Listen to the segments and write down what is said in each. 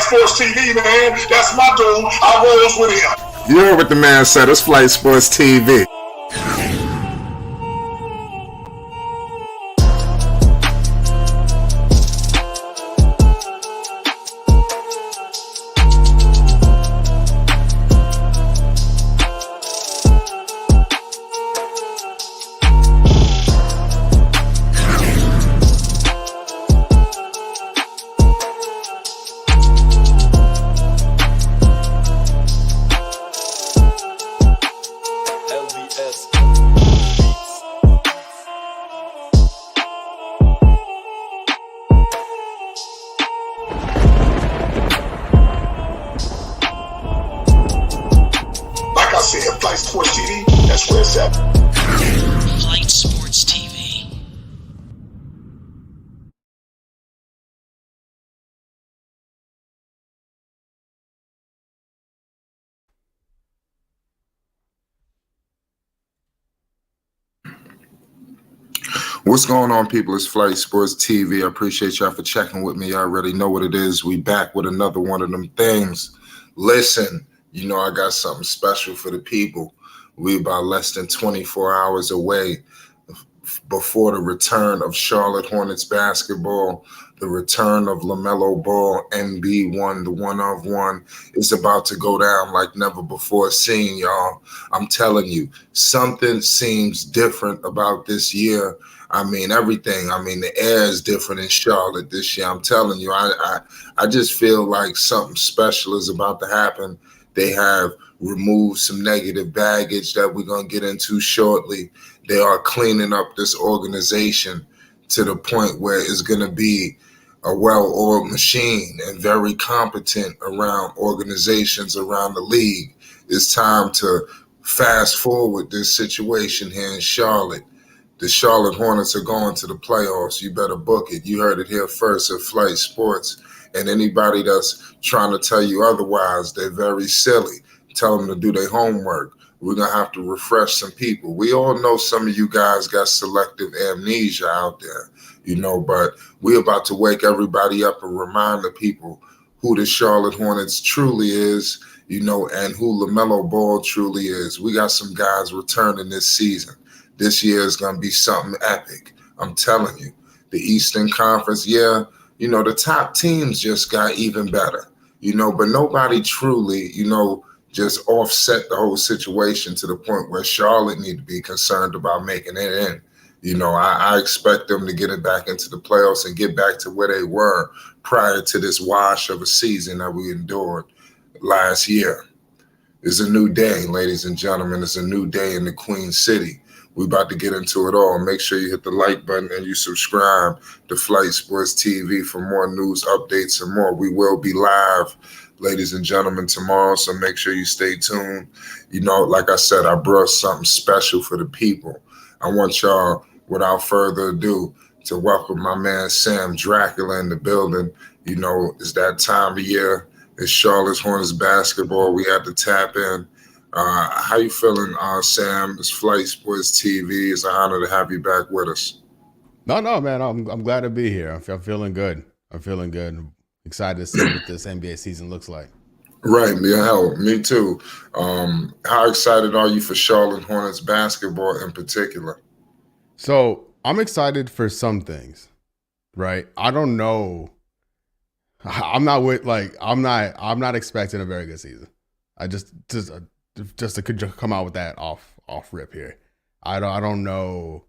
Sports TV, man. That's my dude. I rolls with him. You heard what the man said. It's Flight Sports TV. Flight Sports TV, that's where it's at. Flight Sports TV. What's going on, people? It's Flight Sports TV. I appreciate y'all for checking with me. I already know what it is. We back with another one of them things. Listen, you know I got something special for the people. We about less than 24 hours away before the return of Charlotte Hornets basketball, the return of Lamelo Ball, NB1, the one of one, is about to go down like never before seen, y'all. I'm telling you, something seems different about this year. I mean, everything. I mean, the air is different in Charlotte this year. I'm telling you, I just feel like something special is about to happen. They have removed some negative baggage that we're going to get into shortly. They are cleaning up this organization to the point where it's going to be a well-oiled machine and very competent around organizations around the league. It's time to fast forward this situation here in Charlotte. The Charlotte Hornets are going to the playoffs. You better book it. You heard it here first at Flight Sports. And anybody that's trying to tell you otherwise, they're very silly. Tell them to do their homework. We're going to have to refresh some people. We all know some of you guys got selective amnesia out there, you know, but we're about to wake everybody up and remind the people who the Charlotte Hornets truly is, you know, and who LaMelo Ball truly is. We got some guys returning this season. This year is going to be something epic. I'm telling you. The Eastern Conference, yeah, you know, the top teams just got even better, you know, but nobody truly, you know, just offset the whole situation to the point where Charlotte need to be concerned about making it in. You know, I expect them to get it back into the playoffs and get back to where they were prior to this wash of a season that we endured last year. It's a new day, ladies and gentlemen. It's a new day in the Queen City. We're about to get into it all. Make sure you hit the like button and you subscribe to Flight Sports TV for more news, updates, and more. We will be live, ladies and gentlemen, tomorrow, so make sure you stay tuned. You know, like I said, I brought something special for the people. I want y'all, without further ado, to welcome my man Sam Dracula in the building. You know, it's that time of year. It's Charlotte Hornets basketball. We have to tap in. How you feeling, Sam? It's Flight Sports TV. It's an honor to have you back with us. No, man. I'm glad to be here. I'm feeling good. I'm excited to see what this NBA season looks like. Right, yeah, hell, me too. How excited are you for Charlotte Hornets basketball in particular? So I'm excited for some things, right? I don't know. I'm not expecting a very good season. I just to come out with that off rip here. I don't know.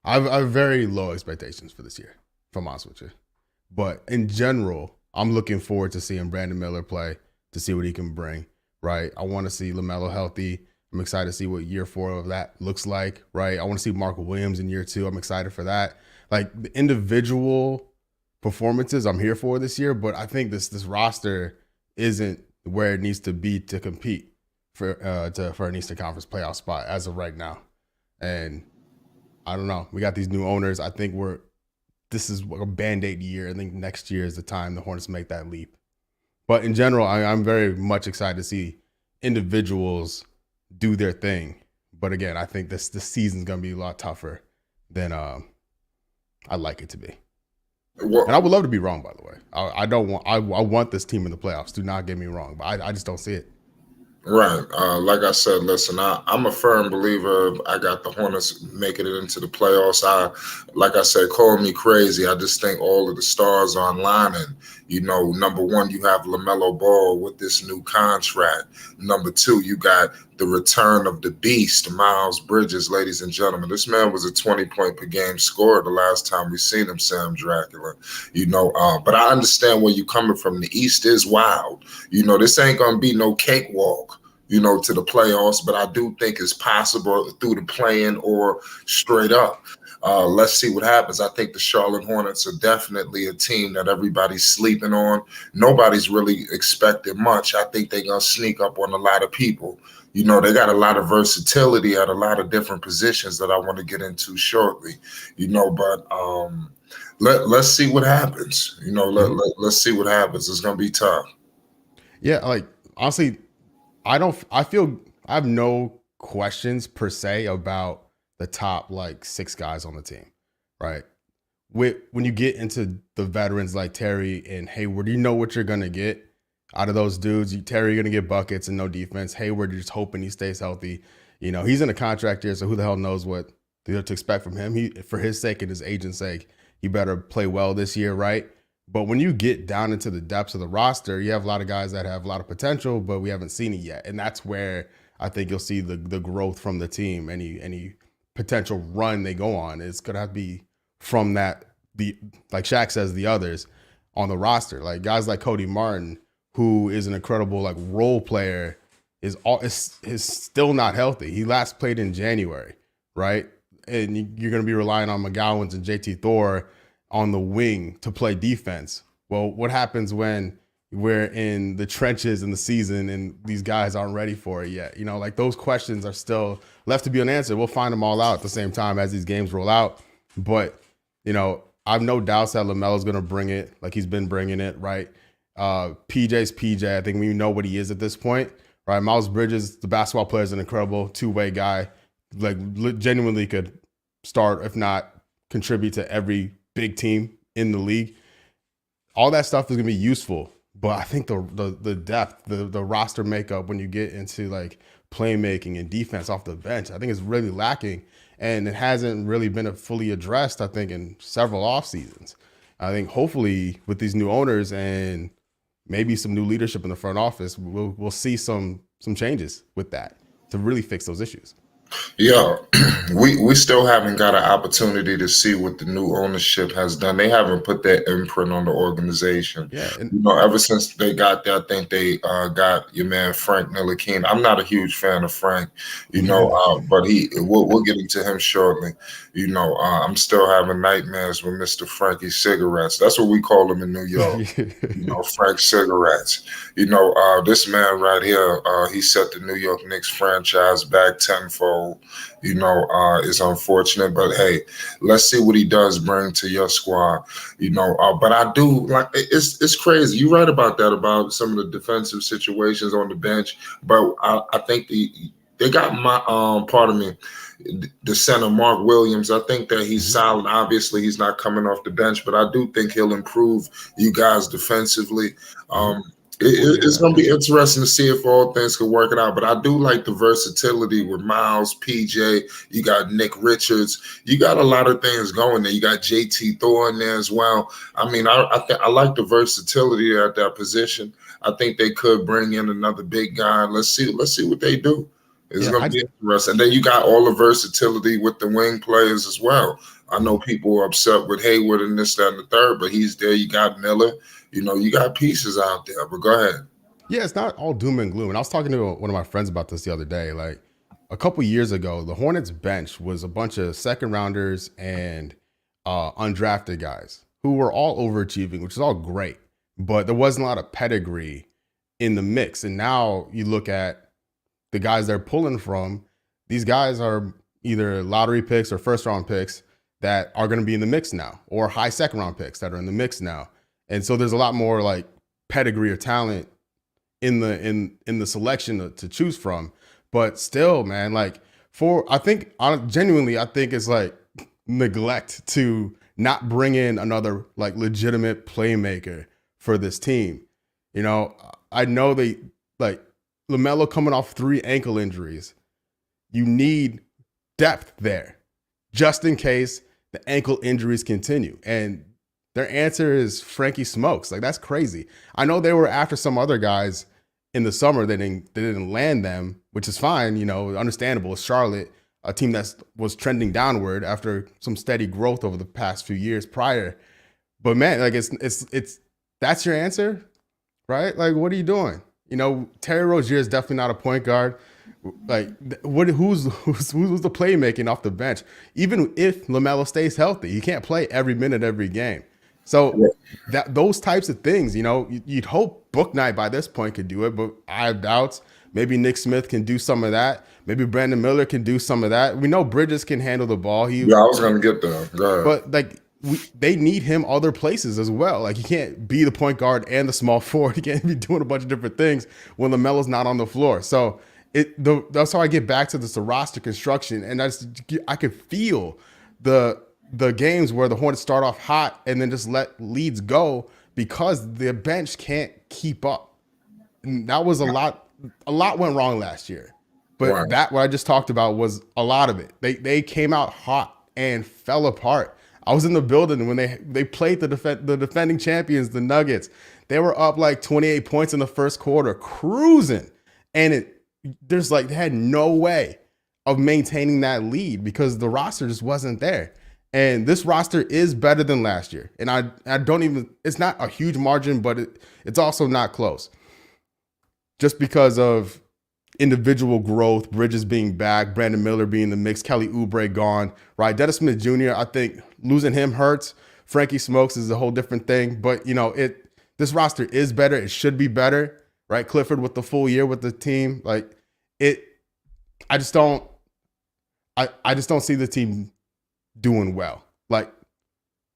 I have very low expectations for this year, if I'm honest with you. But in general, I'm looking forward to seeing Brandon Miller play, to see what he can bring, right? I want to see LaMelo healthy. I'm excited to see what year 4 of that looks like, right? I want to see Marco Williams in year 2. I'm excited for that. Like, the individual performances I'm here for this year, but I think this roster isn't where it needs to be to compete for an Eastern Conference playoff spot as of right now. And I don't know. We got these new owners. I think this is a Band-Aid year. I think next year is the time the Hornets make that leap. But in general, I'm very much excited to see individuals do their thing. But again, I think this season's going to be a lot tougher than I'd like it to be. Well, And I would love to be wrong, by the way. I don't want. I want this team in the playoffs. Do not get me wrong, but I just don't see it. right. Like I said, listen, I'm a firm believer of I got the Hornets making it into the playoffs. Like I said, call me crazy. I just think all of the stars are aligning. You know, number one, you have Lamelo Ball with this new contract. Number two, you got the return of the beast, Miles Bridges, ladies and gentlemen. This man was a 20-point per game scorer the last time we seen him, Sam Dracula. You know, but I understand where you're coming from. The East is wild. You know, this ain't gonna be no cakewalk, you know, to the playoffs, but I do think it's possible through the play-in or straight up. Let's see what happens. I think the Charlotte Hornets are definitely a team that everybody's sleeping on. Nobody's really expecting much. I think they're going to sneak up on a lot of people. You know, they got a lot of versatility at a lot of different positions that I want to get into shortly, you know, but let's see what happens. You know, let's see what happens. It's going to be tough. Yeah, like honestly, I feel I have no questions per se about the top like 6 guys on the team, right? When you get into the veterans like Terry and Hayward, you know what you're gonna get out of those dudes. Terry, you're gonna get buckets and no defense. Hayward, you're just hoping he stays healthy. You know, he's in a contract here, so who the hell knows what to expect from him? For his sake and his agent's sake, he better play well this year, right? But when you get down into the depths of the roster, you have a lot of guys that have a lot of potential, but we haven't seen it yet. And that's where I think you'll see the growth from the team. Any potential run they go on, it's gonna have to be from that, like Shaq says, the others on the roster. Like guys like Cody Martin, who is an incredible like role player, is still not healthy. He last played in January, right? And you're gonna be relying on McGowans and JT Thor on the wing to play defense. Well, what happens when we're in the trenches in the season and these guys aren't ready for it yet? You know, like those questions are still left to be unanswered. We'll find them all out at the same time as these games roll out. But, you know, I've no doubts that LaMelo's going to bring it like he's been bringing it, right? PJ's PJ. I think we know what he is at this point, right? Miles Bridges, the basketball player, is an incredible two-way guy. Like genuinely could start, if not contribute to every big team in the league. All that stuff is gonna be useful, but I think the depth, the roster makeup when you get into like playmaking and defense off the bench, I think is really lacking, and it hasn't really been fully addressed. I think in several off seasons. I think hopefully with these new owners and maybe some new leadership in the front office, we'll see some changes with that to really fix those issues. Yeah, we still haven't got an opportunity to see what the new ownership has done. They haven't put their imprint on the organization. Yeah, and you know, ever since they got there, I think they got your man Frank Ntilikina. I'm not a huge fan of Frank, you know, but we'll get into him shortly. You know, I'm still having nightmares with Mr. Frankie Cigarettes. That's what we call him in New York. You know, Frank Cigarettes. You know, this man right here, he set the New York Knicks franchise back tenfold. You know, it's unfortunate, but hey, let's see what he does bring to your squad. You know, but I do like it's crazy. You're right about that, about some of the defensive situations on the bench. But I think they got my pardon me, the center Mark Williams. I think that he's solid. Obviously, he's not coming off the bench, but I do think he'll improve you guys defensively. It's going to be interesting to see if all things can work it out. But I do like the versatility with Miles, PJ. You got Nick Richards. You got a lot of things going there. You got JT Thor in there as well. I mean, I like the versatility at that position. I think they could bring in another big guy. Let's see what they do. It's going to be interesting. And then you got all the versatility with the wing players as well. I know people are upset with Hayward and this, that, and the third, but he's there. You got Miller. You know, you got pieces out there, but go ahead. Yeah, it's not all doom and gloom. And I was talking to one of my friends about this the other day. Like a couple years ago, the Hornets bench was a bunch of second rounders and undrafted guys who were all overachieving, which is all great, but there wasn't a lot of pedigree in the mix. And now you look at the guys they're pulling from, these guys are either lottery picks or first round picks that are going to be in the mix now, or high second round picks that are in the mix now. And so there's a lot more like pedigree or talent in the selection to choose from. But still, man, like I think genuinely, I think it's like neglect to not bring in another like legitimate playmaker for this team. You know, I know they like Lamelo coming off 3 ankle injuries. You need depth there just in case the ankle injuries continue. And their answer is Frankie Smokes. Like, that's crazy. I know they were after some other guys in the summer. They didn't land them, which is fine, you know, understandable. Charlotte, a team that was trending downward after some steady growth over the past few years prior. But man, like it's that's your answer, right? Like, what are you doing? You know, Terry Rozier is definitely not a point guard. Like, who's the playmaking off the bench? Even if LaMelo stays healthy, he can't play every minute, every game. So those types of things, you know, you'd hope Book Night by this point could do it, but I have doubts. Maybe Nick Smith can do some of that. Maybe Brandon Miller can do some of that. We know Bridges can handle the ball. I was going to get there. But like, they need him other places as well. Like, he can't be the point guard and the small forward. He can't be doing a bunch of different things when LaMelo's not on the floor. So that's how I get back to this roster construction, and I could feel the games where the Hornets start off hot and then just let leads go because the bench can't keep up. And that was a lot went wrong last year. But what I just talked about was a lot of it. They came out hot and fell apart. I was in the building when they played the defending champions, the Nuggets. They were up like 28 points in the first quarter, cruising. And they had no way of maintaining that lead because the roster just wasn't there. And this roster is better than last year. And I don't even, it's not a huge margin, but it's also not close. Just because of individual growth, Bridges being back, Brandon Miller being in the mix, Kelly Oubre gone, right? Dennis Smith Jr., I think losing him hurts. Frankie Smokes is a whole different thing. But, you know, this roster is better. It should be better, right? Clifford with the full year with the team. I just don't see the team doing well, like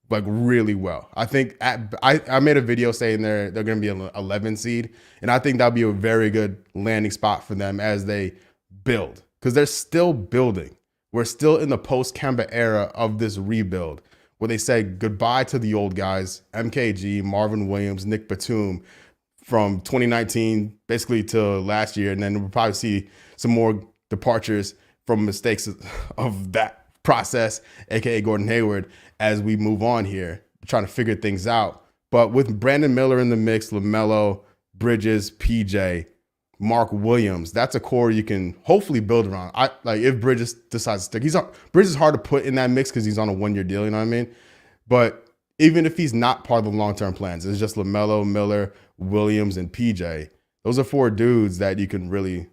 really well. I think I made a video saying they're going to be an 11 seed, and I think that'll be a very good landing spot for them as they build, because they're still building. We're still in the post-Kemba era of this rebuild where they said goodbye to the old guys, MKG, Marvin Williams, Nick Batum, from 2019 basically to last year, and then we'll probably see some more departures from mistakes of that process, aka Gordon Hayward, as we move on here, trying to figure things out. But with Brandon Miller in the mix, LaMelo, Bridges, PJ, Mark Williams, that's a core you can hopefully build around. If Bridges decides to stick, Bridges is hard to put in that mix because he's on a 1-year deal, you know what I mean? But even if he's not part of the long-term plans, it's just LaMelo, Miller, Williams, and PJ. Those are 4 dudes that you can really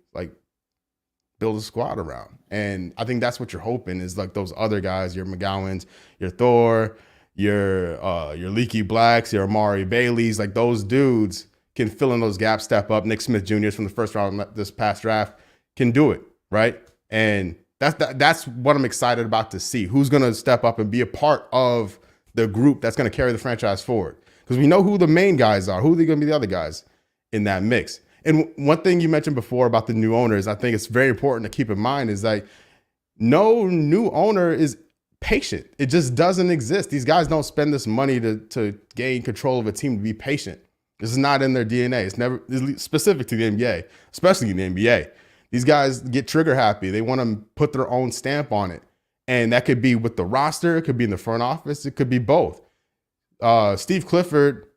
build a squad around. And I think that's what you're hoping is like those other guys, your McGowans, your Thor, your Leaky Blacks, your Amari Baileys, like those dudes can fill in those gaps, step up. Nick Smith Jr. from the first round this past draft can do it, right? And that's what I'm excited about to see. Who's going to step up and be a part of the group that's going to carry the franchise forward? Because we know who the main guys are. Who are going to be the other guys in that mix? And one thing you mentioned before about the new owners, I think it's very important to keep in mind is like no new owner is patient. It just doesn't exist. These guys don't spend this money to gain control of a team to be patient. This is not in their DNA. It's specific to the NBA, especially in the NBA. These guys get trigger happy. They want to put their own stamp on it. And that could be with the roster. It could be in the front office. It could be both. Steve Clifford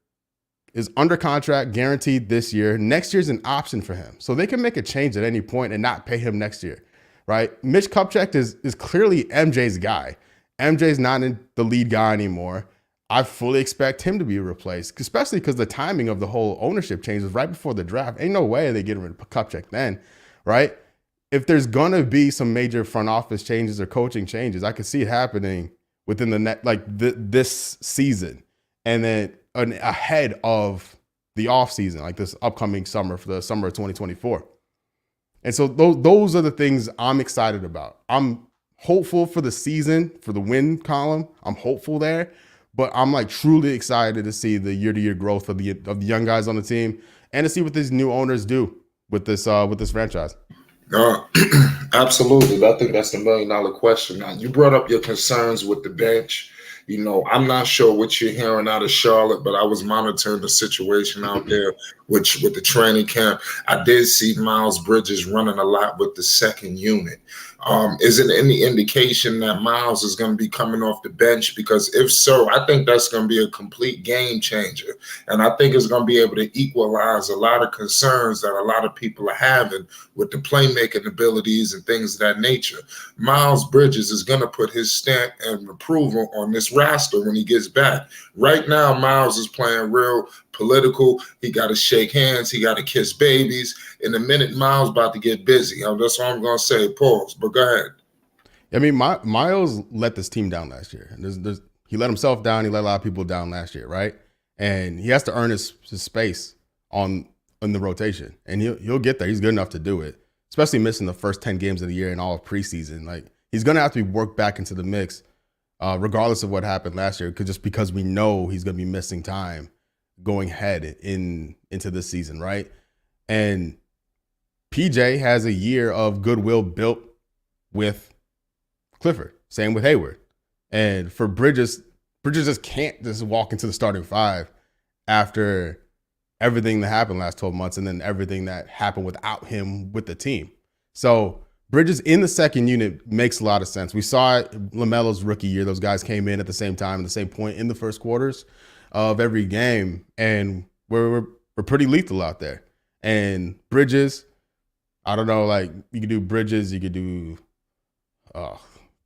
is under contract, guaranteed this year. Next year's an option for him. So they can make a change at any point and not pay him next year, right? Mitch Kupchak is clearly MJ's guy. MJ's not the lead guy anymore. I fully expect him to be replaced, especially because the timing of the whole ownership change was right before the draft. Ain't no way they get rid of Kupchak then, right? If there's going to be some major front office changes or coaching changes, I could see it happening within the this season. And then ahead of the offseason, like this upcoming summer, for the summer of 2024. And so those are the things I'm excited about. I'm hopeful for the season, for the win column. I'm hopeful there, but I'm truly excited to see the year-to-year growth of the young guys on the team and to see what these new owners do with this franchise. Absolutely. I think that's the $1 million question. Now, you brought up your concerns with the bench. I'm not sure what you're hearing out of Charlotte, but I was monitoring the situation out there with the training camp. I did see Miles Bridges running a lot with the second unit. Is it any indication that Miles is going to be coming off the bench? Because if so, I think that's going to be a complete game changer. And I think it's going to be able to equalize a lot of concerns that a lot of people are having with the playmaking abilities and things of that nature. Miles Bridges is going to put his stamp and approval on this roster when he gets back. Right now, Miles is playing real political. He got to shake hands. He got to kiss babies. In a minute, Miles about to get busy. That's all I'm going to say. Pause. But go ahead. I mean, Miles let this team down last year. He let himself down. He let a lot of people down last year, right? And he has to earn his space in the rotation, and he'll get there. He's good enough to do it, especially missing the first 10 games of the year and all of preseason. Like, he's going to have to be worked back into the mix, regardless of what happened last year, just because we know he's going to be missing time going ahead into this season, right? And PJ has a year of goodwill built with Clifford. Same with Hayward. And for Bridges just can't just walk into the starting five after everything that happened last 12 months and then everything that happened without him with the team. So Bridges in the second unit makes a lot of sense. We saw it Lamelo's rookie year. Those guys came in at the same time, at the same point in the first quarters of every game, and we're pretty lethal out there. And Bridges, I don't know, like, you could do Bridges, you could do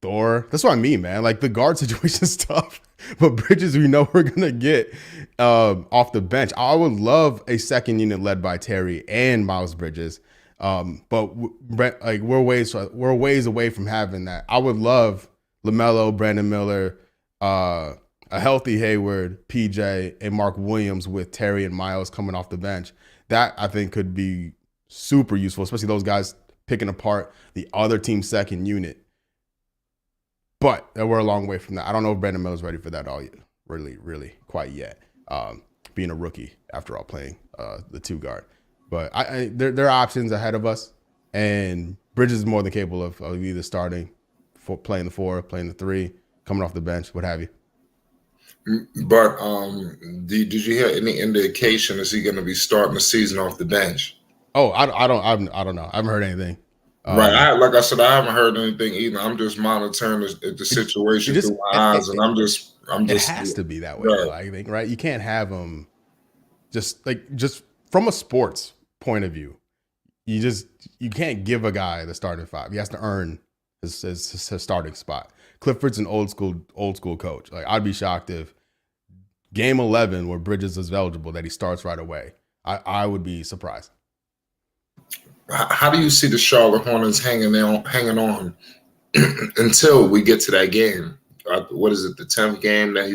Thor. That's what I mean, man. Like, the guard situation is tough, but Bridges, we know we're gonna get off the bench. I would love a second unit led by Terry and Miles Bridges, but we're ways away from having that. I would love LaMelo, Brandon Miller, a healthy Hayward, PJ, and Mark Williams with Terry and Miles coming off the bench. That, I think, could be super useful, especially those guys picking apart the other team's second unit. But we're a long way from that. I don't know if Brandon Miller's ready for that all yet, really quite yet, being a rookie after all, playing the two guard. But there are options ahead of us, and Bridges is more than capable of either starting, playing the 4, playing the 3, coming off the bench, what have you. But did you hear any indication, is he going to be starting the season off the bench? Oh, I don't know. I haven't heard anything. Right. Like I said, I haven't heard anything either. I'm just monitoring the situation through my eyes, and I'm just. It has to be that way, though, I think, right? You can't have them just from a sports point of view. You can't give a guy the starting 5. He has to earn his starting spot. Clifford's an old school coach. Like, I'd be shocked if game 11 where Bridges is eligible that he starts right away. I would be surprised. How do you see the Charlotte Hornets hanging on until we get to that game? What is it, the 10th game that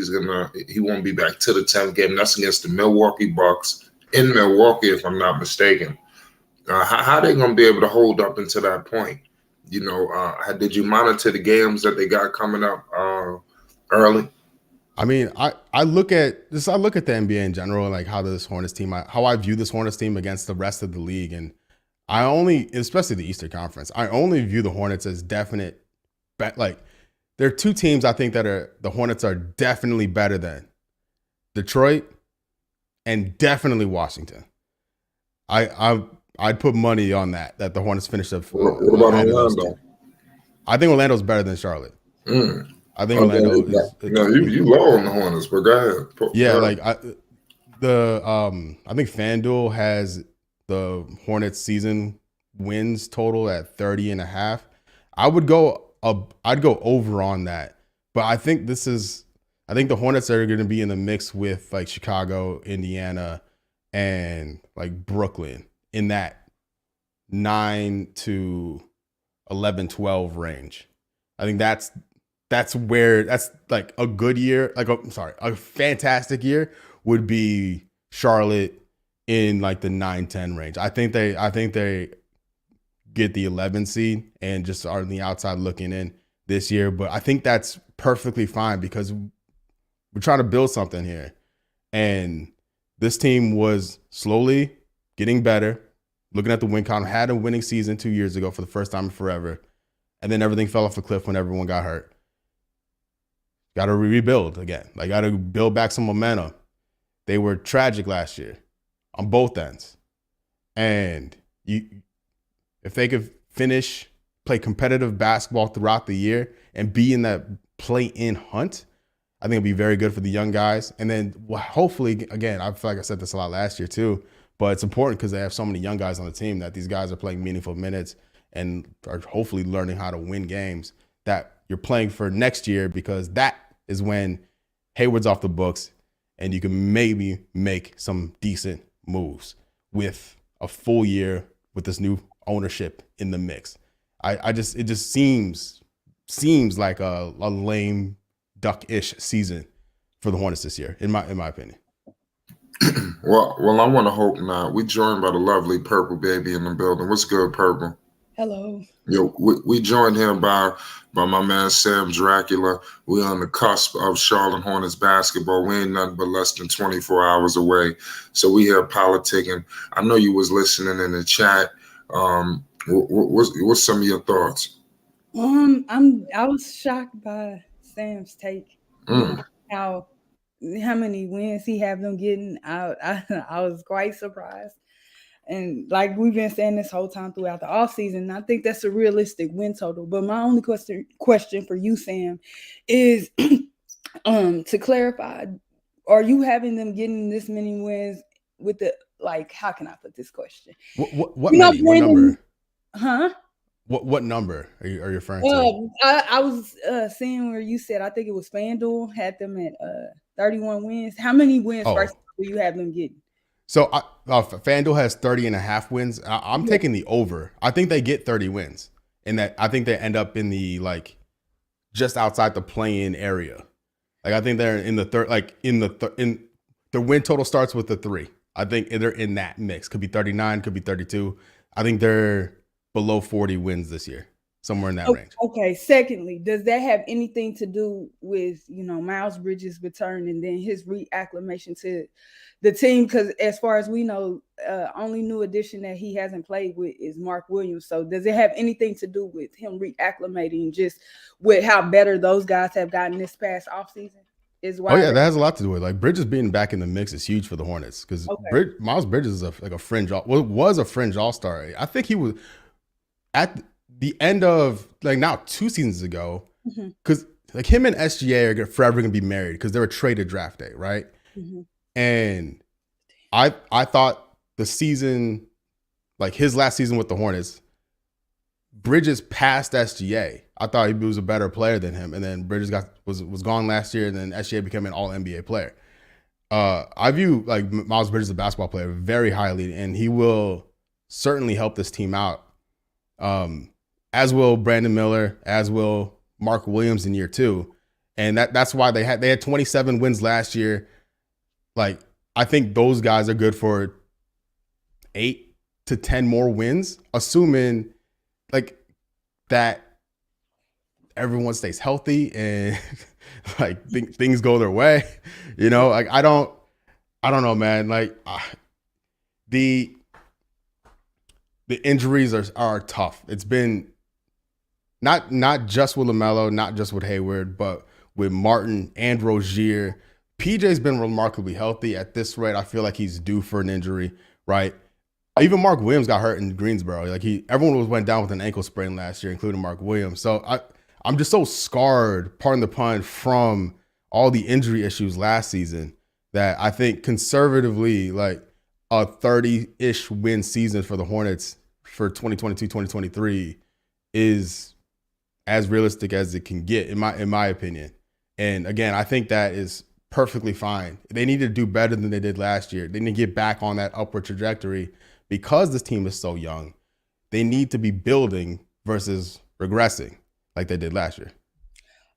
he won't be back to the 10th game? That's against the Milwaukee Bucks in Milwaukee, if I'm not mistaken. How are they going to be able to hold up until that point? Did you monitor the games that they got coming up early? I mean, I look at the NBA in general, like how this Hornets team, how I view this Hornets team against the rest of the league, and especially the Eastern Conference, I only view the Hornets as definite. Like, there are two teams I think the Hornets are definitely better than: Detroit and definitely Washington. I'd put money on that the Hornets finished up. What about Orlando? I think Orlando's better than Charlotte. I think Orlando is. No, you low on the Hornets, but go ahead. Yeah, like I think FanDuel has the Hornets season wins total at 30.5. I'd go over on that, but I think the Hornets are going to be in the mix with like Chicago, Indiana, and like Brooklyn in that 9 to 11, 12 range. I think that's like a good year. A fantastic year would be Charlotte in like the 9-10 range. I think they get the 11 seed and just are on the outside looking in this year. But I think that's perfectly fine because we're trying to build something here. And this team was slowly getting better. Looking at the win count, had a winning season 2 years ago for the first time in forever. And then everything fell off a cliff when everyone got hurt. Got to rebuild again. Like, got to build back some momentum. They were tragic last year on both ends. And if they could play competitive basketball throughout the year and be in that play-in hunt, I think it'd be very good for the young guys. And then hopefully, again, I feel like I said this a lot last year too, but it's important because they have so many young guys on the team that these guys are playing meaningful minutes and are hopefully learning how to win games that you're playing for next year, because that is when Hayward's off the books and you can maybe make some decent moves with a full year with this new ownership in the mix. It just seems like a lame duck-ish season for the Hornets this year, in my opinion. Well, I want to hope not. We joined by the lovely Purple Baby in the building. What's good, Purple? Hello. Yo, we joined here by my man Sam Dracula. We on the cusp of Charlotte Hornets basketball. We ain't nothing but less than 24 hours away. So we here politicking. I know you was listening in the chat. What's some of your thoughts? I was shocked by Sam's take. How many wins he have them getting. I was quite surprised. And like we've been saying this whole time throughout the offseason, I think that's a realistic win total. But my only question for you, Sam, is to clarify, are you having them getting this many wins with the, like, how can I put this question? What number? Huh? What number are you referring to? I was seeing where you said, I think it was FanDuel had them at 31 wins. How many wins first do you have them getting? So FanDuel has 30.5 wins. I'm taking the over. I think they get 30 wins, and that I think they end up in the, like, just outside the play-in area. Like, I think they're in the third, like in the win total starts with the 3. I think they're in that mix. Could be 39, could be 32. I think they're below 40 wins this year, somewhere in that range. Okay. Secondly, does that have anything to do with, Miles Bridges' return and then his reacclimation to the team? Because as far as we know, only new addition that he hasn't played with is Mark Williams. So does it have anything to do with him reacclimating, just with how better those guys have gotten this past offseason? That has a lot to do with it. Like, Bridges being back in the mix is huge for the Hornets, because Miles Bridges is a fringe, was a fringe all-star. I think he was at the end of, like, now 2 seasons ago, because like him and SGA are forever going to be married because they were traded draft day, right? And I thought the season, like his last season with the Hornets, Bridges passed SGA. I thought he was a better player than him, and then Bridges was gone last year, and then SGA became an All NBA player. I view, like, Miles Bridges, a basketball player, very highly, and he will certainly help this team out. As will Brandon Miller, as will Mark Williams in year 2, and that's why they had 27 wins last year. Like, I think those guys are good for 8 to 10 more wins, assuming, like, that everyone stays healthy and like things go their way. Like, I don't know, man. Like, the injuries are tough. It's been not just with Lamelo, not just with Hayward, but with Martin and Rozier. PJ's been remarkably healthy. At this rate, I feel like he's due for an injury, right? Even Mark Williams got hurt in Greensboro. Like, everyone went down with an ankle sprain last year, including Mark Williams. So I'm just so scarred, pardon the pun, from all the injury issues last season that I think conservatively, like, a 30-ish win season for the Hornets for 2022-2023 is as realistic as it can get, in my opinion. And again, I think that is perfectly fine. They need to do better than they did last year. They need to get back on that upward trajectory because this team is so young. They need to be building versus regressing like they did last year.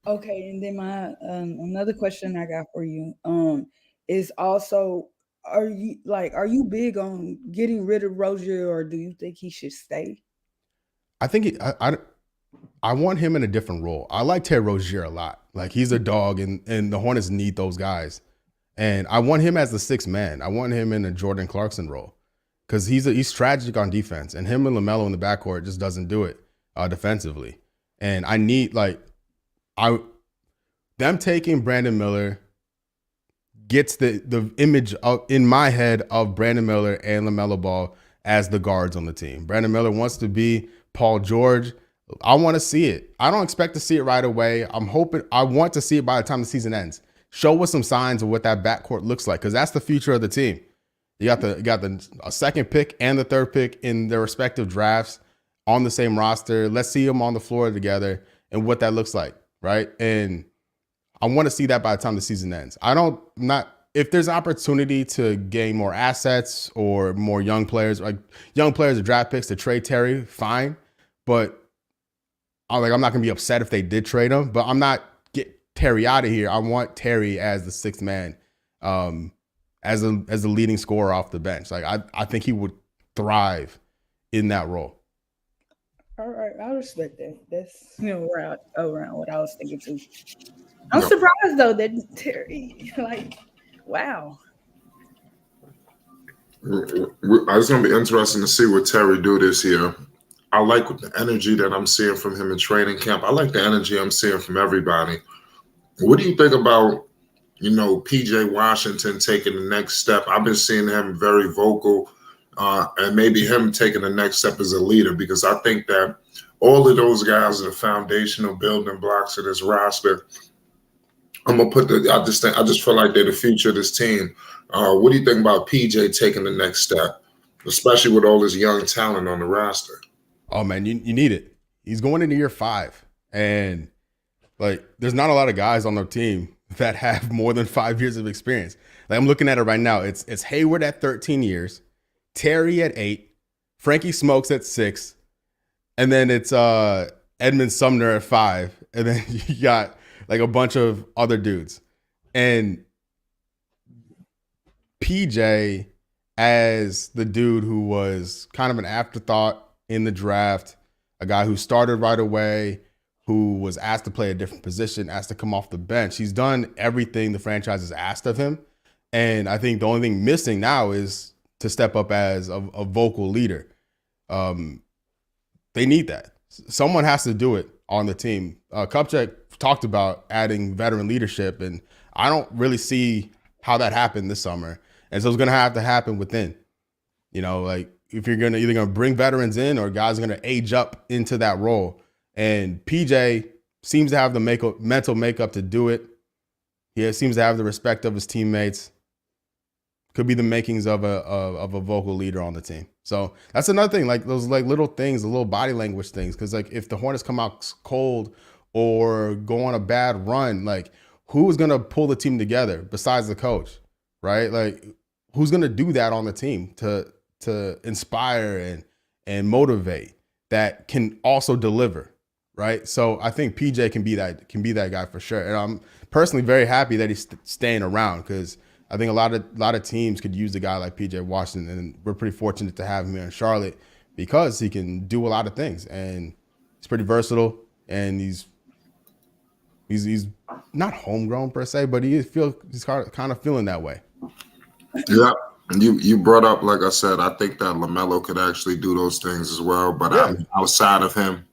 Okay, and then my another question I got for you is also, are you big on getting rid of Rozier, or do you think he should stay? I think I want him in a different role. I like Terry Rozier a lot. Like, he's a dog, and the Hornets need those guys. And I want him as the sixth man. I want him in a Jordan Clarkson role because he's tragic on defense, and him and Lamelo in the backcourt just doesn't do it defensively. And I need, like, them taking Brandon Miller gets the image in my head of Brandon Miller and LaMelo Ball as the guards on the team. Brandon Miller wants to be Paul George. I want to see it. I don't expect to see it right away. I want to see it by the time the season ends. Show us some signs of what that backcourt looks like, because that's the future of the team. You got a second pick and the third pick in their respective drafts on the same roster. Let's see them on the floor together and what that looks like, right? And I want to see that by the time the season ends. If there's opportunity to gain more assets or more young players or draft picks to trade Terry, fine. But I'm not going to be upset if they did trade him, but I'm not get Terry out of here. I want Terry as the sixth man, as a leading scorer off the bench. Like I think he would thrive in that role. All right, I respect that. That's around what I was thinking too. I'm surprised though that Terry, wow. It's going to be interesting to see what Terry do this year. I like the energy that I'm seeing from him in training camp. I like the energy I'm seeing from everybody. What do you think about, PJ Washington taking the next step? I've been seeing him very vocal, and maybe him taking the next step as a leader, because I think that all of those guys are the foundational building blocks of this roster. I just feel like they're the future of this team. What do you think about PJ taking the next step, especially with all this young talent on the roster? Oh man, you need it. He's going into year 5, and there's not a lot of guys on their team that have more than 5 years of experience. I'm looking at it right now. It's Hayward at 13 years, Terry at 8, Frankie Smokes at 6, and then it's Edmund Sumner at 5, and then you got a bunch of other dudes. And PJ as the dude who was kind of an afterthought in the draft, a guy who started right away, who was asked to play a different position, asked to come off the bench. He's done everything the franchise has asked of him. And I think the only thing missing now is to step up as a vocal leader. They need that. Someone has to do it on the team. Kupchak talked about adding veteran leadership, and I don't really see how that happened this summer. And so it's going to have to happen within. If you're either going to bring veterans in or guys are going to age up into that role. And PJ seems to have the mental makeup to do it. He seems to have the respect of his teammates. Could be the makings of a vocal leader on the team. So that's another thing, those little things, the little body language things. Because if the Hornets come out cold or go on a bad run, who is going to pull the team together besides the coach, right? Who's going to do that on the team to inspire and motivate, that can also deliver, right? So I think PJ can be that guy for sure. And I'm personally very happy that he's staying around, because I think a lot of teams could use a guy like PJ Washington, and we're pretty fortunate to have him here in Charlotte because he can do a lot of things, and he's pretty versatile, and he's not homegrown per se, but he's kind of feeling that way. Yeah. You brought up, like I said, I think that LaMelo could actually do those things as well. But outside of him,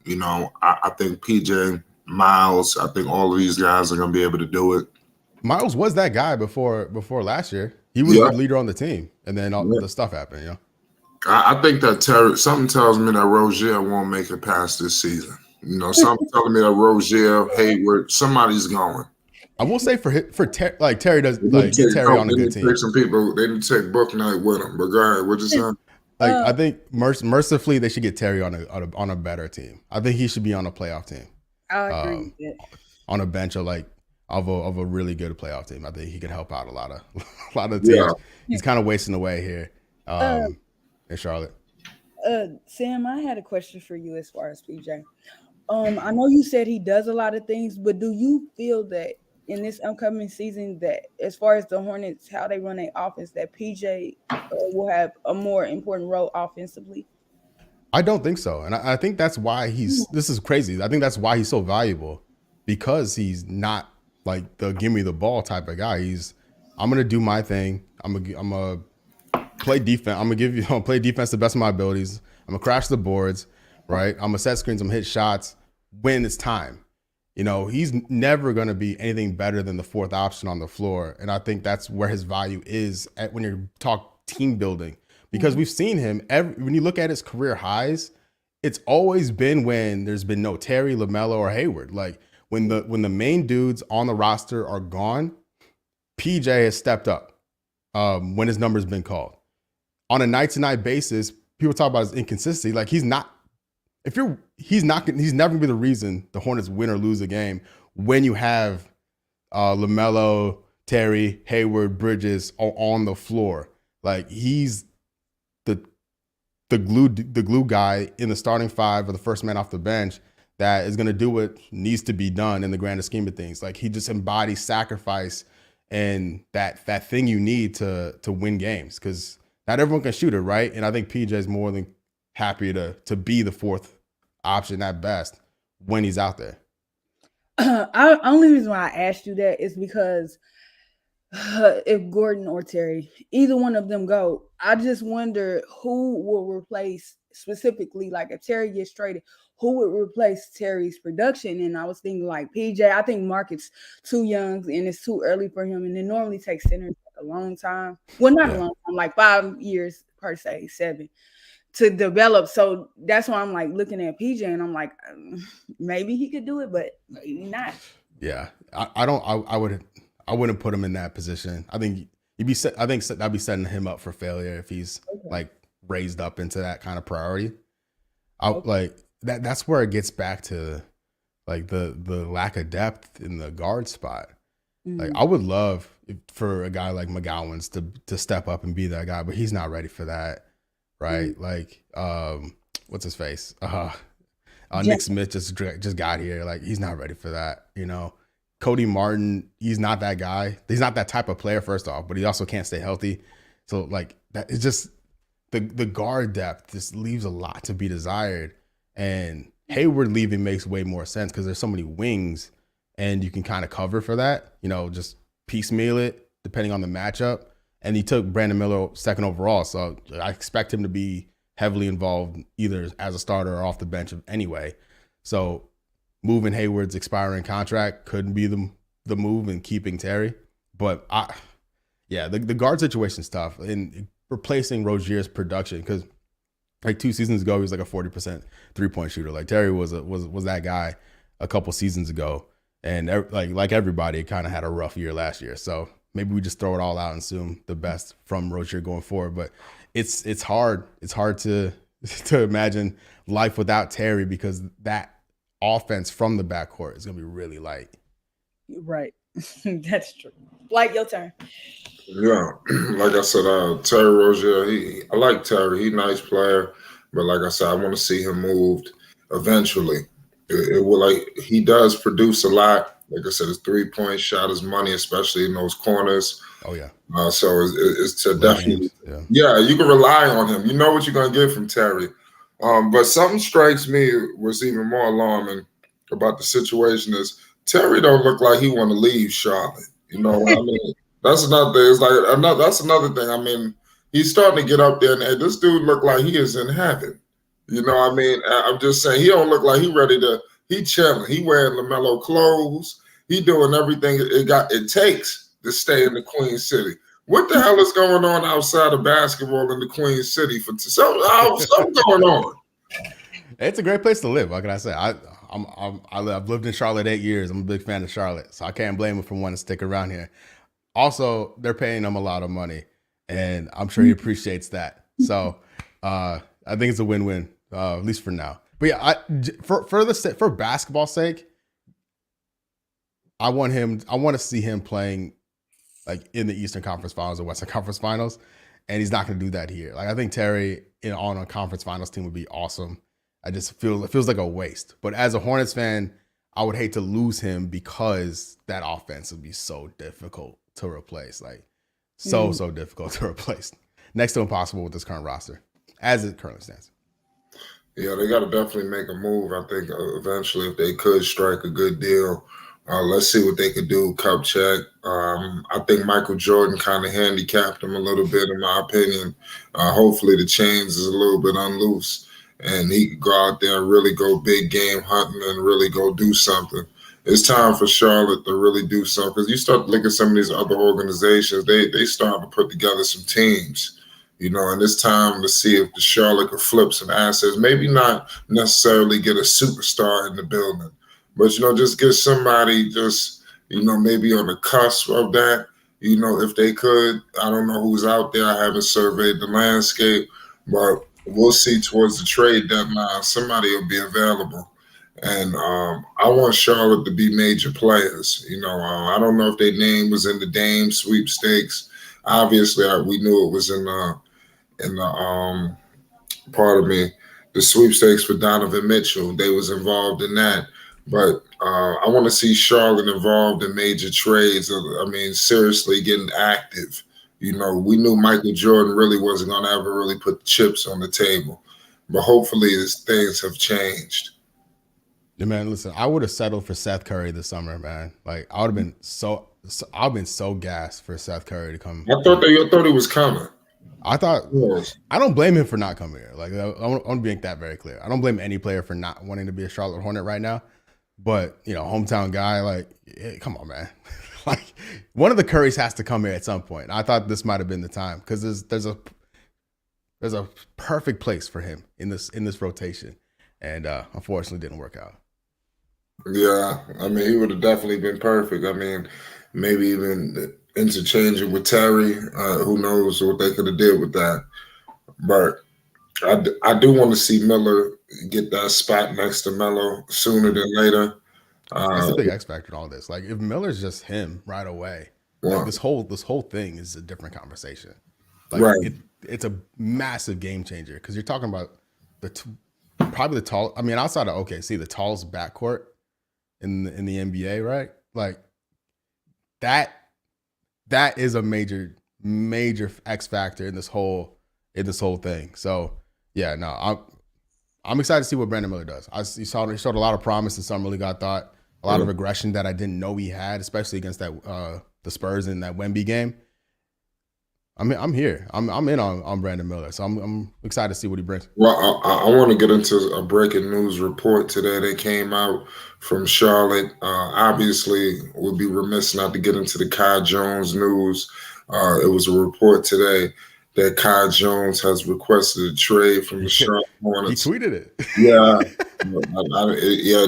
I think PJ, Miles, I think all of these guys are going to be able to do it. Miles was that guy before last year. He was the leader on the team, and then all the stuff happened. I think that something tells me that Rozier won't make it past this season. Something telling me that Rozier, Hayward, somebody's going. I will say for Terry does get Terry on a good team. Some people, they didn't take Book Night with him. But go ahead, what you saying? I think mercifully they should get Terry on a better team. I think he should be on a playoff team. I agree with that. On a bench of a really good playoff team. I think he could help out a lot of teams. Yeah. He's kind of wasting away here in Charlotte. Sam, I had a question for you as far as PJ. I know you said he does a lot of things, but do you feel that in this upcoming season, that as far as the Hornets, how they run their offense, that PJ will have a more important role offensively? I don't think so. And I think that's why this is crazy. I think that's why he's so valuable, because he's not the give me the ball type of guy. I'm going to do my thing. I'm going to play defense. I'm going to play defense to the best of my abilities. I'm going to crash the boards, right? I'm going to set screens. I'm going to hit shots when it's time. you know, he's never going to be anything better than the fourth option on the floor. And I think that's where his value is when you talk team building, because we've seen him when you look at his career highs, it's always been when there's been no Terry, Lamelo, or Hayward. Like when the main dudes on the roster are gone, PJ has stepped up when his number's been called. On a night-to-night basis, people talk about his inconsistency. Like he's never gonna be the reason the Hornets win or lose a game when you have LaMelo, Terry, Hayward, Bridges on the floor. Like he's the glue guy in the starting five or the first man off the bench that is gonna do what needs to be done in the grander scheme of things. Like he just embodies sacrifice and that thing you need to win games, because not everyone can shoot it, right? And I think PJ is more than happy to be the fourth option at best when he's out there. Only reason why I asked you that is because if Gordon or Terry, either one of them go, I just wonder who will replace specifically, like if Terry gets traded, who would replace Terry's production? And I was thinking like PJ. I think Market's too young and it's too early for him. And it normally takes centers a long time. Well, not a long time, like 5 years per se, 7 to develop. So that's why I'm like looking at PJ and I'm like, maybe he could do it, but maybe not. Yeah, I wouldn't put him in that position. I think that'd be setting him up for failure if he's like raised up into that kind of priority. Like that's where it gets back to like the lack of depth in the guard spot. Like I would love for a guy like McGowan's to step up and be that guy, but he's not ready for that, right? Like what's his face? Nick Smith just got here. Like he's not ready for that, you know. Cody Martin, he's not that guy. He's not that type of player, first off, but he also can't stay healthy. So like that, it's just the guard depth just leaves a lot to be desired. And Hayward leaving makes way more sense because there's so many wings and you can kind of cover for that, you know, just piecemeal it depending on the matchup. And he took Brandon Miller second overall. So I expect him to be heavily involved either as a starter or off the bench anyway. So moving Hayward's expiring contract could be the move in keeping Terry. But the guard situation's tough. And replacing Rozier's production, because like 2 seasons ago, he was like a 40% 3-point shooter. Like Terry was that guy a couple seasons ago. And like everybody kind of had a rough year last year. So maybe we just throw it all out and assume the best from Rozier going forward. But it's hard. It's hard to imagine life without Terry, because that offense from the backcourt is going to be really light. Right. That's true. Like, your turn. Yeah, like I said, Terry Rozier, I like Terry. He's a nice player. But like I said, I want to see him moved eventually. It will, like, he does produce a lot. Like I said, his 3-point shot is money, especially in those corners. Oh, yeah. So it's to definitely, yeah, you can rely on him. You know what you're going to get from Terry. But something strikes me was even more alarming about the situation is Terry don't look like he want to leave Charlotte. You know what I mean? That's another thing. It's like that's another thing. I mean, he's starting to get up there, and hey, this dude look like he is in heaven. You know what I mean? I'm just saying he don't look like he ready to. He chilling. He wearing LaMelo clothes. He doing everything it takes to stay in the Queen City. What the hell is going on outside of basketball in the Queen City? Something going on. It's a great place to live. What can I say? I've lived in Charlotte 8 years. I'm a big fan of Charlotte, so I can't blame him for wanting to stick around here. Also, they're paying him a lot of money, and I'm sure he appreciates that. So I think it's a win-win, at least for now. But yeah, for basketball's sake, I want to see him playing like in the Eastern Conference Finals or Western Conference Finals, and he's not going to do that here. Like I think Terry on a conference finals team would be awesome. I just it feels like a waste. But as a Hornets fan, I would hate to lose him because that offense would be so difficult to replace. Like so difficult to replace. Next to impossible with this current roster, as it currently stands. Yeah, they got to definitely make a move. I think eventually, if they could strike a good deal, let's see what they could do. Cup check. I think Michael Jordan kind of handicapped him a little bit, in my opinion. Hopefully, the chains is a little bit unloose, and he could go out there and really go big game hunting and really go do something. it's time for Charlotte to really do something. Because you start looking at some of these other organizations, they start to put together some teams, and it's time to see if the Charlotte could flip some assets. Maybe not necessarily get a superstar in the building, but just get somebody just maybe on the cusp of that. If they could. I don't know who's out there. I haven't surveyed the landscape, but we'll see towards the trade deadline. Somebody will be available. And I want Charlotte to be major players. I don't know if their name was in the Dame sweepstakes. Obviously, we knew it was in the the sweepstakes for Donovan Mitchell. They was involved in that. But I want to see Charlotte involved in major trades. Seriously getting active. We knew Michael Jordan really wasn't going to ever really put the chips on the table. But hopefully things have changed. Yeah, man, listen, I would have settled for Seth Curry this summer, man. Like, I would have been so gassed for Seth Curry to come. I thought he was coming. I don't blame him for not coming here. Like, I want to make that very clear. I don't blame any player for not wanting to be a Charlotte Hornet right now. But, hometown guy, like, come on, man. Like, one of the Currys has to come here at some point. I thought this might have been the time because there's a perfect place for him in this rotation, and unfortunately didn't work out. Yeah, he would have definitely been perfect. Maybe even interchanging with Terry. Who knows what they could have did with that? But I do want to see Miller get that spot next to Melo sooner than later. That's the big X factor in all this. Like, if Miller's just him right away, like, this whole thing is a different conversation. Like, right. It's a massive game changer because you're talking about probably the tall. Outside of OKC, the tallest backcourt in the NBA, right? Like, that is a major X factor in this whole thing. So yeah, no, I'm excited to see what Brandon Miller does. He showed a lot of promise in summer league. I thought a lot of aggression that I didn't know he had, especially against the Spurs in that Wemby game. I'm here. I'm in on Brandon Miller, so I'm excited to see what he brings. Well, I want to get into a breaking news report today that came out from Charlotte. Obviously, we'd be remiss not to get into the Kai Jones news. It was a report today that Kai Jones has requested a trade from the Charlotte Hornets. He tweeted it. Yeah,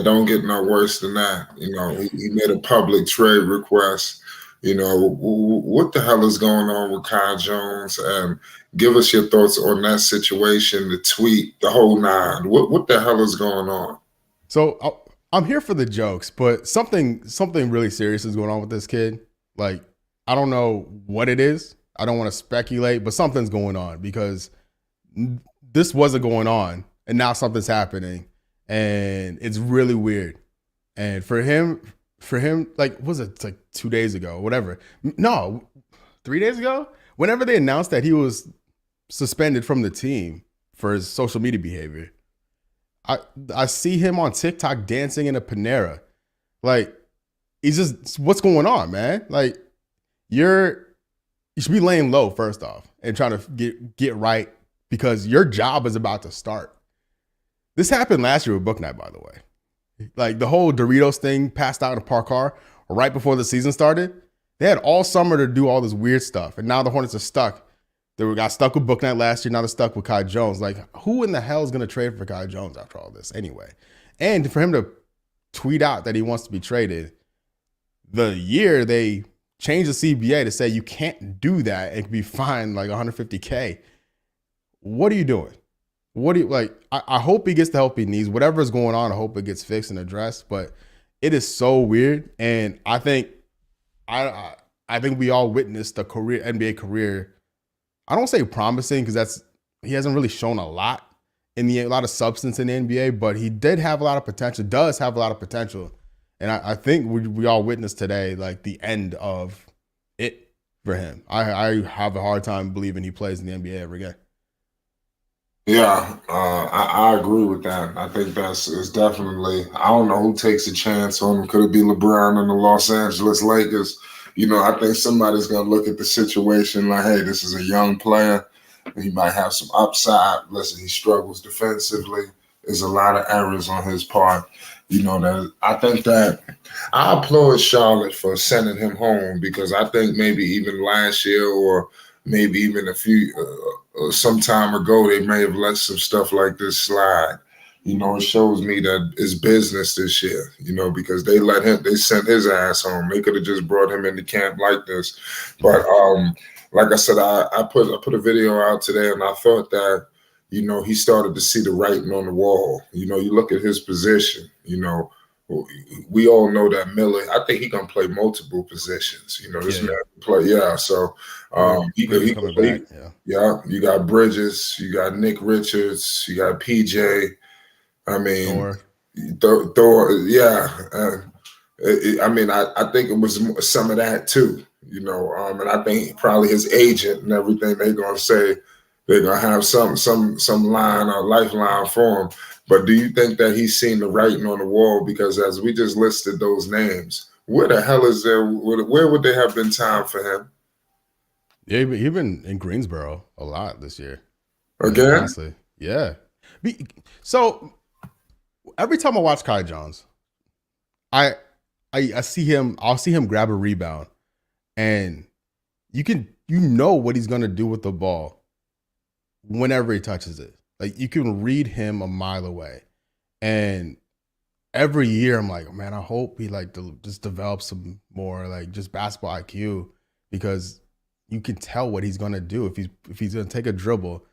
don't get no worse than that. He made a public trade request. What the hell is going on with Kai Jones? And give us your thoughts on that situation, the tweet, the whole nine. What the hell is going on? So I'm here for the jokes, but something really serious is going on with this kid. Like, I don't know what it is. I don't want to speculate, but something's going on because this wasn't going on, and now something's happening, and it's really weird. And for him, like, was it like 2 days ago, whatever? No, 3 days ago. Whenever they announced that he was suspended from the team for his social media behavior, I see him on TikTok dancing in a Panera. Like, he's just, what's going on, man? Like, you should be laying low first off and trying to get right because your job is about to start. This happened last year with Book Night, by the way. Like, the whole Doritos thing passed out in a park car right before the season started. They had all summer to do all this weird stuff, and now the Hornets are stuck. They got stuck with Book Night last year. Now they're stuck with Kai Jones. Like, who in the hell is going to trade for Kai Jones after all this anyway? And for him to tweet out that he wants to be traded, the year they changed the CBA to say you can't do that and be fined like $150K. What are you doing? What do you like? I hope he gets the help he needs. Whatever is going on, I hope it gets fixed and addressed. But it is so weird, and I think we all witnessed the NBA career. I don't say promising because he hasn't really shown a lot a lot of substance in the NBA, but he did have a lot of potential. Does have a lot of potential, and I think we all witnessed today like the end of it for him. I have a hard time believing he plays in the NBA ever again. Yeah, I agree with that. I think it's definitely, I don't know who takes a chance on him. Could it be LeBron and the Los Angeles Lakers? I think somebody's going to look at the situation like, hey, this is a young player. He might have some upside. Listen, he struggles defensively. There's a lot of errors on his part. You know, that I think that I applaud Charlotte for sending him home, because I think maybe even last year or maybe even a few some time ago they may have let some stuff like this slide. You know, it shows me that it's business this year, you know, because they sent his ass home. They could have just brought him into camp like this. But like I said, I put a video out today, and I thought that, you know, he started to see the writing on the wall. You know, you look at his position, you know, we all know that Miller, I think he can play multiple positions. You know, this man can play, So he could play. Yeah, you got Bridges, you got Nick Richards, you got PJ. I mean, Thor, I mean, I think it was some of that too, you know, and I think probably his agent and everything, they're gonna say they're gonna have some line or lifeline for him. But do you think that he's seen the writing on the wall? Because as we just listed those names, where the hell is there? Where would there have been time for him? Yeah, he's been in Greensboro a lot this year. Again? Honestly, yeah. So every time I watch Kai Jones, I see him. I'll see him grab a rebound, and you know what he's gonna do with the ball whenever he touches it. Like, you can read him a mile away. And every year I'm like, man, I hope he just develops some more like just basketball IQ, because you can tell what he's gonna do. If he's gonna take a dribble,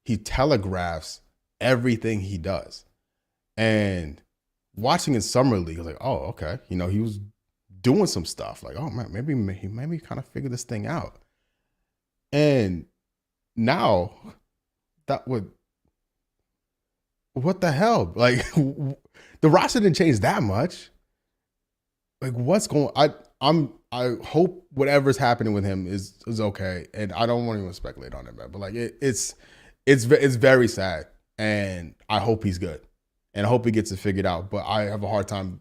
he telegraphs everything he does. And watching in summer league, I was like, oh, okay. You know, he was doing some stuff. Like, oh man, maybe he kind of figured this thing out. And now what the hell? Like, the roster didn't change that much. Like, what's going on? I hope whatever's happening with him is okay. And I don't want to even speculate on it, man. But like, it's very sad. And I hope he's good. And I hope he gets it figured out. But I have a hard time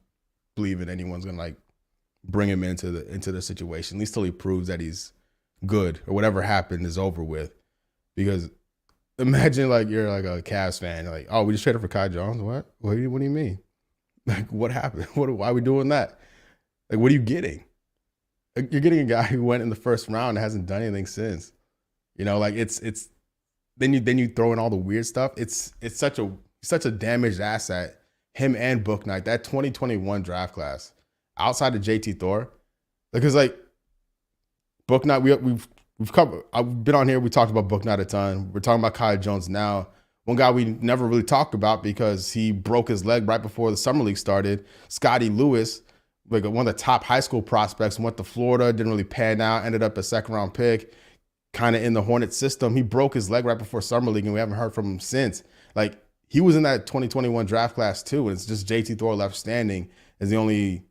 believing anyone's gonna like bring him into the situation, at least till he proves that he's good, or whatever happened is over with. Because imagine like you're like a Cavs fan, you're like, oh, we just traded for Kai Jones. What do you mean? Like, what happened? Why are we doing that? Like, what are you getting? Like, you're getting a guy who went in the first round and hasn't done anything since. You know, like it's then you throw in all the weird stuff. It's such a damaged asset. Him and Book Knight, that 2021 draft class, outside of JT Thor, because like Book Knight, we've covered. I've been on here. We talked about Book Knight a ton. We're talking about Kai Jones now. One guy we never really talked about because he broke his leg right before the summer league started. Scotty Lewis, like one of the top high school prospects, went to Florida, didn't really pan out, ended up a second round pick, kind of in the Hornets system. He broke his leg right before summer league, and we haven't heard from him since. Like, he was in that 2021 draft class too, and it's just JT Thor left standing as the only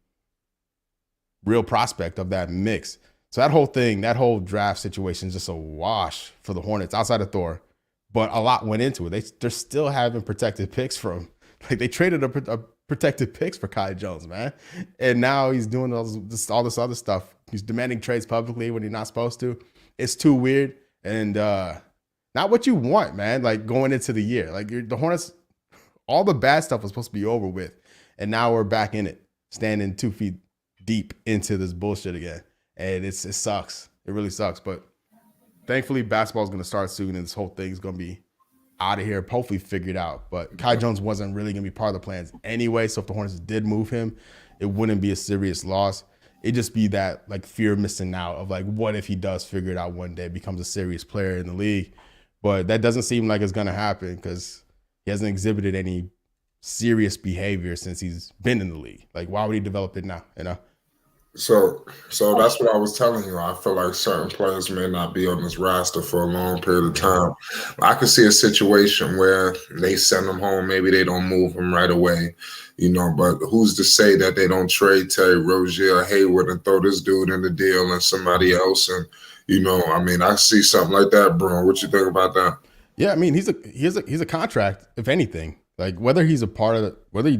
real prospect of that mix. So that whole draft situation is just a wash for the Hornets outside of Thor. But a lot went into it. They're still having protected picks from, like, they traded a protected picks for Kai Jones, man. And now he's doing all this other stuff. He's demanding trades publicly when he's not supposed to. It's too weird and not what you want, man. Like, going into the year, like the Hornets, all the bad stuff was supposed to be over with, and now we're back in it, standing 2 feet deep into this bullshit again. And it sucks. It really sucks. But thankfully, basketball is going to start soon, and this whole thing is going to be out of here, hopefully figured out. But Kai Jones wasn't really going to be part of the plans anyway. So if the Hornets did move him, it wouldn't be a serious loss. It'd just be that like fear of missing out of like, what if he does figure it out one day, becomes a serious player in the league? But that doesn't seem like it's going to happen because he hasn't exhibited any serious behavior since he's been in the league. Like, why would he develop it now? You know? So that's what I was telling you. I feel like certain players may not be on this roster for a long period of time. I could see a situation where they send them home. Maybe they don't move them right away, you know, but who's to say that they don't trade Terry Rozier or Hayward and throw this dude in the deal and somebody else? And, you know, I mean, I see something like that, bro. What you think about that? Yeah, I mean, he's a contract, if anything. Like, whether he's a part of it, whether he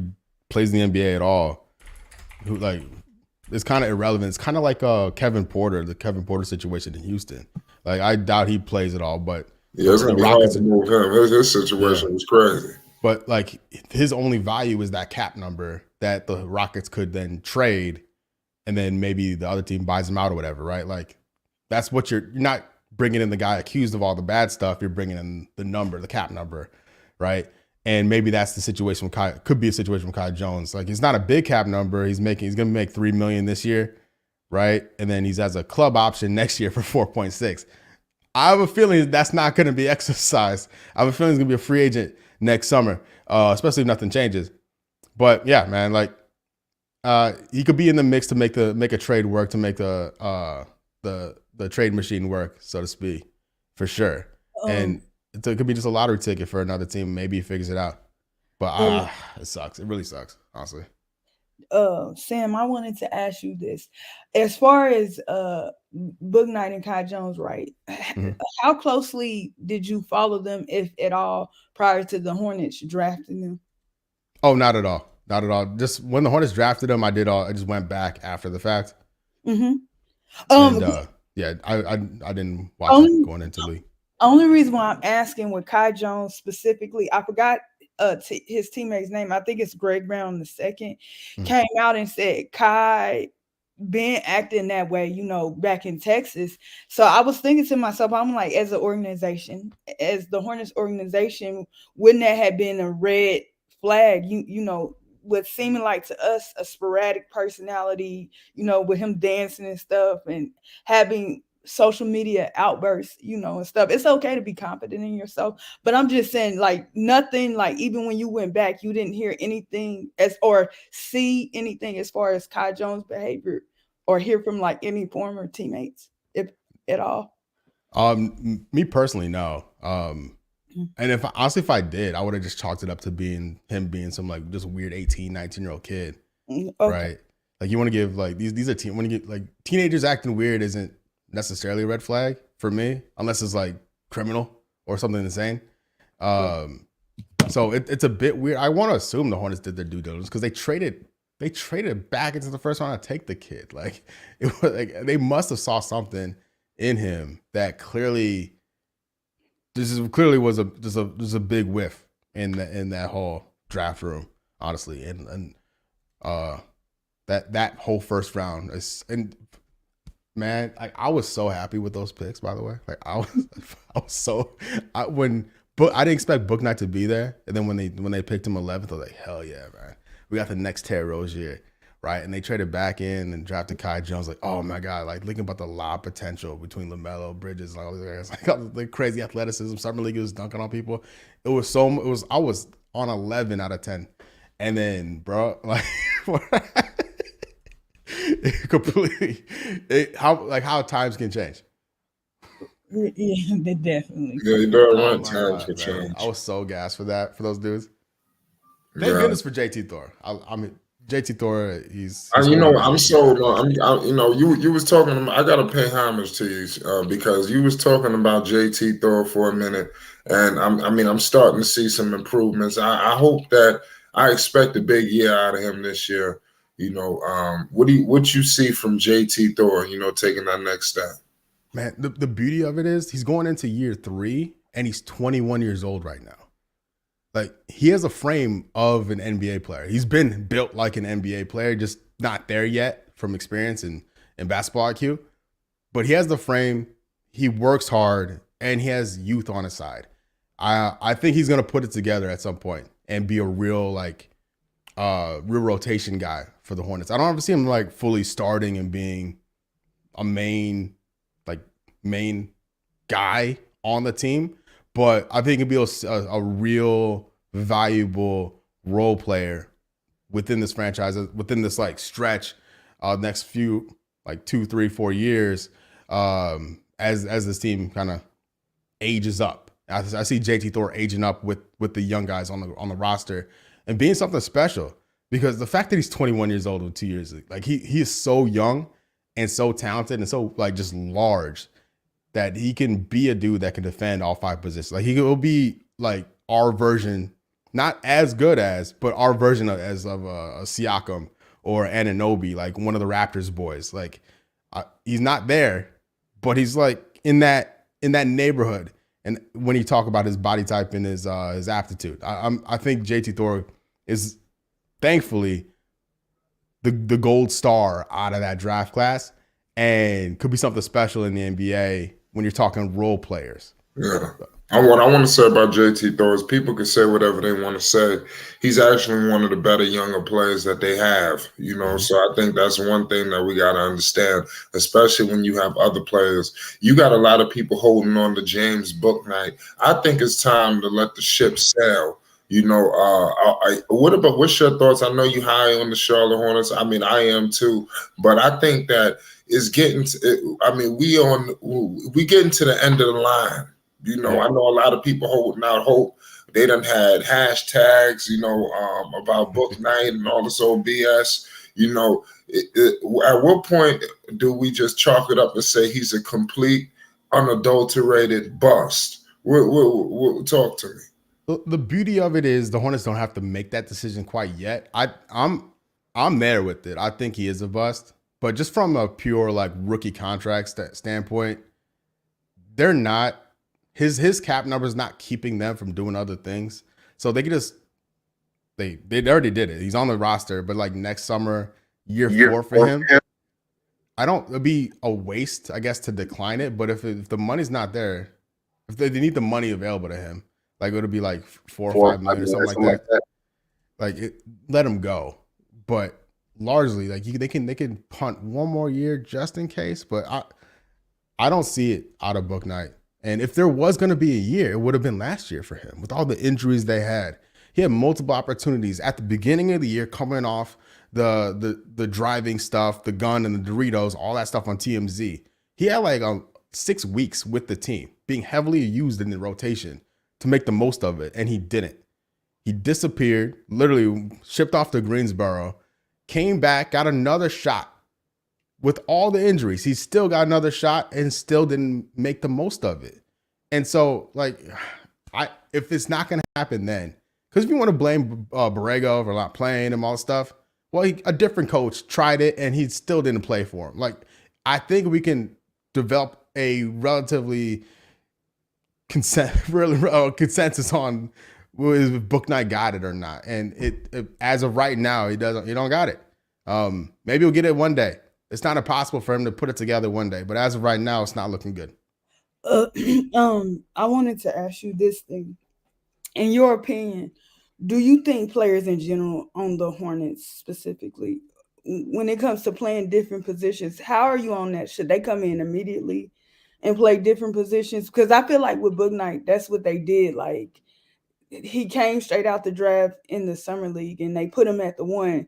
plays in the NBA at all, it's kind of irrelevant. It's kind of like the Kevin Porter situation in Houston. Like, I doubt he plays at all, but yeah, it's gonna be hard to move him. His situation was crazy. But like his only value is that cap number that the Rockets could then trade, and then maybe the other team buys him out or whatever, right? Like that's what you're not bringing in the guy accused of all the bad stuff. You're bringing in the number, the cap number, right? And maybe that's the situation with Kai. Could be a situation with Kai Jones. Like it's not a big cap number. He's going to make $3 million this year, right? And then he's has a club option next year for 4.6. I have a feeling that's not going to be exercised. I have a feeling he's going to be a free agent next summer, especially if nothing changes. But yeah, man, like he could be in the mix to make a trade work, to make the trade machine work, so to speak, for sure. And it could be just a lottery ticket for another team. Maybe he figures it out. But it sucks. It really sucks, honestly. Sam, I wanted to ask you this. As far as Book Knight and Kai Jones, right? Mm-hmm. How closely did you follow them, if at all, prior to the Hornets drafting them? Oh, not at all. Not at all. Just when the Hornets drafted them, I just went back after the fact. Mm-hmm. Yeah, I didn't watch it going into the league. Only reason why I'm asking with Kai Jones specifically, I forgot his teammate's name. I think it's Greg Brown II, came out and said Kai been acting that way, back in Texas. So I was thinking to myself, I'm like, as an organization, as the Hornets organization, wouldn't that have been a red flag? What seeming like to us a sporadic personality, with him dancing and stuff and having social media outbursts, and stuff. It's okay to be confident in yourself, but I'm just saying, like, nothing, like, even when you went back, you didn't hear anything or see anything as far as Kai Jones' behavior, or hear from like any former teammates, if at all. Me personally, no. And if I did, I would have just chalked it up to him being some like just weird 18, 19-year-old kid, okay. Right? Like you want to give like these are when you get like teenagers acting weird isn't necessarily a red flag for me, unless it's like criminal or something insane. So it's a bit weird. I want to assume the Hornets did their due diligence because they traded back into the first round to take the kid. Like it was like they must have saw something in him that clearly was a big whiff in that whole draft room, honestly, and that whole first round is, and man, I was so happy with those picks, by the way. Like I didn't expect Book Knight to be there, and then when they picked him 11th, I was like, hell yeah, man, we got the next Terry Rozier, right? And they traded back in and drafted Kai Jones. Like, oh my god, like thinking about the lob potential between Lamelo, Bridges, and all these guys, like the crazy athleticism. Summer League was dunking on people. I was on 11 out of 10, and then bro, like. How times can change. Yeah, they definitely. Yeah, you don't want times to change. I was so gassed for those dudes. Thank goodness for JT Thor. I mean, JT Thor, he's I'm so you was talking about, I gotta pay homage to you because you was talking about JT Thor for a minute, and I'm starting to see some improvements. I hope that I expect a big year out of him this year. What you see from JT Thor, taking that next step? Man, the beauty of it is he's going into year 3 and he's 21 years old right now. Like he has a frame of an NBA player. He's been built like an NBA player, just not there yet from experience and basketball IQ. But he has the frame, he works hard, and he has youth on his side. I think he's gonna put it together at some point and be a real real rotation guy for the Hornets. I don't ever see him like fully starting and being a main guy on the team, but I think he'd be a real valuable role player within this franchise, within this like stretch, next few 2, 3, 4 years, as this team kind of ages up. I see JT Thor aging up with the young guys on the roster and being something special, because the fact that he's 21 years old with 2 years, like he is so young and so talented and so like just large that he can be a dude that can defend all 5 positions. Like he will be like our version, not as good as, but our version of a Siakam or Anunoby, like one of the Raptors boys. Like he's not there, but he's like in that neighborhood. And when you talk about his body type and his aptitude, I think JT Thor is thankfully the gold star out of that draft class, and could be something special in the NBA when you're talking role players. Yeah. What I want to say about JT Thor is people can say whatever they want to say. He's actually one of the better younger players that they have, you know. So I think that's one thing that we got to understand, especially when you have other players. You got a lot of people holding on to James Bouknight. I think it's time to let the ship sail. You know, what's your thoughts? I know you high on the Charlotte Hornets. I mean, I am too, but I think that it's getting to, I mean, we getting to the end of the line. You know, I know a lot of people holding out hope. They done had hashtags, you know, about book night and all this old BS. You know, at what point do we just chalk it up and say he's a complete, unadulterated bust? Talk to me. The beauty of it is the Hornets don't have to make that decision quite yet. I'm there with it. I think he is a bust, but just from a pure like rookie contract standpoint, they're not. His cap number is not keeping them from doing other things. So they could just they already did it. He's on the roster, but like next summer, year 4 for him, it'd be a waste, I guess, to decline it. But if the money's not there, if they need the money available to him, like it'll be like 4 or 5 million or something like that. Like let him go. But largely, like they can punt one more year just in case. But I don't see it out of Bouknight. And if there was going to be a year, it would have been last year for him with all the injuries they had. He had multiple opportunities at the beginning of the year, coming off the driving stuff, the gun and the Doritos, all that stuff on TMZ. He had like 6 weeks with the team, being heavily used in the rotation to make the most of it, and he didn't. He disappeared, literally shipped off to Greensboro, came back, got another shot. With all the injuries, he still got another shot and still didn't make the most of it. And so, like, if it's not going to happen then, because if you want to blame Borrego for not playing and all that stuff, well, a different coach tried it and he still didn't play for him. Like, I think we can develop a relatively consensus on if Bouknight got it or not. And it as of right now, he don't got it. Maybe he'll get it one day. It's not impossible for him to put it together one day, but as of right now, it's not looking good. I wanted to ask you this thing. In your opinion, do you think players in general on the Hornets specifically, when it comes to playing different positions, how are you on that? Should they come in immediately and play different positions? Because I feel like with Bouknight, that's what they did. Like, he came straight out the draft in the summer league and they put him at the 1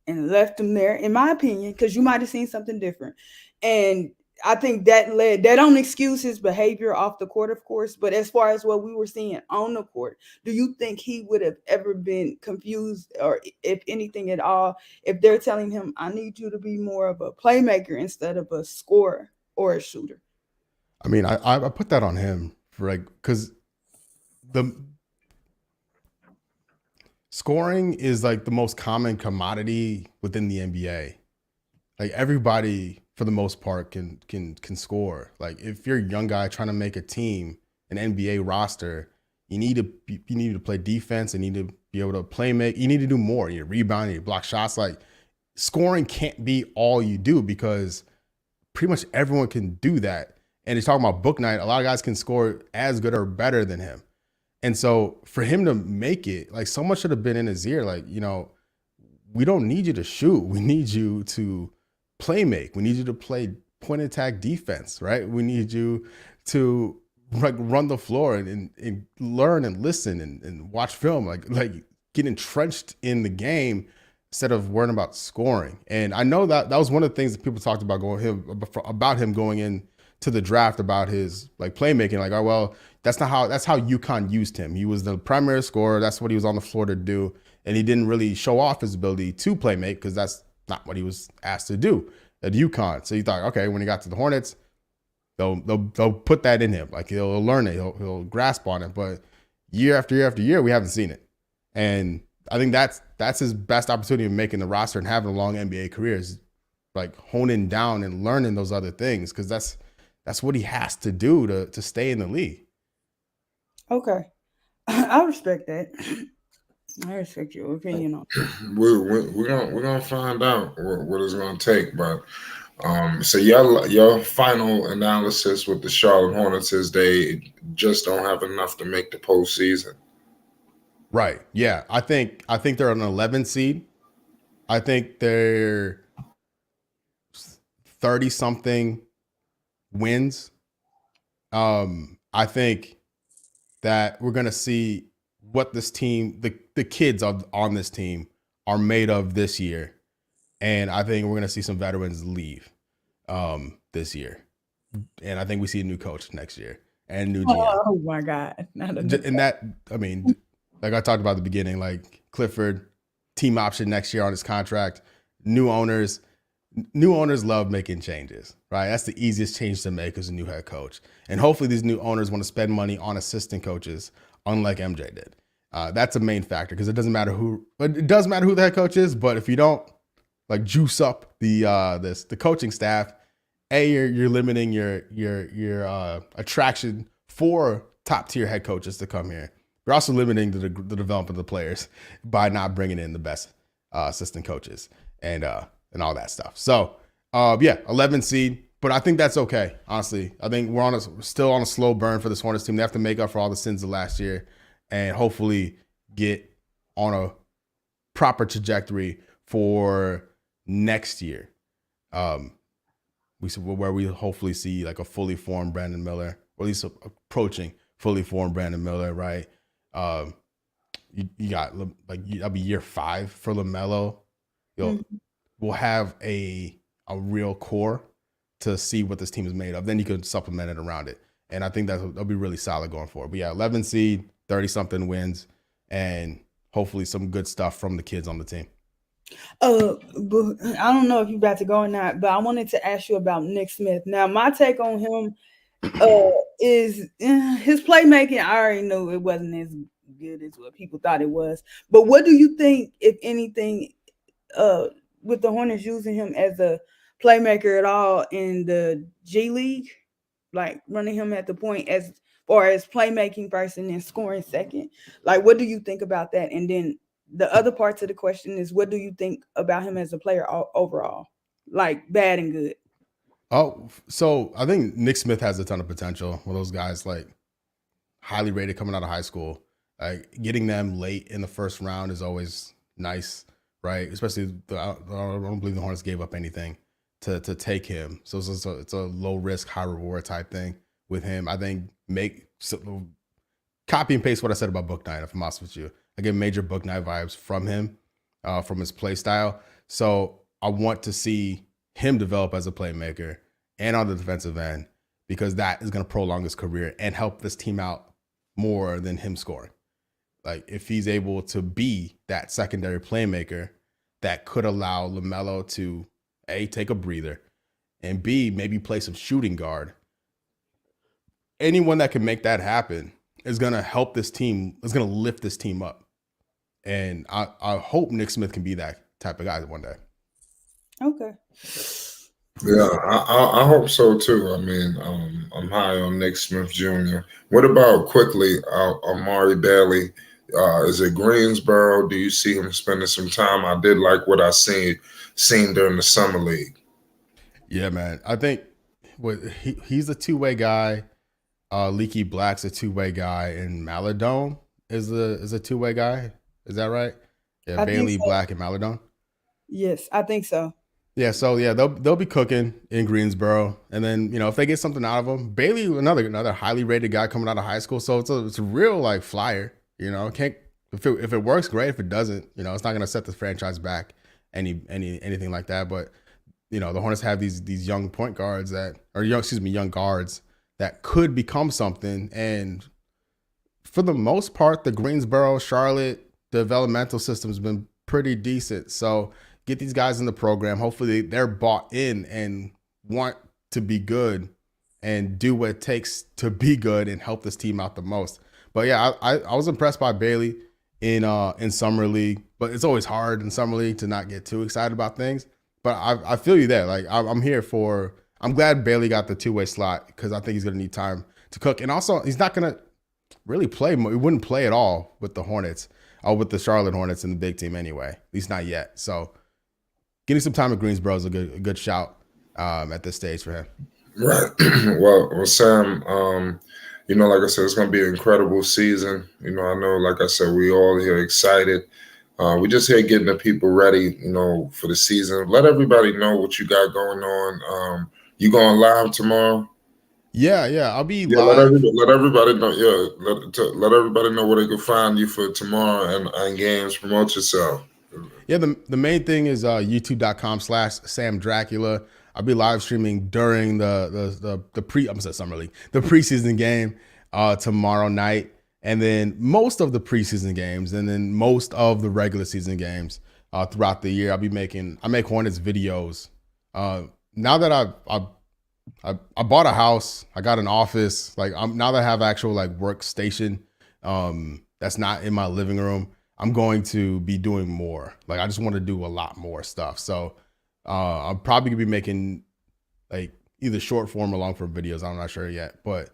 and left him there, in my opinion, because you might have seen something different. And I think that don't excuse his behavior off the court, of course, but as far as what we were seeing on the court, do you think he would have ever been confused, or if anything at all, if they're telling him, I need you to be more of a playmaker instead of a scorer or a shooter? I mean, I put that on him for like, because the scoring is like the most common commodity within the NBA. Like everybody, for the most part, can score. Like if you're a young guy trying to make a team, an NBA roster, you need to play defense and need to be able to play make. You need to do more. You need to rebound, you need to block shots. Like scoring can't be all you do because pretty much everyone can do that. And he's talking about Bouknight. A lot of guys can score as good or better than him. And so for him to make it, like someone should have been in his ear, like, you know, we don't need you to shoot. We need you to play make. We need you to play point attack defense, right? We need you to like run the floor and learn and listen and watch film, like get entrenched in the game instead of worrying about scoring. And I know that was one of the things that people talked about about him going in to the draft, about his like playmaking, like, oh, well, that's how UConn used him. He was the primary scorer. That's what he was on the floor to do. And he didn't really show off his ability to play make because that's not what he was asked to do at UConn. So you thought, okay, when he got to the Hornets, they'll put that in him. Like he'll learn it. He'll grasp on it. But year after year after year, we haven't seen it. And I think that's his best opportunity of making the roster and having a long NBA career is like honing down and learning those other things, because that's what he has to do to stay in the league. Okay. I respect that. I respect your opinion on We're gonna find out what it's gonna take, but so your final analysis with the Charlotte Hornets is they just don't have enough to make the postseason. Right. Yeah. I think they're an 11 seed. I think they're 30 something wins. I think that we're gonna see what this team, the kids on this team are made of this year. And I think we're gonna see some veterans leave this year. And I think we see a new coach next year and new GM. Oh my God. And that, I mean, like I talked about at the beginning, like Clifford, team option next year on his contract, new owners love making changes, right? That's the easiest change to make as a new head coach. And hopefully these new owners want to spend money on assistant coaches, unlike MJ did. That's a main factor because it does matter who the head coach is, but if you don't like juice up the coaching staff, you're limiting your attraction for top tier head coaches to come here. You're also limiting the development of the players by not bringing in the best assistant coaches and all that stuff. So 11 seed, but I think that's okay. Honestly, I think we're still on a slow burn for this Hornets team. They have to make up for all the sins of last year and hopefully get on a proper trajectory for next year. Where we hopefully see like a fully formed Brandon Miller, or at least approaching fully formed Brandon Miller, right? You got like that'll be year 5 for Lamelo. We'll have a real core to see what this team is made of. Then you could supplement it around it, and I think that'll be really solid going forward. But yeah, 11 seed, 30 something wins, and hopefully some good stuff from the kids on the team. But I don't know if you're about to go or not, but I wanted to ask you about Nick Smith. Now, my take on him is his playmaking. I already know it wasn't as good as what people thought it was. But what do you think, if anything, with the Hornets using him as a playmaker at all in the G League, like running him at the point as far as playmaking first and then scoring second? Like, what do you think about that? And then the other part to the question is, what do you think about him as a player overall, like bad and good? Oh, so I think Nick Smith has a ton of potential. One of those guys, like highly rated coming out of high school. Like getting them late in the first round is always nice, right? Especially I don't believe the Hornets gave up anything to take him. So it's a low risk, high reward type thing with him. I think copy and paste what I said about Book Knight, if I'm honest with you. I get major Book Knight vibes from him, from his play style. So I want to see him develop as a playmaker and on the defensive end, because that is going to prolong his career and help this team out more than him scoring. Like if he's able to be that secondary playmaker that could allow Lamelo to A, take a breather, and B, maybe play some shooting guard. Anyone that can make that happen is going to help this team, is going to lift this team up. And I hope Nick Smith can be that type of guy one day. Okay. Yeah, I hope so too. I mean, I'm high on Nick Smith Jr. What about quickly Amari Bailey? Is it Greensboro? Do you see him spending some time? I did like what I seen during the summer league. Yeah, man. I think he's a two-way guy. Leaky Black's a two-way guy, and Maladone is a two-way guy. Is that right? Yeah, Bailey, so. Black, and Maladone. Yes, I think so. Yeah, so yeah, they'll be cooking in Greensboro, and then if they get something out of him, Bailey, another highly rated guy coming out of high school, so it's a real like flyer. Can't if it works, great. If it doesn't, it's not gonna set the franchise back anything like that. But the Hornets have these young point guards young guards that could become something, and for the most part, the Greensboro, Charlotte developmental system has been pretty decent. So get these guys in the program. Hopefully they're bought in and want to be good and do what it takes to be good and help this team out the most. But yeah, I was impressed by Bailey in summer league, but it's always hard in summer league to not get too excited about things. But I feel you there. Like I'm glad Bailey got the two-way slot, because I think he's going to need time to cook. And also he's not going to, really play. He wouldn't play at all with the Hornets, or with the Charlotte Hornets in the big team anyway. At least not yet. So getting some time at Greensboro is a good shout at this stage for him. Right. Well, Sam, like I said, it's going to be an incredible season. I know, like I said, we all here excited. We just here getting the people ready, for the season. Let everybody know what you got going on. You going live tomorrow? Yeah, I'll be live. Let everybody know. Yeah, let everybody know where they can find you for tomorrow and games. Promote yourself. Yeah, the main thing is youtube.com/Sam Dracula. I'll be live streaming during the preseason game tomorrow night, and then most of the preseason games, and then most of the regular season games throughout the year. I make Hornets videos. Now that I bought a house, I got an office. Now that I have actual workstation that's not in my living room, I'm going to be doing more. I just want to do a lot more stuff. So I'm probably gonna be making either short form or long form videos. I'm not sure yet, but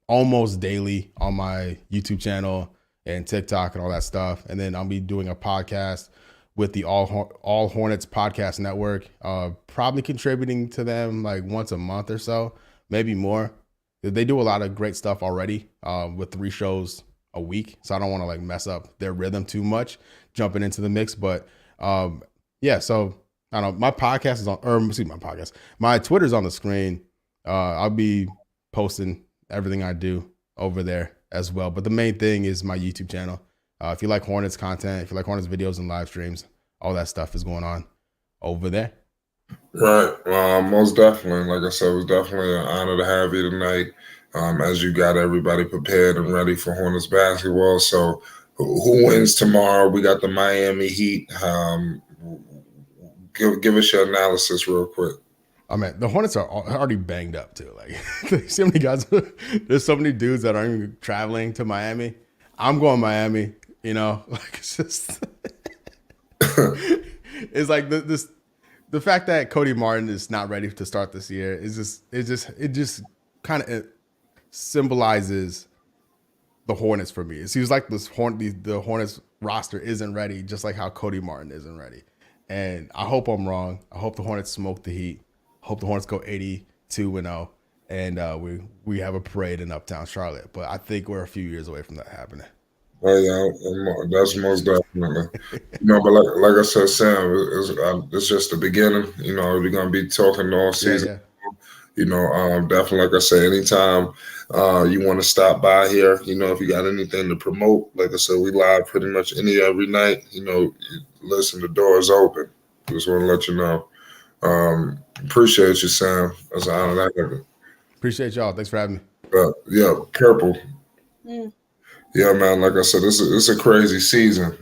almost daily on my YouTube channel and TikTok and all that stuff. And then I'll be doing a podcast with the All Hornets Podcast Network, probably contributing to them once a month or so, maybe more. They do a lot of great stuff already with 3 shows a week, so I don't want to mess up their rhythm too much jumping into the mix. But so I don't know. My podcast is on, my Twitter's on the screen. I'll be posting everything I do over there as well. But the main thing is my YouTube channel. If you like Hornets content, if you like Hornets videos and live streams, all that stuff is going on over there. Right. Most definitely. Like I said, it was definitely an honor to have you tonight. As you got everybody prepared and ready for Hornets basketball. So who wins tomorrow? We got the Miami Heat. Give us your analysis real quick. I mean, the Hornets are already banged up too. So many guys, there's so many dudes that aren't even traveling to Miami. I'm going Miami, it's just, it's the fact that Cody Martin is not ready to start this year is it just kind of symbolizes the Hornets for me. It seems like the Hornets roster isn't ready, just like how Cody Martin isn't ready. And I hope I'm wrong. I hope the Hornets smoke the Heat. I hope the Hornets go 82-0, and we have a parade in Uptown Charlotte. But I think we're a few years away from that happening. Oh yeah, that's most definitely. But like I said, Sam, it's just the beginning. We're gonna be talking all season. Yeah. Definitely, like I say, anytime you want to stop by here, if you got anything to promote, like I said, we live pretty much every night. Listen, the door is open. Just want to let you know. Appreciate you, Sam. That's an honor. Appreciate y'all. Thanks for having me. Yeah, Purple. Yeah, man. Like I said, it's a crazy season.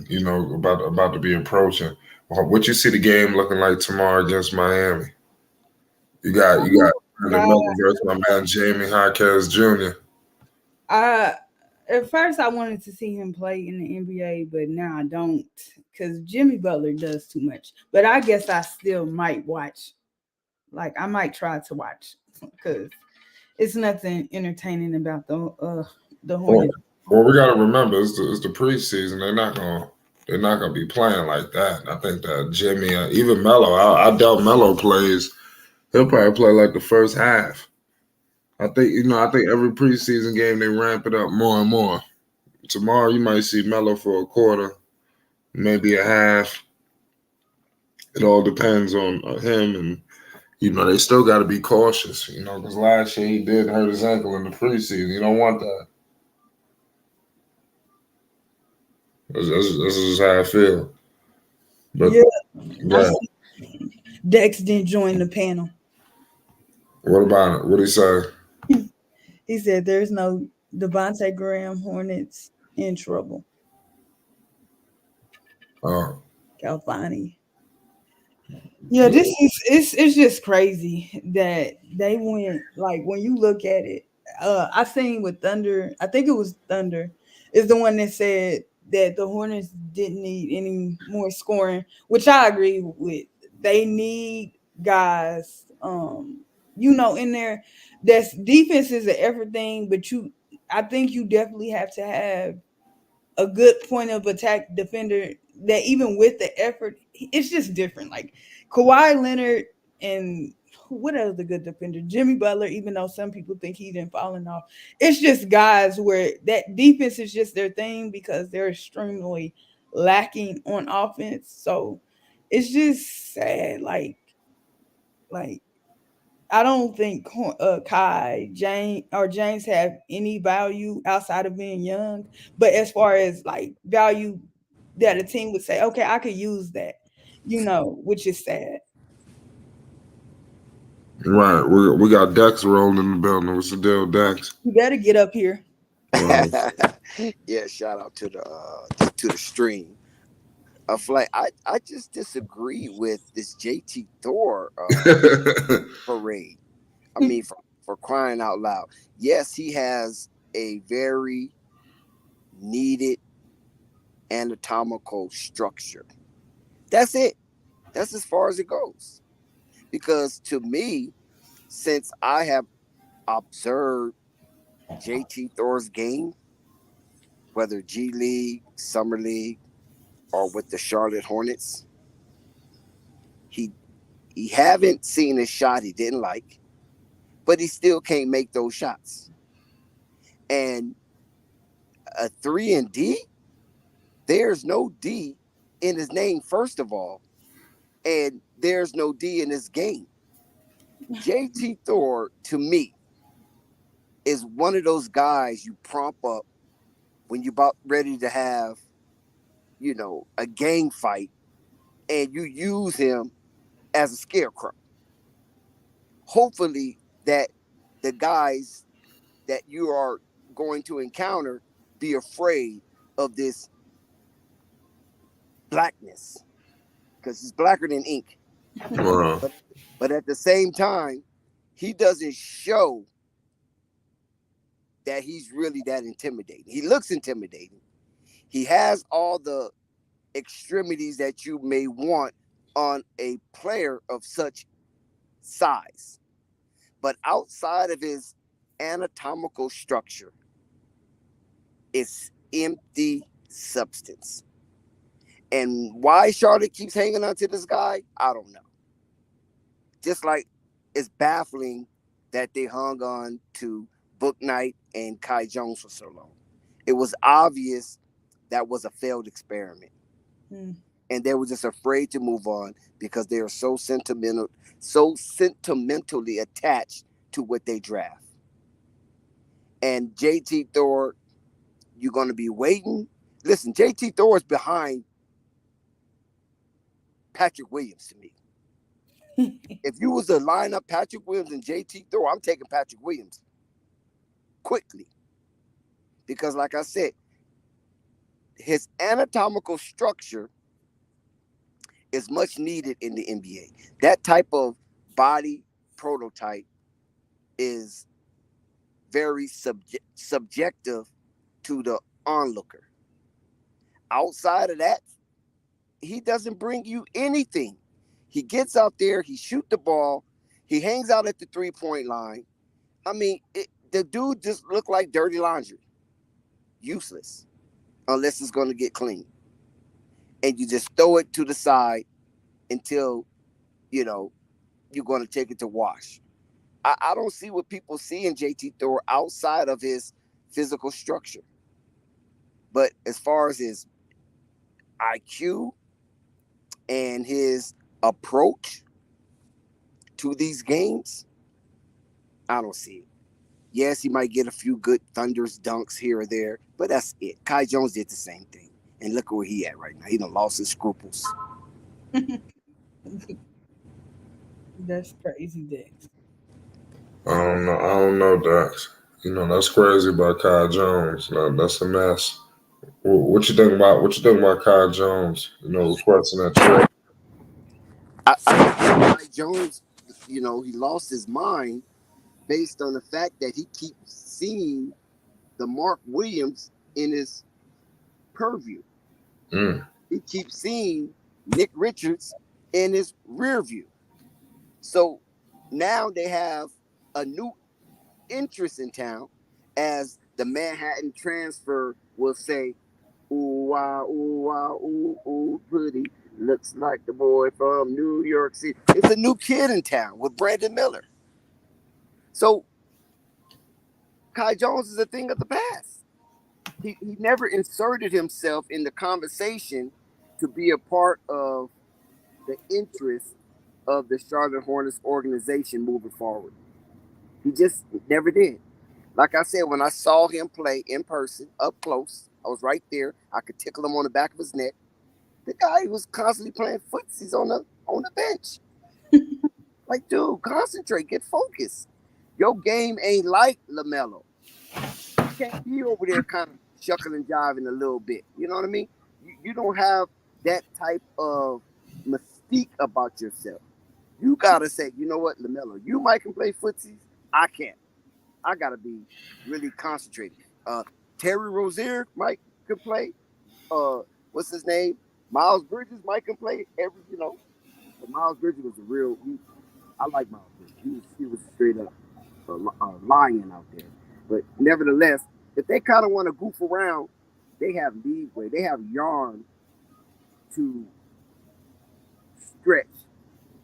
About to be approaching. What you see the game looking like tomorrow against Miami? You got versus my man Jamie Jaquez Jr. At first I wanted to see him play in the NBA, but now I don't, because Jimmy Butler does too much. But I guess I still might watch. I might try to watch, because it's nothing entertaining about the Hornets. Well, we got to remember it's the preseason. They're not gonna be playing like that. I think that Jimmy, even Melo, I doubt Melo plays. He'll probably play like the first half. I think every preseason game they ramp it up more and more. Tomorrow you might see Melo for a quarter, maybe a half. It all depends on him, and they still got to be cautious. Because last year he did hurt his ankle in the preseason. You don't want that. This is how I feel. But yeah. Dex didn't join the panel. What about it? What did he say? He said there's no Devontae Graham. Hornets in trouble. Oh. Calvani. Yeah, it's just crazy that they went, when you look at it. I seen with Thunder, I think it was Thunder, is the one that said that the Hornets didn't need any more scoring, which I agree with. They need guys, in there. That's defense is an everything, but I think you definitely have to have a good point of attack defender that even with the effort, it's just different. Like Kawhi Leonard and what else the good defender? Jimmy Butler, even though some people think he didn't falling off. It's just guys where that defense is just their thing because they're extremely lacking on offense. So it's just sad. Like I don't think Kai, James have any value outside of being young. But as far as like value that a team would say, okay, I could use that, which is sad. Right. We got Dex rolling in the building. What's the deal, Dex? You better get up here. Yeah, shout out to the stream. Like I just disagree with this JT Thor parade. I mean, for crying out loud. Yes, he has a very needed anatomical structure. That's it. That's as far as it goes. Because to me, since I have observed JT Thor's game, whether G League, Summer League, or with the Charlotte Hornets, he haven't seen a shot he didn't like, but he still can't make those shots. And a 3 and D, there's no D in his name, first of all, and there's no D in his game. JT Thor, to me, is one of those guys you prompt up when you're about ready to have, a gang fight, and you use him as a scarecrow. Hopefully that the guys that you are going to encounter be afraid of this blackness, because he's blacker than ink. Wow. But at the same time, he doesn't show that he's really that intimidating. He looks intimidating. He has all the extremities that you may want on a player of such size. But outside of his anatomical structure, it's empty substance. And why Charlotte keeps hanging on to this guy, I don't know. Just like it's baffling that they hung on to Book Knight and Kai Jones for so long. It was obvious that was a failed experiment. And they were just afraid to move on because they are so sentimentally attached to what they draft. And JT Thor, you're going to be waiting. Listen, JT Thor is behind Patrick Williams to me. If you was to line up Patrick Williams and JT Thor, I'm taking Patrick Williams quickly. Because like I said, his anatomical structure is much needed in the NBA. That type of body prototype is very subjective to the onlooker. Outside of that, he doesn't bring you anything. He gets out there, he shoots the ball, he hangs out at the 3-point line. I mean, the dude just looked like dirty laundry. Useless. Unless it's going to get clean. And you just throw it to the side until, you're going to take it to wash. I don't see what people see in JT Thor outside of his physical structure. But as far as his IQ and his approach to these games, I don't see it. Yes, he might get a few good thunders dunks here or there, but that's it. Kai Jones did the same thing. And look where he at right now. He done lost his scruples. That's crazy, Dex. I don't know, Dex. That's crazy about Kai Jones. That's a mess. What you think about Kai Jones? Requesting that trade. I think Kai Jones, he lost his mind based on the fact that he keeps seeing the Mark Williams in his purview. He keeps seeing Nick Richards in his rear view. So now they have a new interest in town as the Manhattan transfer will say, ooh, wow, ooh, pretty. Looks like the boy from New York City. It's a new kid in town with Brandon Miller. So Kai Jones is a thing of the past. He never inserted himself in the conversation to be a part of the interest of the Charlotte Hornets organization moving forward. He just never did. Like I said, when I saw him play in person, up close, I was right there. I could tickle him on the back of his neck. The guy was constantly playing footsies on the bench. Like, dude, concentrate, get focused. Your game ain't like Lamelo. You can't be over there kind of shucking and jiving a little bit. You know what I mean? You don't have that type of mystique about yourself. You gotta say, you know what, Lamelo, you might can play footsies. I can't. I gotta be really concentrated. Terry Rozier might could play. What's his name? Miles Bridges might can play But Miles Bridges was I like Miles Bridges. He was straight up lion out there. But nevertheless, if they kind of want to goof around, they have leeway. They have yarn to stretch,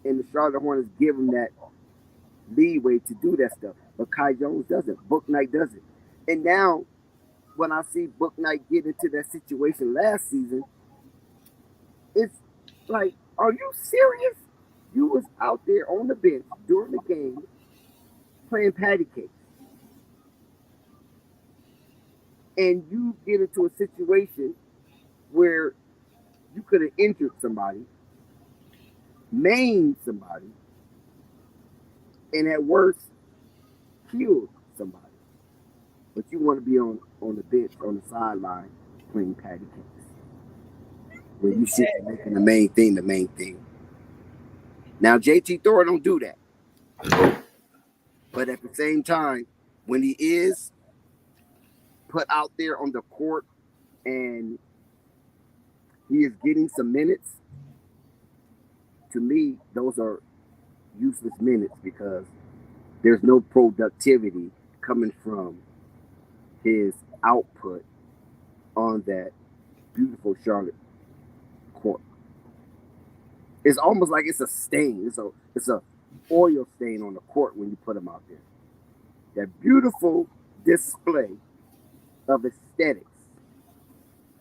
and the Charlotte Hornets give them that leeway to do that stuff. But Kai Jones doesn't. Book Knight doesn't. And now, when I see Book Knight get into that situation last season, it's like, are you serious? You was out there on the bench during the game playing patty cake. And you get into a situation where you could have injured somebody, maimed somebody, and at worst, killed somebody. But you want to be on the bench, on the sideline, playing patty cakes. When you should be making the main thing. Now, JT Thor don't do that. But at the same time, when he is put out there on the court and he is getting some minutes, to me, those are useless minutes because there's no productivity coming from his output on that beautiful Charlotte court. It's almost like it's a stain. It's a oil stain on the court when you put him out there. That beautiful display of aesthetics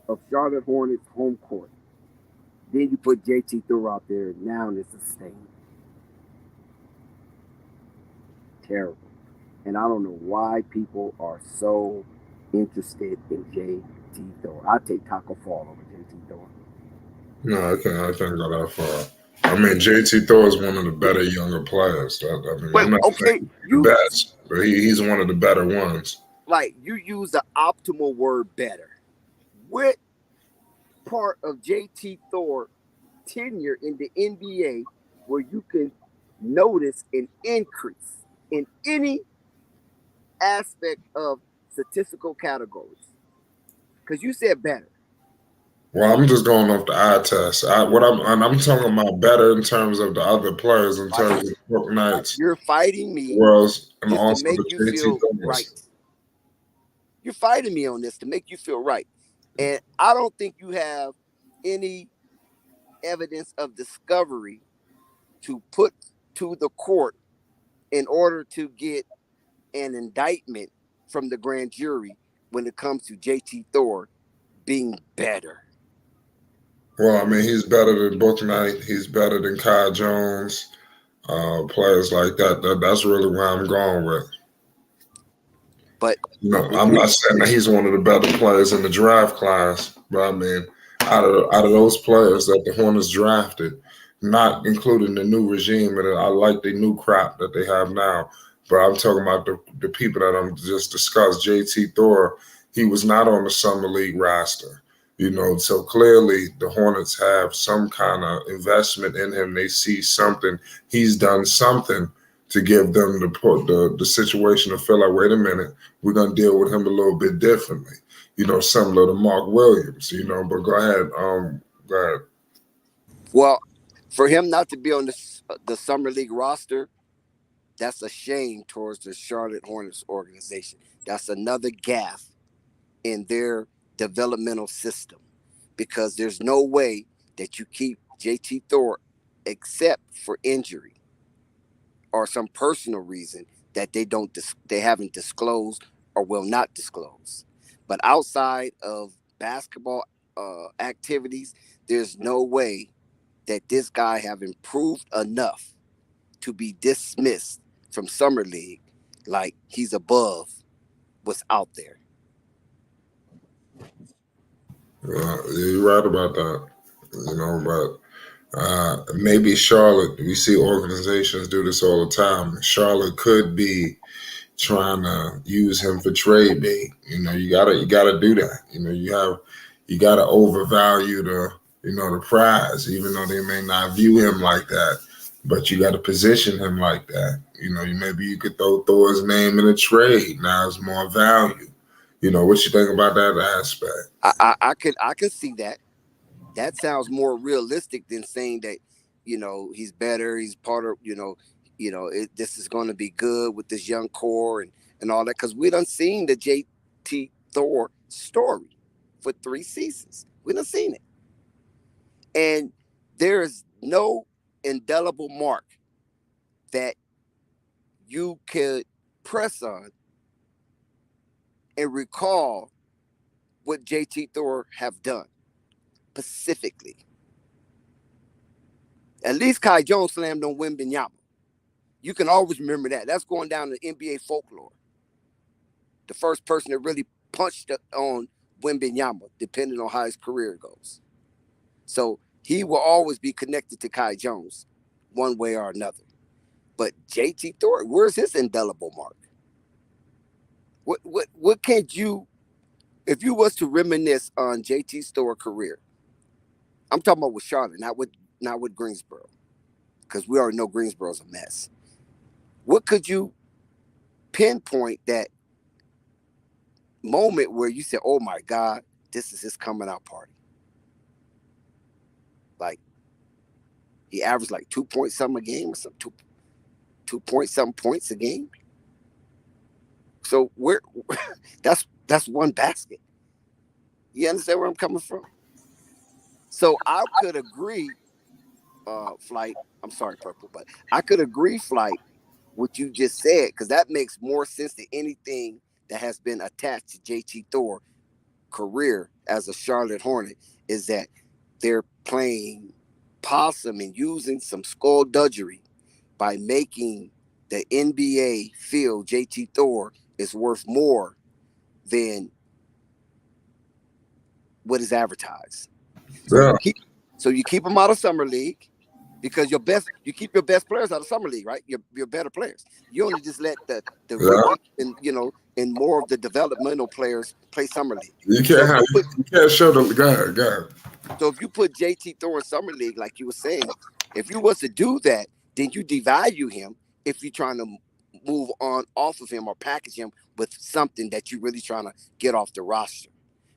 of Charlotte Hornets home court. Then you put JT Thor out there, and now it's a stain. Terrible. And I don't know why people are so interested in JT Thor. I take Taco Fall over JT Thor. No, I can't go that far. I mean, JT Thor is one of the better younger players. I'm not saying the best, but he's one of the better ones. Like, you use the optimal word better. What part of JT Thor tenure in the NBA where you can notice an increase in any aspect of statistical categories? Because you said better. Well, I'm just going off the eye test. I'm talking about better in terms of the other players, in terms of Book Knights. You're fighting me and just also to make the you feel right. You're fighting me on this to make you feel right. And I don't think you have any evidence of discovery to put to the court in order to get an indictment from the grand jury when it comes to JT Thor being better. Well, I mean, he's better than Book Knight. He's better than Kai Jones. Players like that. That's really where I'm going with. But I'm not saying that he's one of the better players in the draft class, but I mean, out of those players that the Hornets drafted, not including the new regime, and I like the new crop that they have now, but I'm talking about the people that I'm just discussed. JT Thor, he was not on the Summer League roster, so clearly the Hornets have some kind of investment in him. They see something. He's done something to give them the situation to feel like, wait a minute, we're going to deal with him a little bit differently, similar to Mark Williams, but go ahead. Well, for him not to be on the Summer League roster, that's a shame towards the Charlotte Hornets organization. That's another gaffe in their developmental system, because there's no way that you keep JT Thor except for injury or some personal reason that they haven't disclosed or will not disclose. But outside of basketball activities, there's no way that this guy have improved enough to be dismissed from summer league like he's above what's out there. You're right about that. But maybe Charlotte, we see organizations do this all the time. Charlotte could be trying to use him for trade bait. You gotta do that. You gotta overvalue the prize, even though they may not view him like that. But you gotta position him like that. Maybe you could throw his name in a trade. Now it's more value. What you think about that aspect? I could see that. That sounds more realistic than saying that, he's better. He's part of, this is going to be good with this young core and all that. Because we done seen the JT Thor story for 3 seasons. We done seen it. And there is no indelible mark that you could press on and recall what JT Thor have done specifically. At least Kai Jones slammed on Wembanyama. You can always remember that. That's going down to NBA folklore. The first person that really punched on Wembanyama, depending on how his career goes. So he will always be connected to Kai Jones one way or another. But JT Thor, where's his indelible mark? What can't you, if you was to reminisce on JT Thor's career, I'm talking about with Charlotte, not with Greensboro, because we already know Greensboro's a mess. What could you pinpoint that moment where you said, "Oh my God, this is his coming out party"? Like he averaged like 2 point something a game or something, 2 point something points a game. So that's one basket. You understand where I'm coming from? So I could agree, Flight. I'm sorry, Purple, but I could agree, Flight, what you just said, because that makes more sense than anything that has been attached to JT Thor's career as a Charlotte Hornet, is that they're playing possum and using some skullduggery by making the NBA feel JT Thor is worth more than what is advertised. So you keep them out of summer league because you keep your best players out of summer league, right? Your better players. You only just let the rookie and more of the developmental players play summer league. You can't show the guy. So if you put JT Thor in summer league, like you were saying, if you was to do that, then you devalue him if you're trying to move on off of him or package him with something that you're really trying to get off the roster.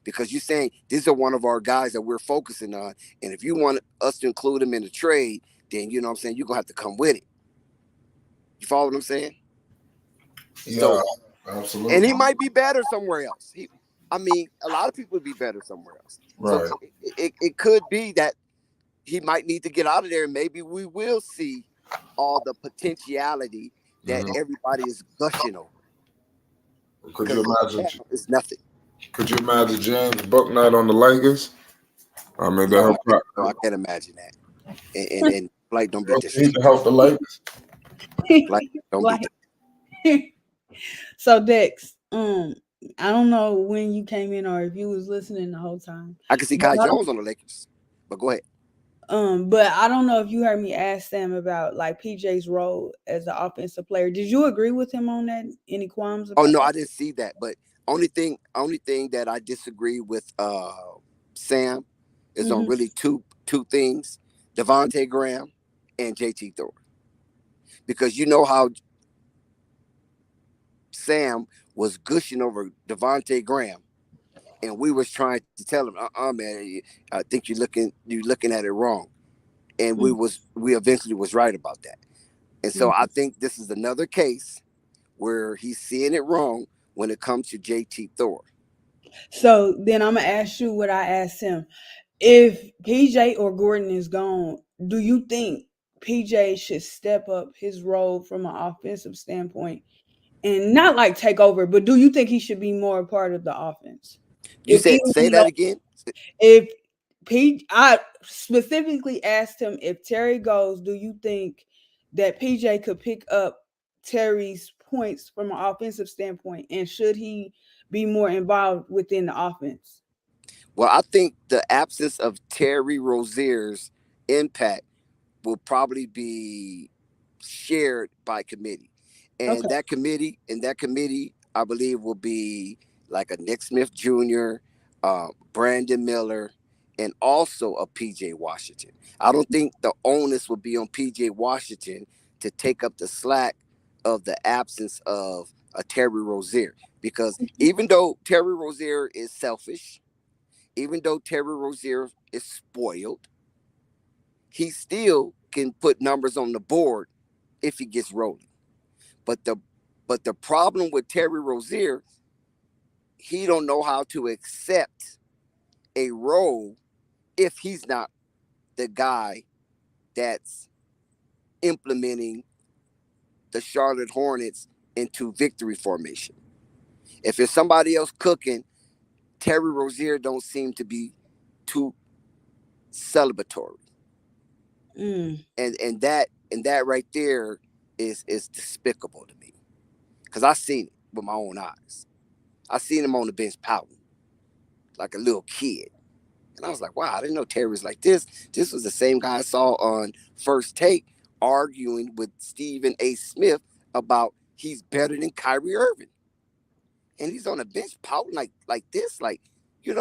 Because you're saying these are one of our guys that we're focusing on. And if you want us to include him in the trade, then you're going to have to come with it. You follow what I'm saying? Yeah, so, absolutely. And he might be better somewhere else. A lot of people would be better somewhere else. Right. So it could be that he might need to get out of there, and maybe we will see all the potentiality that everybody is gushing over. Could you imagine? It's nothing. Could you imagine James Bucknight on the Lakers? I mean, no, I can't imagine that. And like, don't be disrespectful. He need to help the Lakers. Like, don't be. So Dex, I don't know when you came in or if you was listening the whole time. I can see Kai Jones on the Lakers, but go ahead. But I don't know if you heard me ask Sam about like PJ's role as an offensive player. Did you agree with him on that? Any qualms about no, that? I didn't see that. But only thing that I disagree with Sam is on really two things: Devontae Graham and JT Thor. Because you know how Sam was gushing over Devontae Graham, and we was trying to tell him, man, I think you're looking at it wrong. And we eventually was right about that. And so I think this is another case where he's seeing it wrong when it comes to JT Thor. So then I'm gonna ask you what I asked him. If PJ or Gordon is gone, do you think PJ should step up his role from an offensive standpoint and not like take over, but do you think he should be more a part of the offense? You If said, either say that again. if I specifically asked him if Terry goes, do you think that PJ could pick up Terry's points from an offensive standpoint, and should he be more involved within the offense? Well, I think the absence of Terry Rozier's impact will probably be shared by committee. And Okay. that committee, I believe, will be like a Nick Smith Jr., Brandon Miller, and also a PJ Washington. I don't think the onus will be on PJ Washington to take up the slack of the absence of a Terry Rozier. Because even though Terry Rozier is selfish, even though Terry Rozier is spoiled, he still can put numbers on the board if he gets rolling. But the problem with Terry Rozier, he don't know how to accept a role if he's not the guy that's implementing the Charlotte Hornets into victory formation. If it's somebody else cooking, Terry Rozier don't seem to be too celebratory. And that right there is despicable to me, because I seen it with my own eyes. I seen him on the bench pouting like a little kid, and I was like, wow, I didn't know Terry was like this. This was the same guy I saw on First Take arguing with Stephen A. Smith about he's better than Kyrie Irving, and he's on the bench pouting like this, like you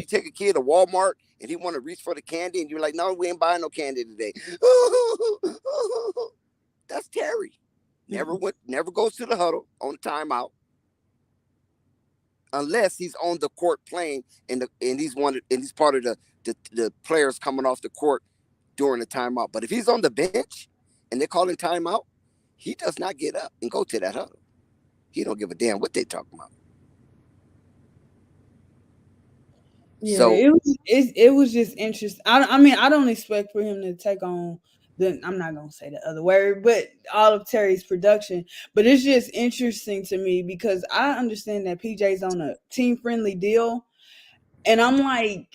take a kid to Walmart and he want to reach for the candy, and you're like, no, we ain't buying no candy today. That's Terry. Never goes to the huddle on the timeout unless he's on the court playing and he's part of the players coming off the court during the timeout. But if he's on the bench and they're calling timeout, he does not get up and go to that huddle. He don't give a damn what they talking about. Yeah, So it was just interesting. I mean, I don't expect for him to take on I'm not gonna say the other word, but all of Terry's production. But it's just interesting to me because I understand that PJ's on a team friendly deal, and I'm like,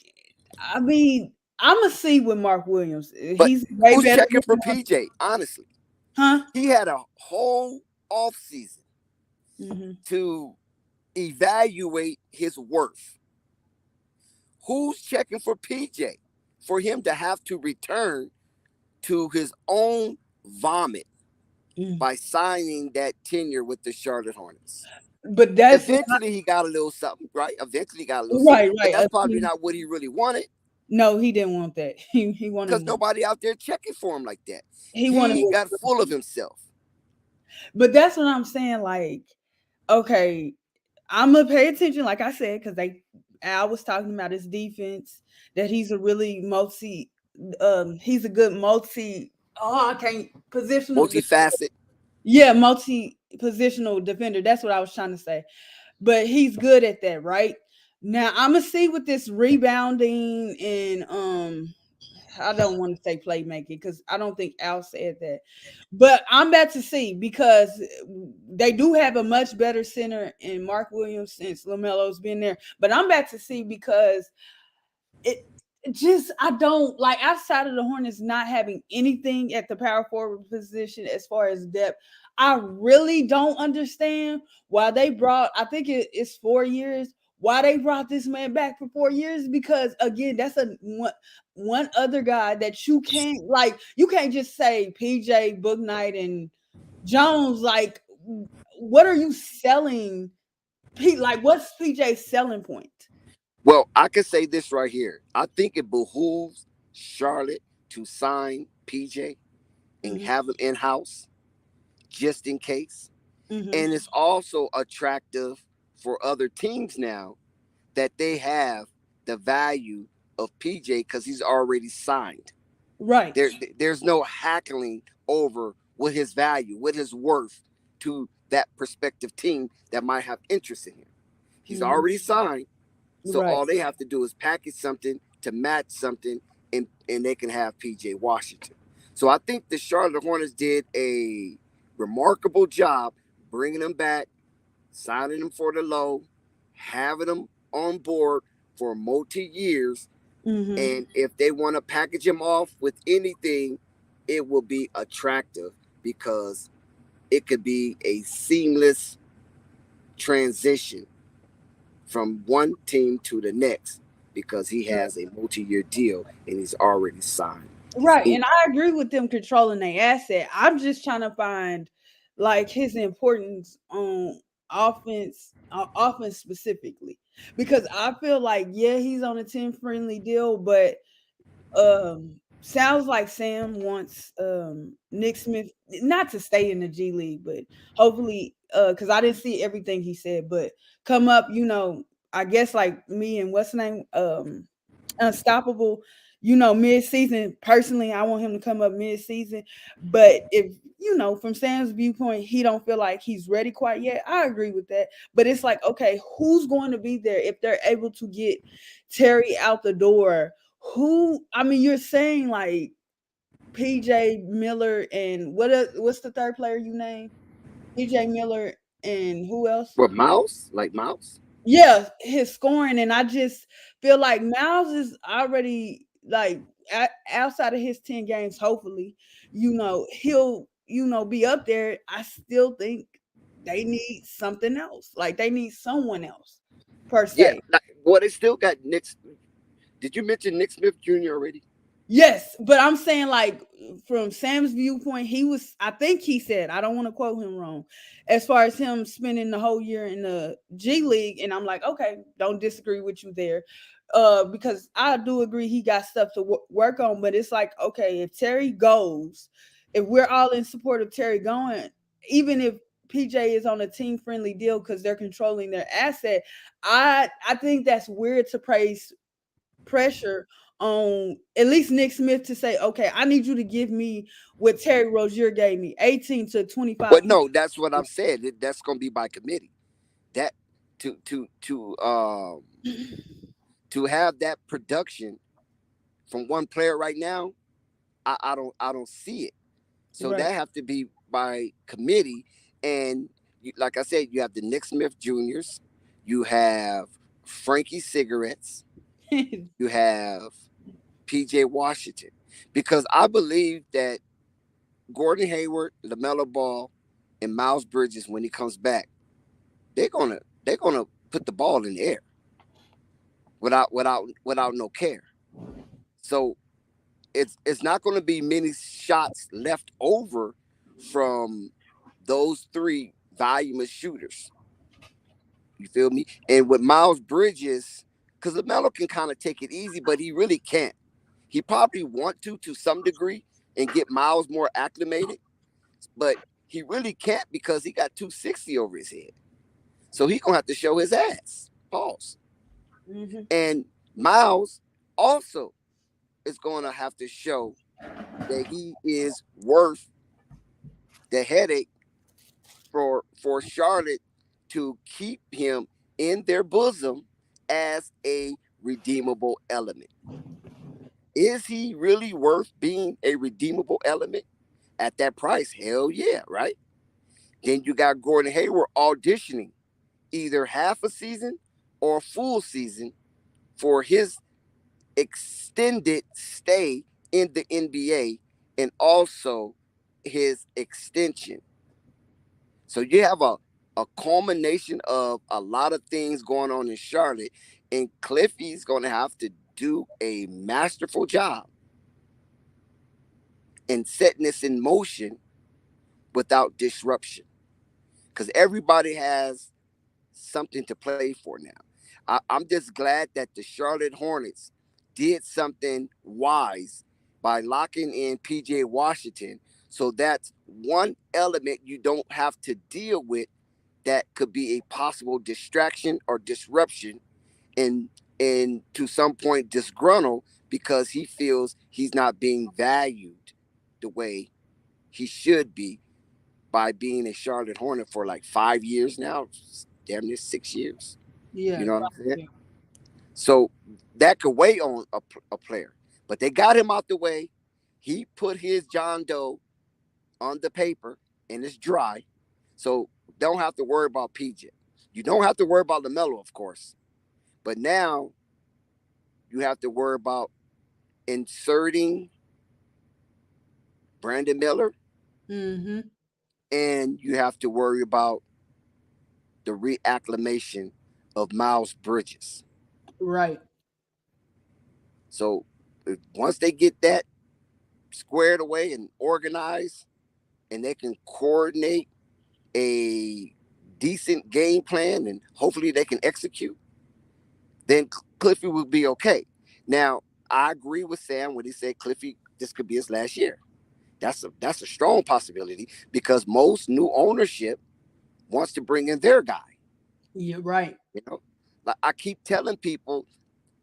I mean, I'm gonna see with Mark Williams. but He's way who's better checking for than PJ? Honestly, huh? he had a whole off season to evaluate his worth. Who's checking for PJ for him to have to return to his own vomit by signing that tenure with the Charlotte Hornets? But that's eventually he got a little something, right? Eventually he got a little right, something, right. but that's probably not what he really wanted. No, he didn't want that. He wanted because nobody out there checking for him like that. He got full of himself. But that's what I'm saying. Like, okay, I'm gonna pay attention, like I said, because I was talking about his defense, that he's a really he's a good multifaceted. Yeah, multi-positional defender. That's what I was trying to say. But he's good at that, right? Now I'm gonna see with this rebounding and I don't want to say playmaking because I don't think Al said that. But I'm about to see because they do have a much better center in Mark Williams since LaMelo's been there. But I'm about to see because I don't like, outside of the Hornets not having anything at the power forward position as far as depth. I really don't understand why they brought, I think it's 4 years, why they brought this man back for 4 years, because again, that's one other guy that you can't just say PJ, Bouknight, and Jones. Like, what are you selling? Like, what's PJ's selling point? Well, I can say this right here. I think it behooves Charlotte to sign PJ and have him in-house just in case. And it's also attractive for other teams now that they have the value of PJ because he's already signed. Right. There's no haggling over what his value, what his worth to that prospective team that might have interest in him. He's already signed, so Right. all they have to do is package something to match something, and they can have PJ Washington. So I think the Charlotte Hornets did a remarkable job bringing him back, signing him for the low, having him on board for multi-years. And if they want to package him off with anything, it will be attractive because it could be a seamless transition from one team to the next because he has a multi-year deal and he's already signed. Right. And I agree with them controlling their asset. I'm just trying to find like his importance on offense specifically. Because I feel like, yeah, he's on a 10 friendly deal, but sounds like Sam wants Nick Smith not to stay in the G League, but hopefully because I didn't see everything he said, but come up, I guess like me and what's the name? Unstoppable, mid-season. Personally, I want him to come up mid-season. But if from Sam's viewpoint, he don't feel like he's ready quite yet, I agree with that. But it's like, okay, who's going to be there if they're able to get Terry out the door? You're saying like PJ Miller and what's the third player you named? PJ Miller and who else? What, Miles? Like Miles? Yeah, his scoring, and I just feel like Miles is already like outside of his 10 games. Hopefully, he'll be up there. I still think they need something else. Like they need someone else per Yeah. se. Well, they still got Nick. Did you mention Nick Smith Jr. already? Yes, but I'm saying like from Sam's viewpoint, I think he said, I don't want to quote him wrong, as far as him spending the whole year in the G League. And I'm like, okay, don't disagree with you there. Because I do agree he got stuff to work on, but it's like, okay, if Terry goes, if we're all in support of Terry going, even if PJ is on a team friendly deal because they're controlling their asset, I think that's weird to praise pressure on at least Nick Smith to say, okay, I need you to give me what Terry Rozier gave me, 18 to 25. But no, that's what I'm saying. That's going to be by committee. That to have that production from one player right now, I don't see it. So Right. that have to be by committee. And like I said, you have the Nick Smith Juniors, you have Frankie Cigarettes, you have PJ Washington, because I believe that Gordon Hayward, LaMelo Ball, and Miles Bridges, when he comes back, they're gonna put the ball in the air without no care. So it's not going to be many shots left over from those three voluminous shooters. You feel me? And with Miles Bridges, because LaMelo can kind of take it easy, but he really can't. He probably want to some degree and get Miles more acclimated, but he really can't because he got 260 over his head. So he's going to have to show his ass. Pause. Mm-hmm. And Miles also is going to have to show that he is worth the headache for Charlotte to keep him in their bosom as a redeemable element. Is he really worth being a redeemable element at that price? Hell yeah, right? Then you got Gordon Hayward auditioning either half a season or a full season for his extended stay in the NBA and also his extension. So you have a culmination of a lot of things going on in Charlotte, and Cliffy's going to have to do a masterful job in setting this in motion without disruption, because everybody has something to play for now. I'm just glad that the Charlotte Hornets did something wise by locking in PJ Washington. So that's one element you don't have to deal with that could be a possible distraction or disruption, and to some point disgruntled because he feels he's not being valued the way he should be by being a Charlotte Hornet for like 5 years now, damn near 6 years. Yeah. You know what I'm saying? Yeah. So that could weigh on a player. But they got him out the way. He put his John Doe on the paper, and it's dry. So don't have to worry about PJ. You don't have to worry about Lamelo, of course. But now you have to worry about inserting Brandon Miller, Mm-hmm. and you have to worry about the reacclimation of Miles Bridges. Right. So once they get that squared away and organized, and they can coordinate a decent game plan, and hopefully they can execute, then Cliffy will be okay. Now, I agree with Sam when he said Cliffy, this could be his last year. That's a strong possibility because most new ownership wants to bring in their guy. Yeah, right. You know, like I keep telling people,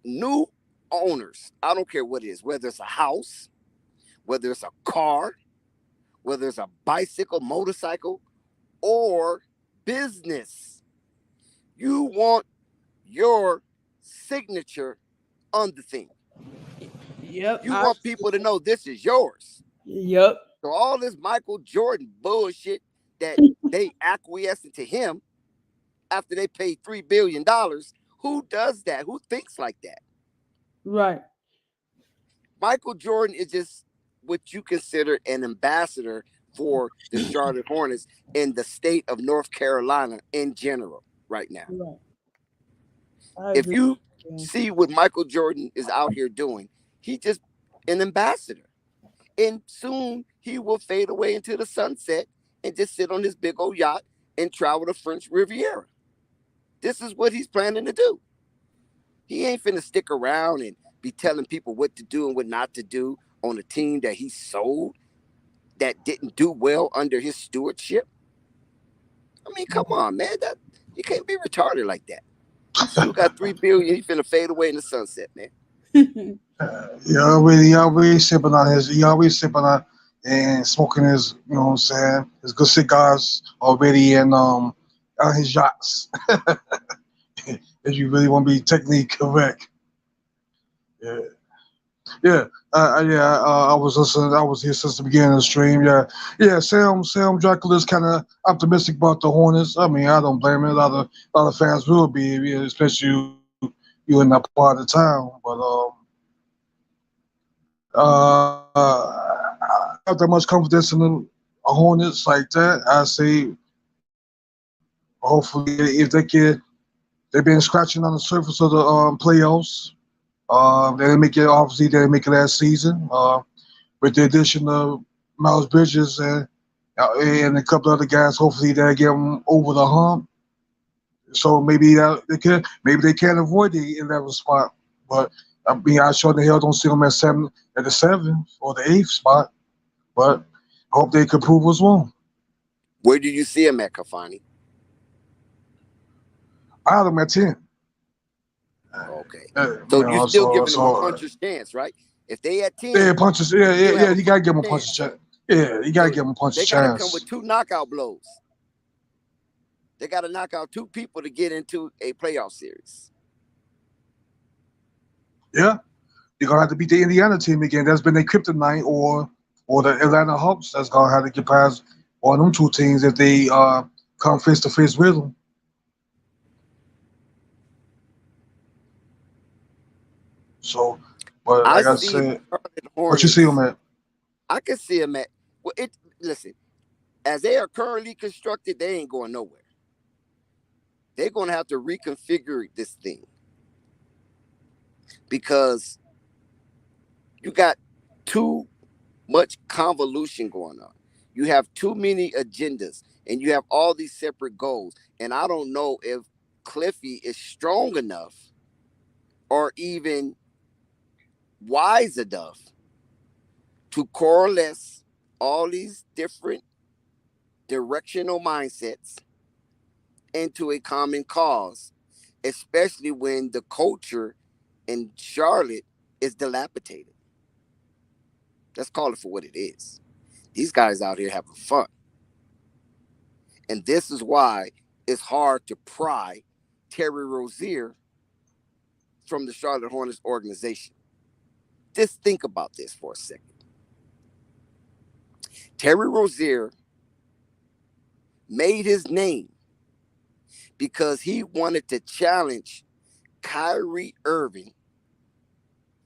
new owners, I don't care what it is, whether it's a house, whether it's a car, whether it's a bicycle, motorcycle, or business, you want your signature on the thing. Yep. You want people to know this is yours. Yep. So all this Michael Jordan bullshit that they acquiesced to him after they paid $3 billion, who does that? Who thinks like that? Right. Michael Jordan is just what you consider an ambassador for the Charlotte Hornets in the state of North Carolina in general right now. Right. I If agree. you Yeah. see what Michael Jordan is out here doing, he just an ambassador. And soon he will fade away into the sunset and just sit on this big old yacht and travel the French Riviera. This is what he's planning to do. He ain't finna stick around and be telling people what to do and what not to do on a team that he sold that didn't do well under his stewardship. I mean, come on, man. That you can't be retarded like that. He still got $3 billion. He finna fade away in the sunset, man. He always sipping on and smoking his, you know what I'm saying, his good cigars already and on his yachts. If you really want to be technically correct. Yeah. Yeah, I was listening. I was here since the beginning of the stream. Yeah. Sam Dracula's kind of optimistic about the Hornets. I mean, I don't blame him. A lot of fans will be, yeah, especially you in that part of the town. But I don't have that much confidence in the Hornets like that. I say, hopefully, if they've been scratching on the surface of the playoffs. They didn't make it. Obviously, they didn't make it last season. With the addition of Miles Bridges and a couple other guys, hopefully they'll get them over the hump. So maybe they can't avoid the 11th spot. But I mean, I sure the hell don't see them at the 7th or the 8th spot. But I hope they can prove us wrong. Where do you see him at, Kafani? I had them at 10. Okay. So you still giving them a puncher's chance, right? If they at 10, yeah, punches. Yeah. You gotta give them a puncher's chance. Yeah, you gotta give them a puncher's chance. They gotta come with 2 knockout blows. They gotta knock out 2 people to get into a playoff series. Yeah, you're gonna have to beat the Indiana team again. That's been their kryptonite, or the Atlanta Hawks. That's gonna have to get past one of them 2 teams if they come face to face with them. So, but like I said, what you see them at? I can see them at. Well, listen, as they are currently constructed, they ain't going nowhere. They're going to have to reconfigure this thing because you got too much convolution going on. You have too many agendas, and you have all these separate goals. And I don't know if Cliffy is strong enough or even wise enough to coalesce all these different directional mindsets into a common cause, especially when the culture in Charlotte is dilapidated. Let's call it for what it is. These guys out here having fun. And this is why it's hard to pry Terry Rozier from the Charlotte Hornets organization. Just think about this for a second. Terry Rozier made his name because he wanted to challenge Kyrie Irving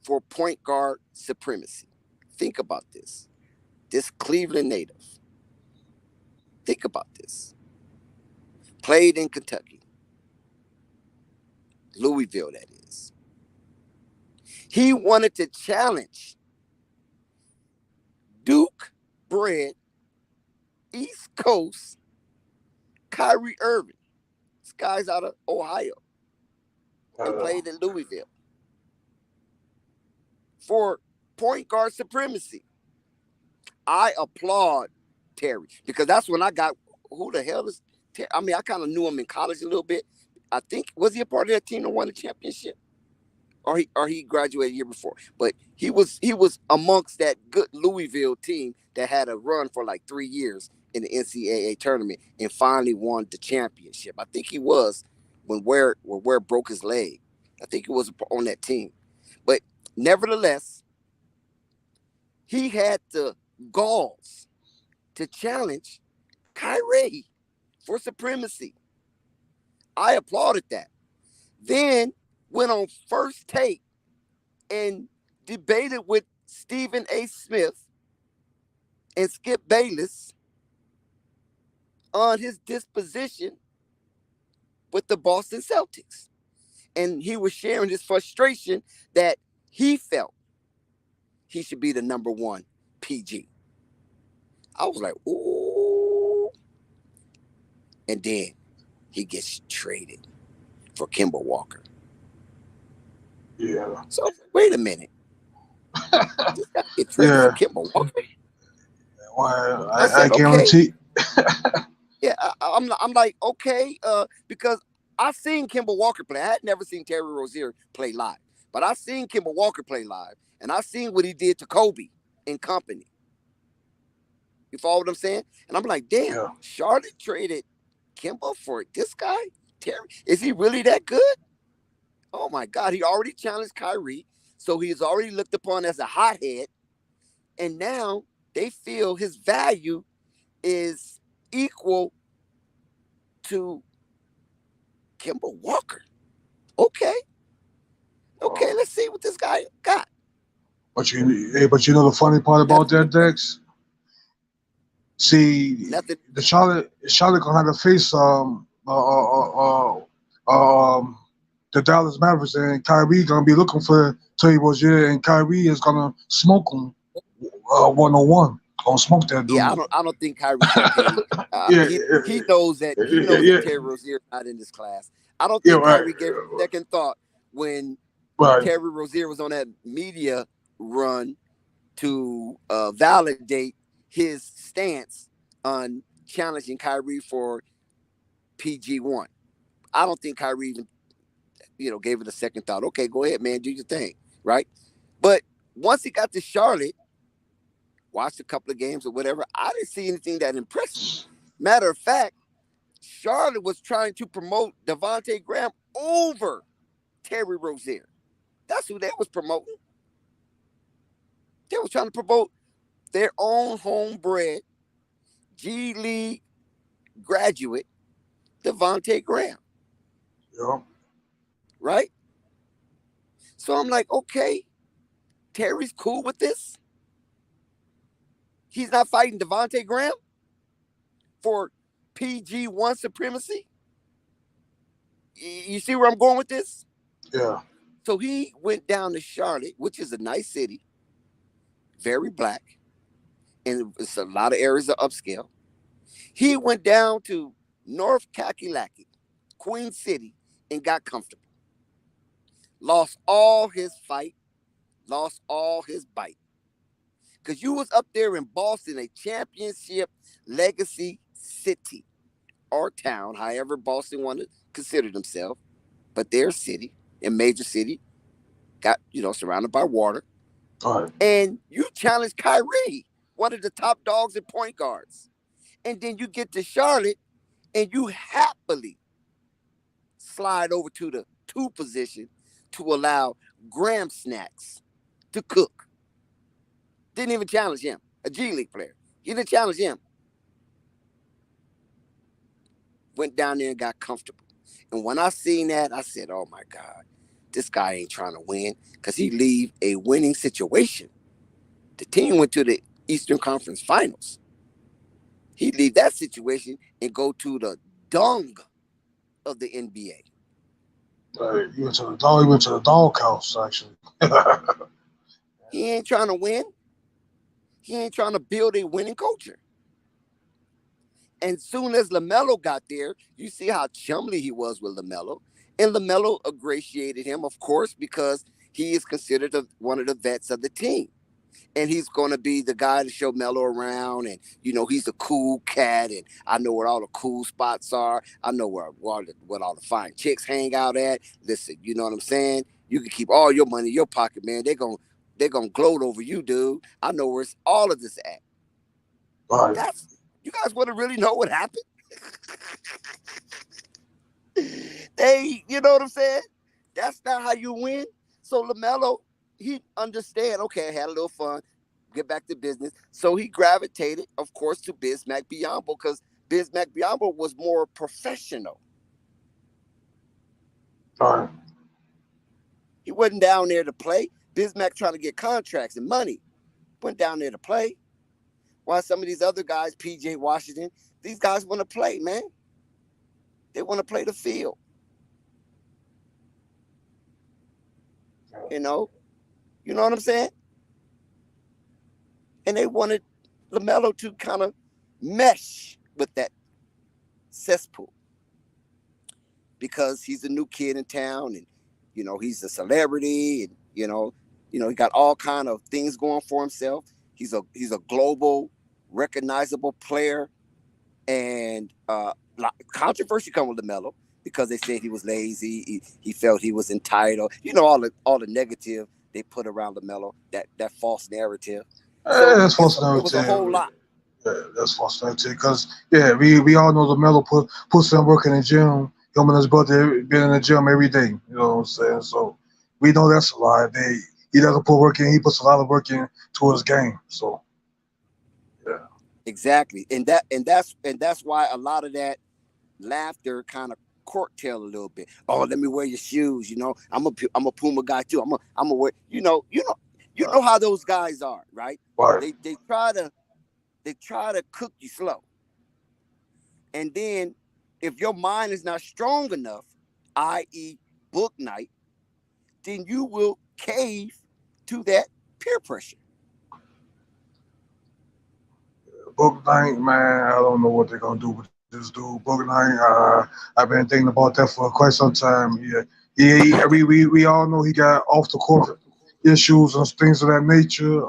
for point guard supremacy. Think about this. This Cleveland native. Think about this. Played in Kentucky. Louisville, that is. He wanted to challenge Duke bred, East Coast, Kyrie Irving. This guy's out of Ohio. And played in Louisville. For point guard supremacy. I applaud Terry because that's when I got, who the hell is Terry? I mean, I kind of knew him in college a little bit. I think, was he a part of that team that won the championship? Or he graduated a year before. But he was amongst that good Louisville team that had a run for like 3 years in the NCAA tournament and finally won the championship. I think he was when Ware broke his leg. I think he was on that team. But nevertheless, he had the galls to challenge Kyrie for supremacy. I applauded that. Then went on First Take and debated with Stephen A. Smith and Skip Bayless on his disposition with the Boston Celtics. And he was sharing his frustration that he felt he should be the number one PG. I was like, ooh. And then he gets traded for Kemba Walker. Yeah. So wait a minute. This guy get traded for Kemba Walker. Well, I said, I guarantee. Yeah, I'm like, okay, because I've seen Kemba Walker play. I had never seen Terry Rozier play live, but I've seen Kemba Walker play live, and I've seen what he did to Kobe and company. You follow what I'm saying? And I'm like, damn, Charlotte traded Kemba for this guy? Terry? Is he really that good? Oh my God, he already challenged Kyrie, so he's already looked upon as a hothead, and now they feel his value is equal to Kemba Walker. Okay, let's see what this guy got. But you know the funny part about that, Dex? See, Nothing. the Charlotte gonna have to face the Dallas Mavericks, and Kyrie gonna be looking for Terry Rozier, and Kyrie is gonna smoke him 101. Gonna smoke that dude. Yeah, I don't think Kyrie's okay. He knows that Terry Rozier not in this class. I don't think Kyrie gave a second thought when Terry Rozier was on that media run to validate his stance on challenging Kyrie for PG1. I don't think Kyrie even, gave it a second thought. Okay, go ahead, man, do your thing, right? But once he got to Charlotte, watched a couple of games or whatever, I didn't see anything that impressed me. Matter of fact, Charlotte was trying to promote Devontae Graham over Terry Rozier. That's who they was promoting. They was trying to promote their own homebred G League graduate, Devontae Graham. Yeah. Right? So I'm like, okay, Terry's cool with this. He's not fighting Devontae Graham for PG1 supremacy. You see where I'm going with this? Yeah. So he went down to Charlotte, which is a nice city, very black, and it's a lot of areas of upscale. He went down to North Kakalaki, Queen City, and got comfortable. Lost all his fight, lost all his bite. Because you was up there in Boston, a championship legacy city or town, however Boston wanted to consider themselves, but their city, a major city, got, surrounded by water. All right. And you challenged Kyrie. one of the top dogs in point guards. And then you get to Charlotte and you happily slide over to the 2 position to allow Graham Snacks to cook. Didn't even challenge him, a G League player. You didn't challenge him. Went down there and got comfortable. And when I seen that, I said, oh my God, this guy ain't trying to win because he leave a winning situation. The team went to the Eastern Conference Finals. He leave that situation and go to the dung of the NBA. He went to the doghouse, actually. He ain't trying to win. He ain't trying to build a winning culture. And soon as Lamelo got there, you see how chumly he was with Lamelo. And Lamelo ingratiated him, of course, because he is considered one of the vets of the team. And he's going to be the guy to show Melo around. And, you know, he's a cool cat. And I know where all the cool spots are. I know where all the fine chicks hang out at. Listen, you know what I'm saying? You can keep all your money in your pocket, man. They're gonna gloat over you, dude. I know where all of this at. Right. You guys want to really know what happened? You know what I'm saying? That's not how you win. So LaMelo, he understand, okay, I had a little fun, get back to business. So he gravitated, of course, to Bismack Biyombo because Bismack Biyombo was more professional. Right. He wasn't down there to play. Bismack trying to get contracts and money. Went down there to play. While some of these other guys, PJ Washington, these guys want to play, man. They want to play the field. You know what I'm saying? And they wanted LaMelo to kind of mesh with that cesspool because he's a new kid in town and, you know, he's a celebrity and, you know, he got all kind of things going for himself. He's a global, recognizable player, and controversy come with LaMelo because they said he was lazy. He felt he was entitled. You know all the negative they put around LaMelo, that false narrative. So That's false narrative. It was a whole lot. Yeah, that's false narrative because we all know LaMelo puts in work in the gym. Him and his brother been in the gym every day. You know what I'm saying? So we know that's a lie. He doesn't put work in. He puts a lot of work in to his game. So, yeah. Exactly, and that's why a lot of that laughter kind of courtail a little bit. Oh, let me wear your shoes. You know, I'm a Puma guy too. I'm a wear. You know how those guys are, right? Right. They try to cook you slow, and then if your mind is not strong enough, i.e., book night, then you will cave to that peer pressure. Book night, man, I don't know what they're gonna do with this dude. Book night, I've been thinking about that for quite some time. Yeah. We all know he got off the court issues and things of that nature.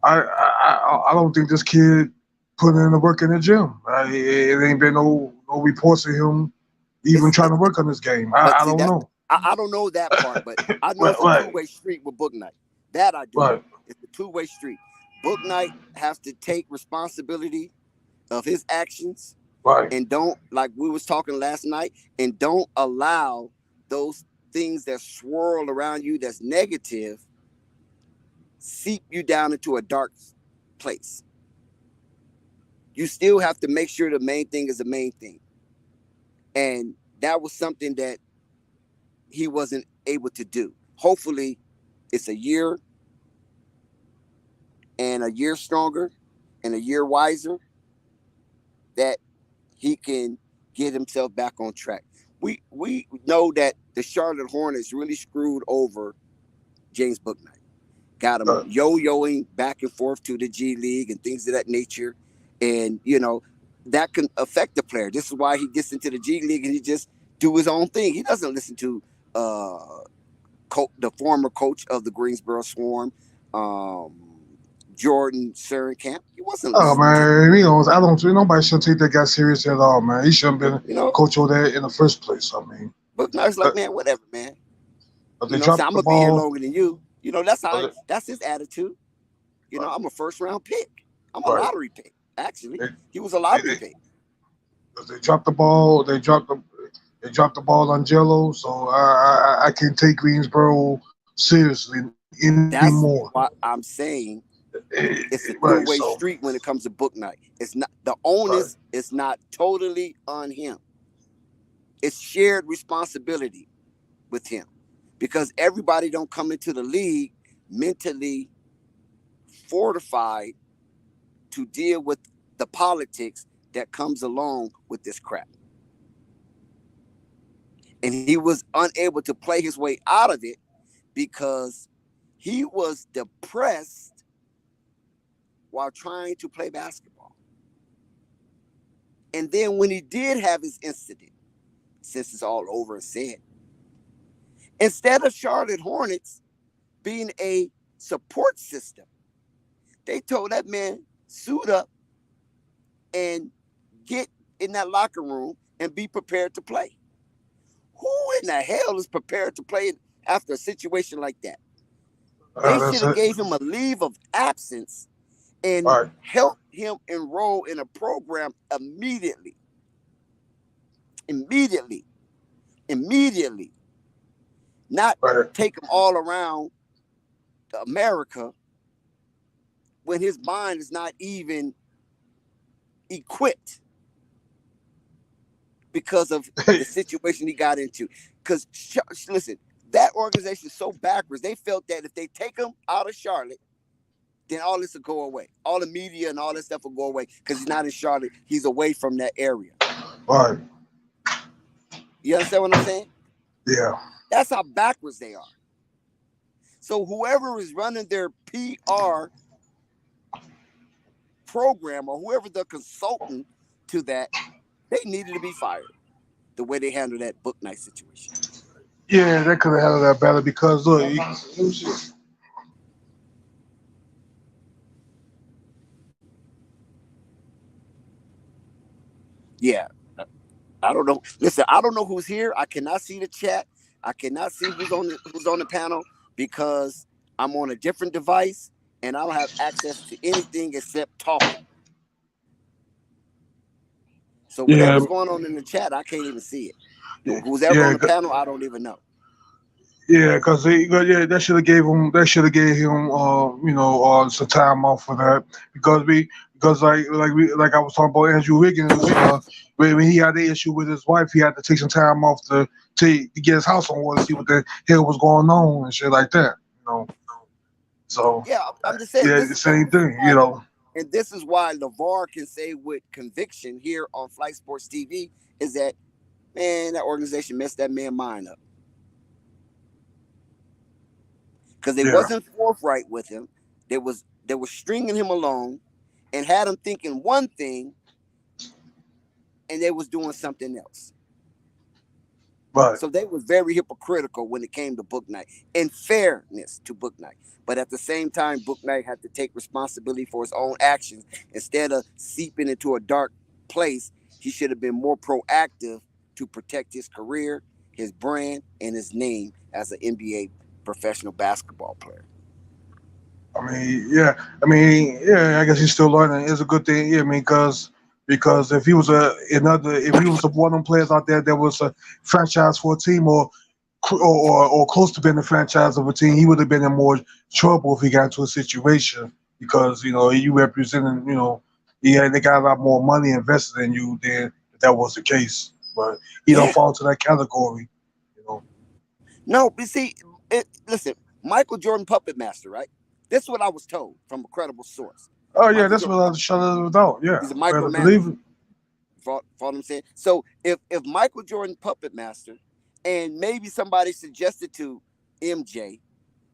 I don't think this kid put in the work in the gym. It ain't been no reports of him even trying to work on this game. I don't know. I don't know that part, but I know it's a two-way street with Book Night. That I do. Right. It's a two-way street. Book Night has to take responsibility of his actions, right? And don't, like we was talking last night, and don't allow those things that swirl around you that's negative seep you down into a dark place. You still have to make sure the main thing is the main thing. And that was something that he wasn't able to do. Hopefully it's a year and a year stronger and a year wiser that he can get himself back on track. We know that the Charlotte Hornets really screwed over James Bouknight. Got him yo-yoing back and forth to the G League and things of that nature. And, you know, that can affect the player. This is why he gets into the G League and he just do his own thing. He doesn't listen to the former coach of the Greensboro Swarm, Jordan Surinkamp. He wasn't listening I don't think nobody should take that guy serious at all, man. He shouldn't have been coach over there in the first place. I mean, Bouknight's like, man, whatever, man. But they I'm gonna be here ball. longer than you. You know, that's his attitude. You know, I'm a first-round pick. I'm a Right. lottery pick. Actually, They- he was a lottery pick. They dropped the ball. They dropped the ball on Jello. So I can't take Greensboro seriously That's anymore. why I'm saying it's a Right. two-way So street when it comes to book night. It's not the right. onus is not totally on him. It's shared responsibility with him because everybody don't come into the league mentally fortified to deal with the politics that comes along with this crap. And he was unable to play his way out of it because he was depressed while trying to play basketball. And then when he did have his incident, since it's all over and said, instead of Charlotte Hornets being a support system, they told that man, suit up and get in that locker room and be prepared to play. Who in the hell is prepared to play after a situation like that? They That's should have it. gave him a leave of absence and Right. helped him enroll in a program immediately. Not Right. take him all around America when his mind is not even equipped because of the situation he got into. Because, listen, that organization is so backwards. They felt that if they take him out of Charlotte, then all this will go away. All the media and all that stuff will go away because he's not in Charlotte. He's away from that area. Right. You understand what I'm saying? Yeah. That's how backwards they are. So whoever is running their PR program or whoever the consultant to that, they needed to be fired the way they handled that book night situation. Yeah, they could have handled that better because look, Yeah. I don't know. Listen, I don't know who's here. I cannot see the chat. I cannot see who's on the panel because I'm on a different device and I don't have access to anything except talking. So yeah, whatever's going on in the chat, I can't even see it. Who's ever yeah, on the panel, I don't even know. yeah, because that should have gave him some time off for that because like I was talking about Andrew Wiggins when he had the issue with his wife, he had to take some time off to get his house on order, see what the hell was going on and shit like that, you know. So Yeah, I'm just saying. yeah, This the is same thing, why, you know. and this is why LeVar can say with conviction here on Flight Sports TV is that, man, that organization messed that man's mind up. Because they Yeah, wasn't forthright with him. They were stringing him along and had him thinking one thing and they was doing something else. right. So they was very hypocritical when it came to book night, in fairness to book night. But at the same time, book night had to take responsibility for his own actions. Instead of seeping into a dark place, he should have been more proactive to protect his career, his brand, and his name as an NBA professional basketball player. I mean, I guess he's still learning. It's a good thing. Yeah, I mean, because if he was one of them players out there that was a franchise for a team or close to being a franchise of a team, he would have been in more trouble if he got into a situation because you representing they got a lot more money invested in you than if that was the case. But he don't fall into that category. No, but see, listen, Michael Jordan puppet master, right? This is what I was told from a credible source. Oh yeah, Michael that's Jordan, what I was shut it out. Yeah, he's a better micromanager. believe it. Follow what I'm saying? So if Michael Jordan puppet master, and maybe somebody suggested to MJ,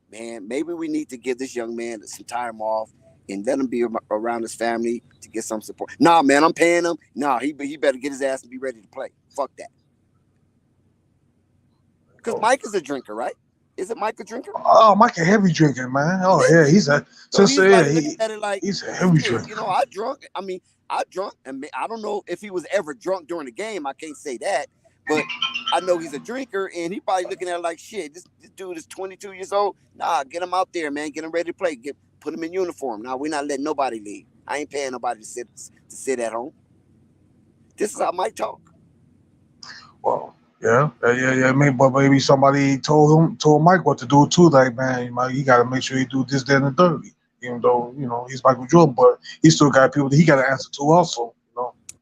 man, maybe we need to give this young man some time off and let him be around his family to get some support. Nah, man, I'm paying him. Nah, he better get his ass and be ready to play. Fuck that. Because Mike is a drinker, right? Is it Mike a drinker? Oh, Mike a heavy drinker, man. Oh yeah, he's a looking at it like he's a heavy drinker. I drunk. I mean, I drunk, and I don't know if he was ever drunk during the game. I can't say that, but I know he's a drinker, and he probably looking at it like, shit. This dude is 22 years old. Nah, get him out there, man. Get him ready to play. Put them in uniform. Now, we're not letting nobody leave. I ain't paying nobody to sit at home. This is how Mike talk. Well, yeah. But maybe somebody told Mike what to do too. Like, man, Mike, you got to make sure you do this, that, and the third. Even though he's Michael Jordan, but he still got people that he got to answer to also.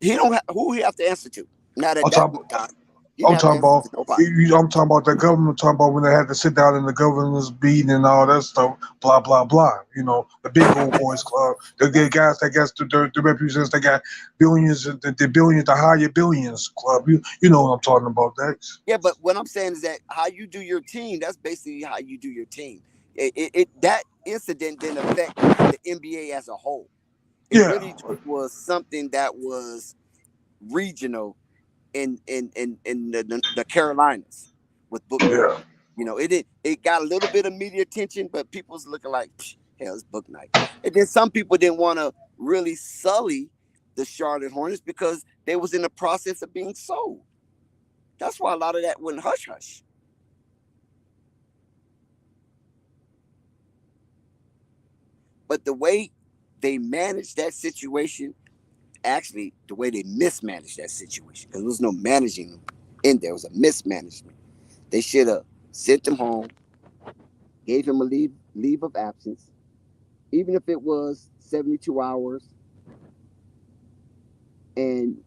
He don't who he have to answer to. Not at I'm that talking. time. He I'm didn't have to talking answer about. to nobody. I'm talking about the government. I'm talking about when they had to sit down in the governor's meeting and all that stuff. Blah blah blah. The big old boys club. The guys that got the representatives that got billions. The billions, the higher billions club. You know what I'm talking about, Dex. Yeah, but what I'm saying is that how you do your team. That's basically how you do your team. That incident didn't affect the NBA as a whole. It really just was something that was regional in the Carolinas with Butler. Yeah. It got a little bit of media attention, but people's looking like, hell, it's book night. And then some people didn't want to really sully the Charlotte Hornets because they was in the process of being sold. That's why a lot of that went hush hush. But the way they managed that situation, actually, the way they mismanaged that situation, because there was no managing in there, it was a mismanagement. They should have sent him home, gave him a leave of absence, even if it was 72 hours, and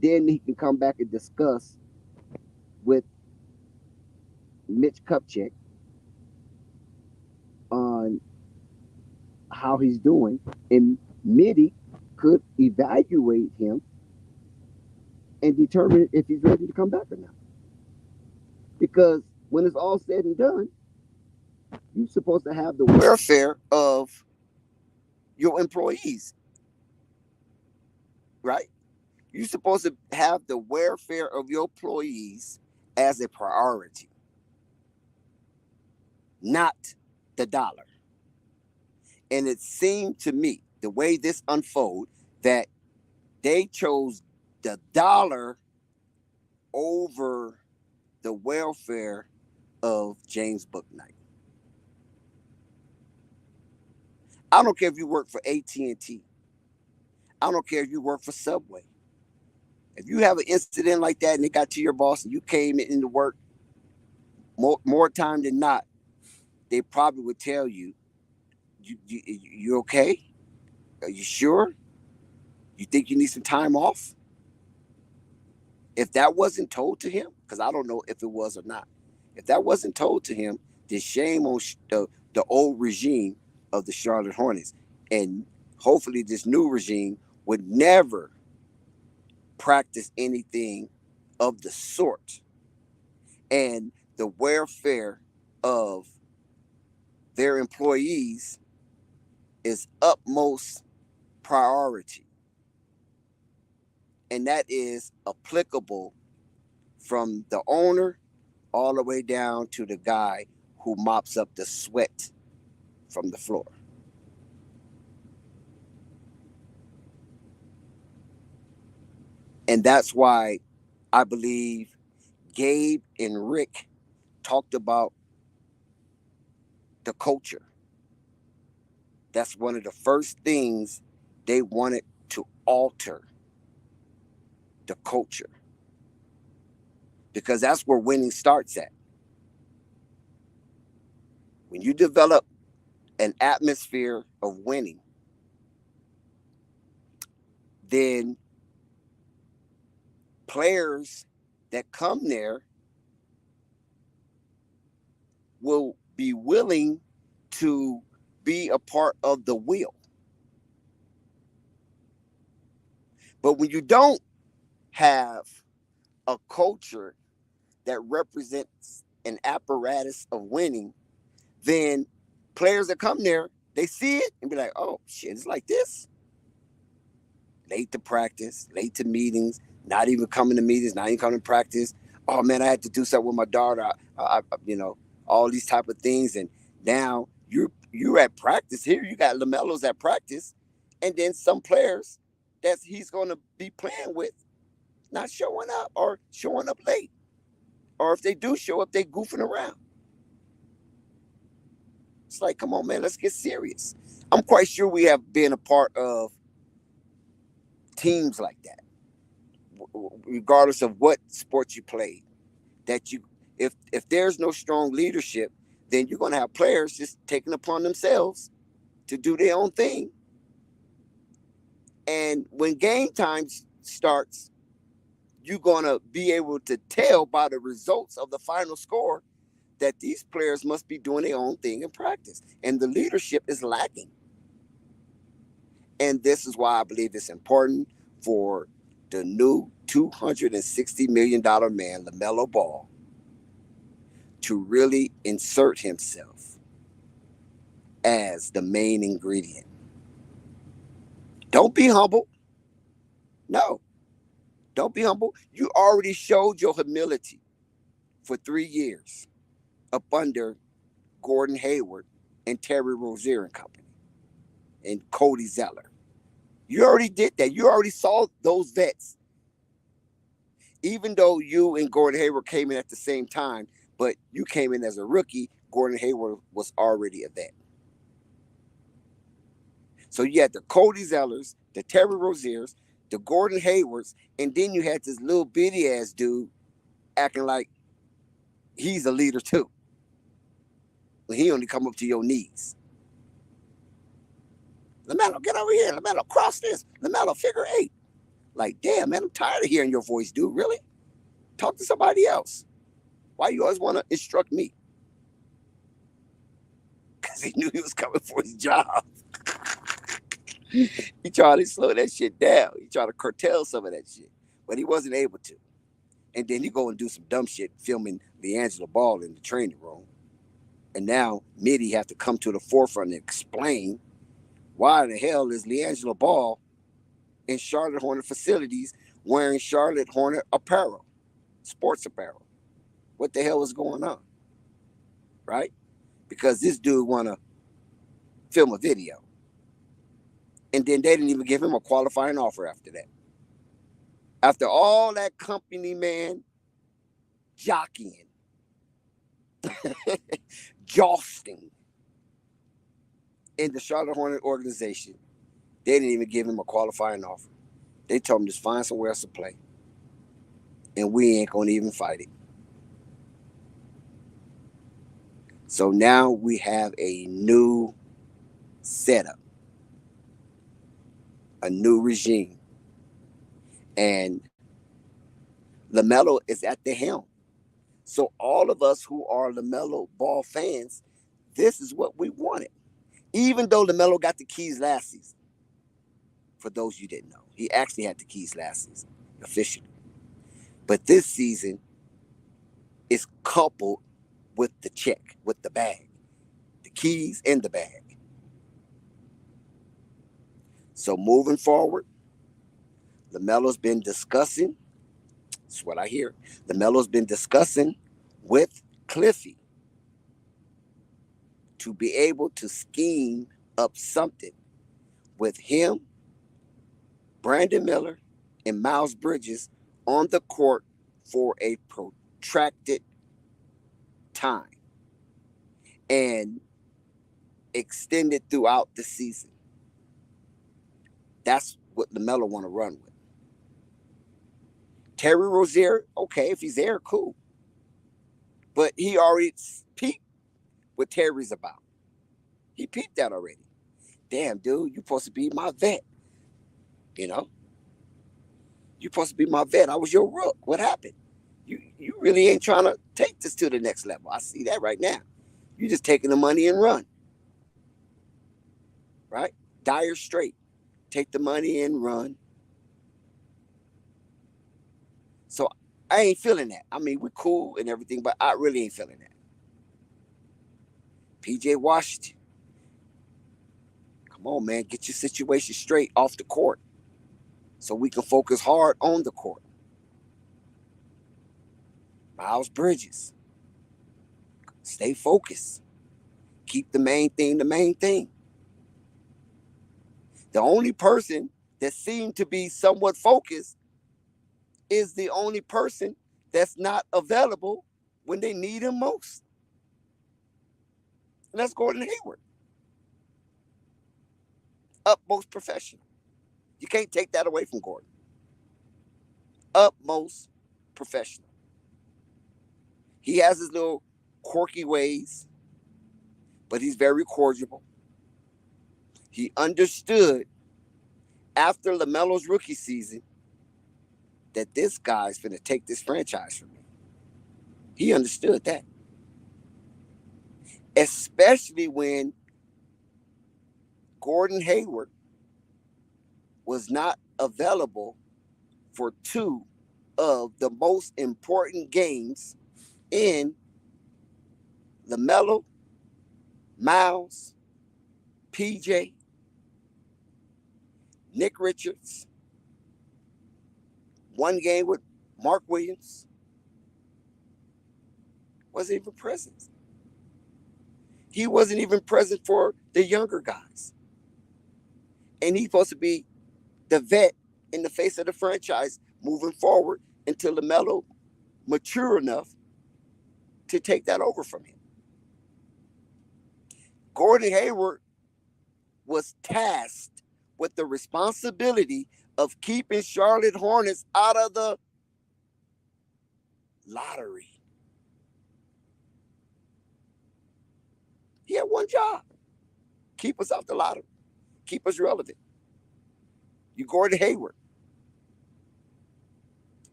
then he can come back and discuss with Mitch Kupchak on how he's doing, and Mitty could evaluate him and determine if he's ready to come back or not. Because when it's all said and done, you're supposed to have the welfare of your employees, right? You're supposed to have the welfare of your employees as a priority, not the dollar. And it seemed to me, the way this unfolded, that they chose the dollar over the welfare of James Bouknight. I don't care if you work for AT&T. I don't care if you work for Subway. If you have an incident like that and it got to your boss and you came into work, more time than not, they probably would tell you, you okay? Are you sure? You think you need some time off? If that wasn't told to him, because I don't know if it was or not, if that wasn't told to him, then shame on the old regime of the Charlotte Hornets. And hopefully this new regime would never practice anything of the sort. And the welfare of their employees is utmost priority. And that is applicable from the owner all the way down to the guy who mops up the sweat from the floor. And that's why I believe Gabe and Rick talked about the culture. That's one of the first things they wanted to alter, the culture. Because that's where winning starts at. When you develop an atmosphere of winning, then players that come there will be willing to be a part of the wheel. But when you don't have a culture that represents an apparatus of winning, then players that come there, they see it and be like, oh, shit, it's like this. Late to practice, late to meetings, not even coming to meetings, not even coming to practice. Oh, man, I had to do something with my daughter. All these type of things. And now you're at practice. Here you got Lamelo's at practice. And then some players that he's going to be playing with not showing up or showing up late. Or if they do show up, they goofing around. It's like, come on, man, let's get serious. I'm quite sure we have been a part of teams like that, regardless of what sport you played. That you, if there's no strong leadership, then you're going to have players just taking upon themselves to do their own thing. And when game time starts, you're going to be able to tell by the results of the final score that these players must be doing their own thing in practice. And the leadership is lacking. And this is why I believe it's important for the new $260 million man, Lamelo Ball, to really insert himself as the main ingredient. Don't be humble. No, don't be humble. You already showed your humility for 3 years up under Gordon Hayward and Terry Rozier and company and Cody Zeller. You already did that. You already saw those vets. Even though you and Gordon Hayward came in at the same time, but you came in as a rookie, Gordon Hayward was already a vet. So you had the Cody Zellers, the Terry Roziers, the Gordon Haywards, and then you had this little bitty ass dude acting like he's a leader too. When he only come up to your knees. Lamelo, get over here. Lamelo, cross this. Lamelo, figure 8. Like, damn, man, I'm tired of hearing your voice, dude. Really? Talk to somebody else. Why you always want to instruct me? Because he knew he was coming for his job. He tried to slow that shit down. He tried to curtail some of that shit. But he wasn't able to. And then he go and do some dumb shit, filming LiAngelo Ball in the training room. And now Mitty have to come to the forefront and explain why the hell is LiAngelo Ball in Charlotte Hornet facilities wearing Charlotte Hornet apparel, sports apparel. What the hell is going on? Right? Because this dude want to film a video. And then they didn't even give him a qualifying offer after that. After all that company man jockeying, jousting in the Charlotte Hornet organization, they didn't even give him a qualifying offer. They told him just find somewhere else to play. And we ain't going to even fight it. So now we have a new setup, a new regime. And Lamelo is at the helm. So all of us who are Lamelo Ball fans, this is what we wanted. Even though Lamelo got the keys last season. For those you didn't know, he actually had the keys last season, officially. But this season is coupled with the check, with the bag, the keys and the bag. So moving forward, LaMelo's been discussing, that's what I hear, LaMelo's been discussing with Cliffy to be able to scheme up something with him, Brandon Miller, and Miles Bridges on the court for a protracted time and extended throughout the season. That's what LaMelo want to run with. Terry Rozier, okay, if he's there, cool. But he already peeped what Terry's about. He peeped that already. Damn, dude, you're supposed to be my vet. You know? You're supposed to be my vet. I was your rook. What happened? You really ain't trying to take this to the next level. I see that right now. You're just taking the money and run. Right? Dire straight. Take the money and run. So I ain't feeling that. I mean, we're cool and everything, but I really ain't feeling that. PJ Washington. Come on, man. Get your situation straight off the court so we can focus hard on the court. Miles Bridges. Stay focused. Keep the main thing the main thing. The only person that seemed to be somewhat focused is the only person that's not available when they need him most. And that's Gordon Hayward. Utmost professional. You can't take that away from Gordon. Utmost professional. He has his little quirky ways, but he's very cordial. He understood after LaMelo's rookie season that this guy's going to take this franchise from me. He understood that. Especially when Gordon Hayward was not available for two of the most important games in Lamelo, Miles, PJ, Nick Richards, one game with Mark Williams. Wasn't even present. He wasn't even present for the younger guys. And he's supposed to be the vet in the face of the franchise moving forward until LaMelo mature enough to take that over from him. Gordon Hayward was tasked with the responsibility of keeping Charlotte Hornets out of the lottery. He had one job. Keep us off the lottery. Keep us relevant. You Gordon Hayward.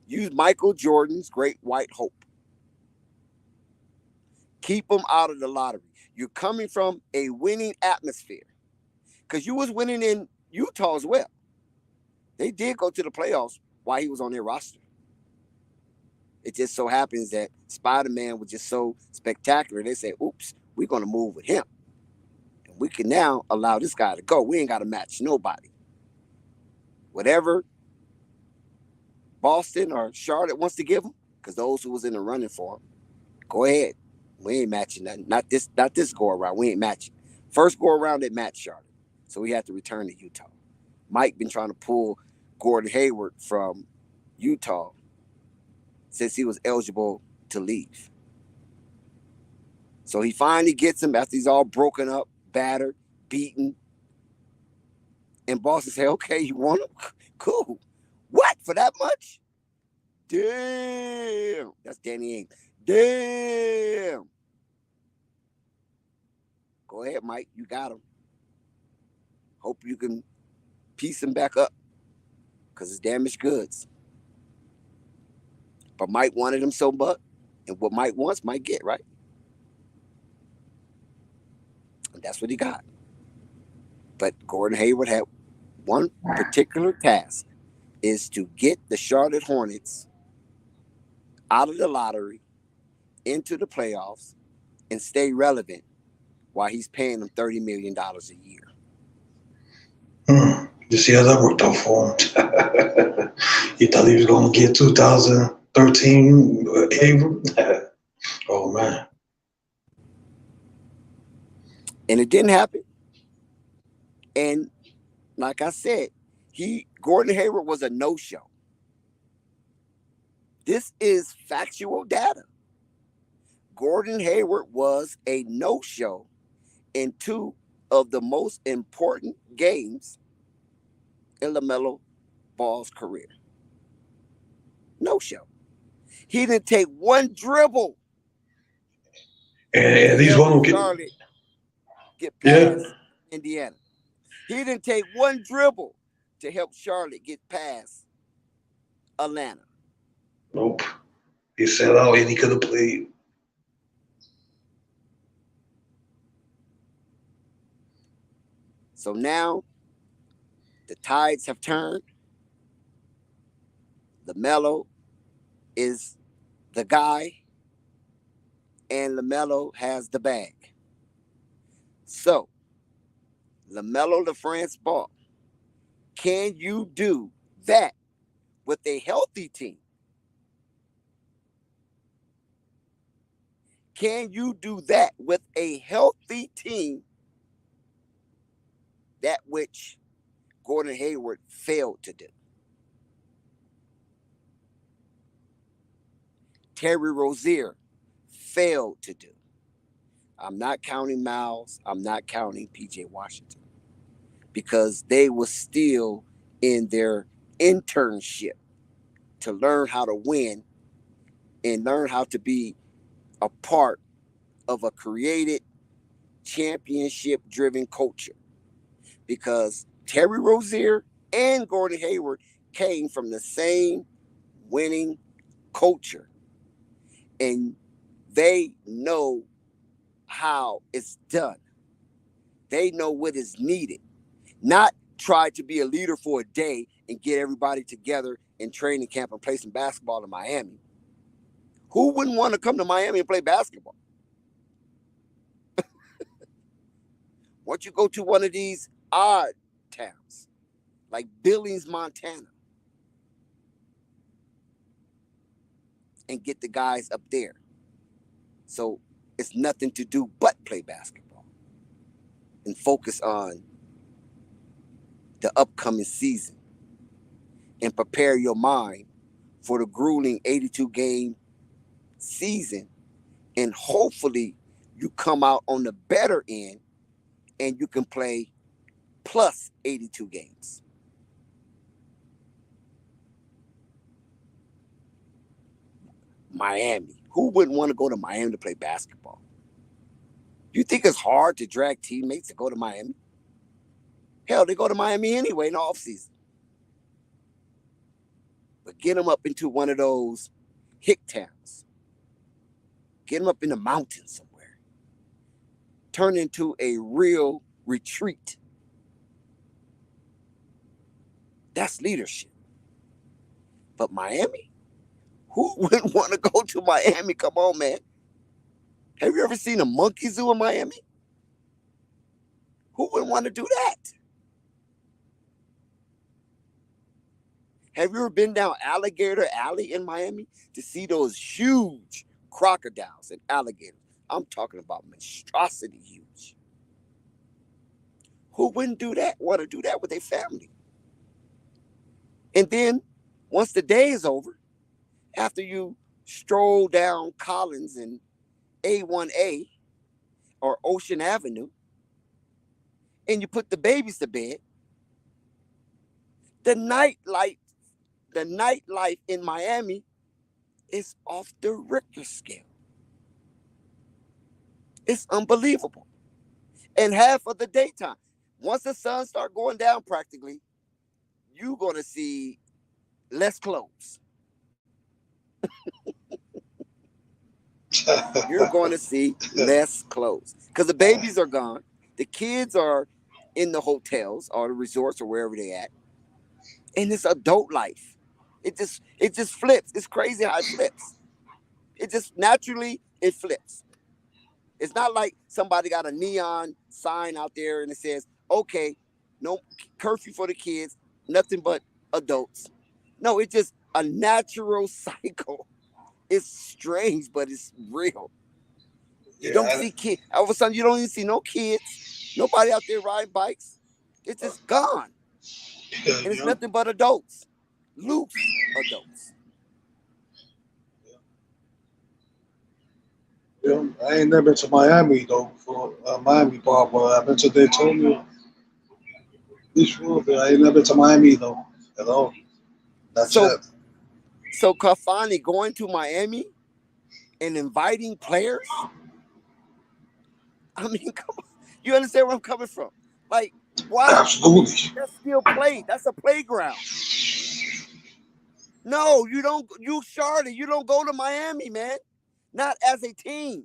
Use Michael Jordan's Great White Hope. Keep them out of the lottery. You're coming from a winning atmosphere. Because you was winning in Utah as well. They did go to the playoffs while he was on their roster. It just so happens that Spider-Man was just so spectacular. They said, oops, we're going to move with him. And we can now allow this guy to go. We ain't got to match nobody. Whatever Boston or Charlotte wants to give him, because those who was in the running for him, go ahead. We ain't matching nothing. Not this go around. We ain't matching. First go around, they matched Charlotte. So we had to return to Utah. Mike been trying to pull Gordon Hayward from Utah since he was eligible to leave. So he finally gets him after he's all broken up, battered, beaten. And Boston say, okay, you want him? Cool. What? For that much? Damn. That's Danny Ainge. Damn. Go ahead, Mike. You got him. Hope you can piece him back up because it's damaged goods. But Mike wanted him so much, and what Mike wants, Mike get, right? And that's what he got. But Gordon Hayward had one particular task, is to get the Charlotte Hornets out of the lottery, into the playoffs, and stay relevant while he's paying them $30 million a year. You see how that worked out for him. He thought he was going to get 2013 Hayward. Oh, man. And it didn't happen. And like I said, Gordon Hayward was a no-show. This is factual data. Gordon Hayward was a no-show in two of the most important games in LaMelo Ball's career. No-show. He didn't take one dribble. And these one will Charlotte get past Indiana. He didn't take one dribble to help Charlotte get past Atlanta. Nope. He sat out and he could have played. So now the tides have turned. LaMelo is the guy, and LaMelo has the bag. So, LaMelo LaFrance Ball, can you do that with a healthy team? Can you do that with a healthy team? That which Gordon Hayward failed to do. Terry Rozier failed to do. I'm not counting Miles. I'm not counting PJ Washington, because they were still in their internship to learn how to win and learn how to be a part of a created championship-driven culture. Because Terry Rozier and Gordon Hayward came from the same winning culture, and they know how it's done. They know what is needed. Not try to be a leader for a day and get everybody together in training camp and play some basketball in Miami. Who wouldn't want to come to Miami and play basketball? Once you go to one of these odd towns, like Billings, Montana, and get the guys up there. So it's nothing to do but play basketball and focus on the upcoming season and prepare your mind for the grueling 82-game season. And hopefully you come out on the better end and you can play plus 82 games. Miami. Who wouldn't want to go to Miami to play basketball? You think it's hard to drag teammates to go to Miami? Hell, they go to Miami anyway in the offseason. But get them up into one of those hick towns. Get them up in the mountains somewhere. Turn into a real retreat. That's leadership. But Miami? Who wouldn't want to go to Miami? Come on, man. Have you ever seen a monkey zoo in Miami? Who wouldn't want to do that? Have you ever been down Alligator Alley in Miami to see those huge crocodiles and alligators? I'm talking about monstrosity huge. Who wouldn't do that? Want to do that with their family? And then once the day is over, after you stroll down Collins and A1A or Ocean Avenue, and you put the babies to bed, the nightlife in Miami is off the Richter scale. It's unbelievable. And half of the daytime. Once the sun starts going down practically, you're going to see less clothes. You're going to see less clothes because the babies are gone. The kids are in the hotels or the resorts or wherever they at. And it's adult life. It just flips. It's crazy how it flips. It just naturally, it flips. It's not like somebody got a neon sign out there and it says, okay, no curfew for the kids, nothing but adults. No, it's just a natural cycle. It's strange, but it's real. You don't see kids. All of a sudden, you don't even see no kids. Nobody out there riding bikes. It's just gone. And it's nothing but adults. Loose adults. Yeah, I ain't never been to Miami though for Miami bar, but I've been to Daytona. Each room, but I ain't never been to Miami though at all. Not yet. So Kafani going to Miami and inviting players? I mean, come on. You understand where I'm coming from? Like, why? Absolutely. That's still play. That's a playground. No, you don't. You Charlotte, you don't go to Miami, man. Not as a team.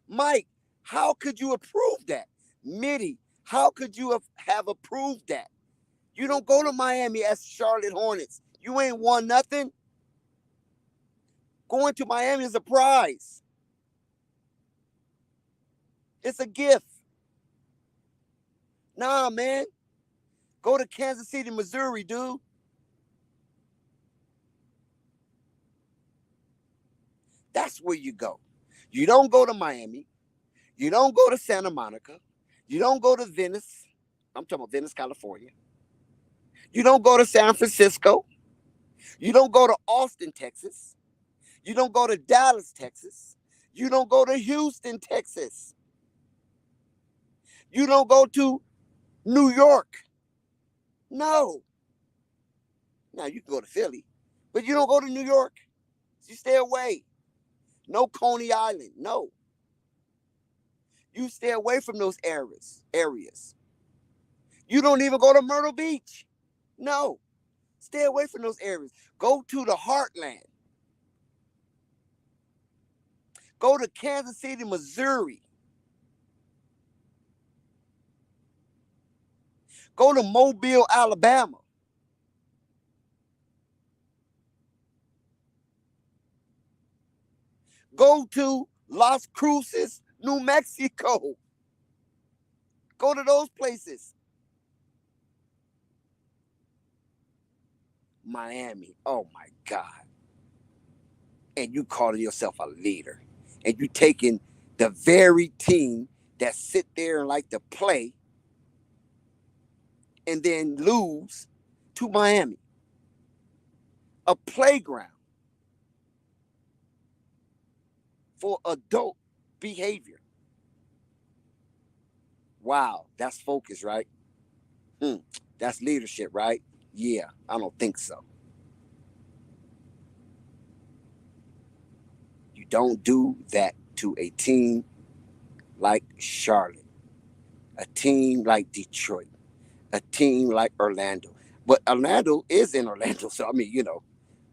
Mike, how could you approve that? Mitty, how could you have approved that? You don't go to Miami as Charlotte Hornets. You ain't won nothing. Going to Miami is a prize. It's a gift. Nah, man. Go to Kansas City, Missouri, dude. That's where you go. You don't go to Miami. You don't go to Santa Monica. You don't go to Venice. I'm talking about Venice, California. You don't go to San Francisco. You don't go to Austin, Texas. You don't go to Dallas, Texas. You don't go to Houston, Texas. You don't go to New York. No. Now, you can go to Philly, but you don't go to New York. You stay away. No Coney Island. No. You stay away from those areas. You don't even go to Myrtle Beach. No. Stay away from those areas. Go to the heartland. Go to Kansas City, Missouri. Go to Mobile, Alabama. Go to Las Cruces, New Mexico. Go to those places. Miami. Oh my God. And you calling yourself a leader. And you taking the very team that sit there and like to play and then lose to Miami. A playground for adult behavior. Wow, that's focus, right? That's leadership, right? Yeah, I don't think so. You don't do that to a team like Charlotte, a team like Detroit, a team like Orlando. But Orlando is in Orlando, so I mean,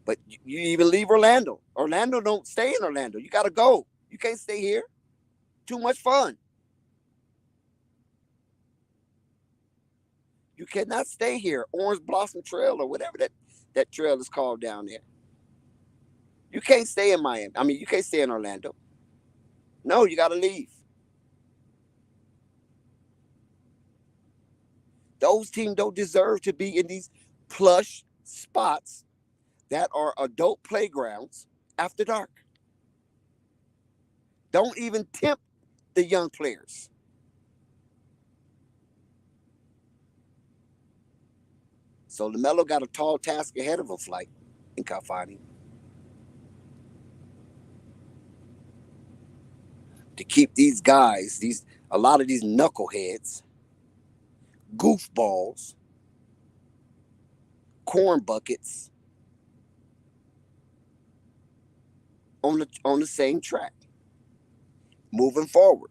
but you even leave Orlando. Orlando don't stay in Orlando. You got to go. You can't stay here. Too much fun. You cannot stay here. Orange Blossom Trail or whatever that trail is called down there. You can't stay in Miami. I mean, you can't stay in Orlando. No, you got to leave. Those teams don't deserve to be in these plush spots that are adult playgrounds after dark. Don't even tempt the young players. So Lamelo got a tall task ahead of him, Flight and Kafani. To keep these guys, a lot of these knuckleheads, goofballs, corn buckets on the same track, moving forward.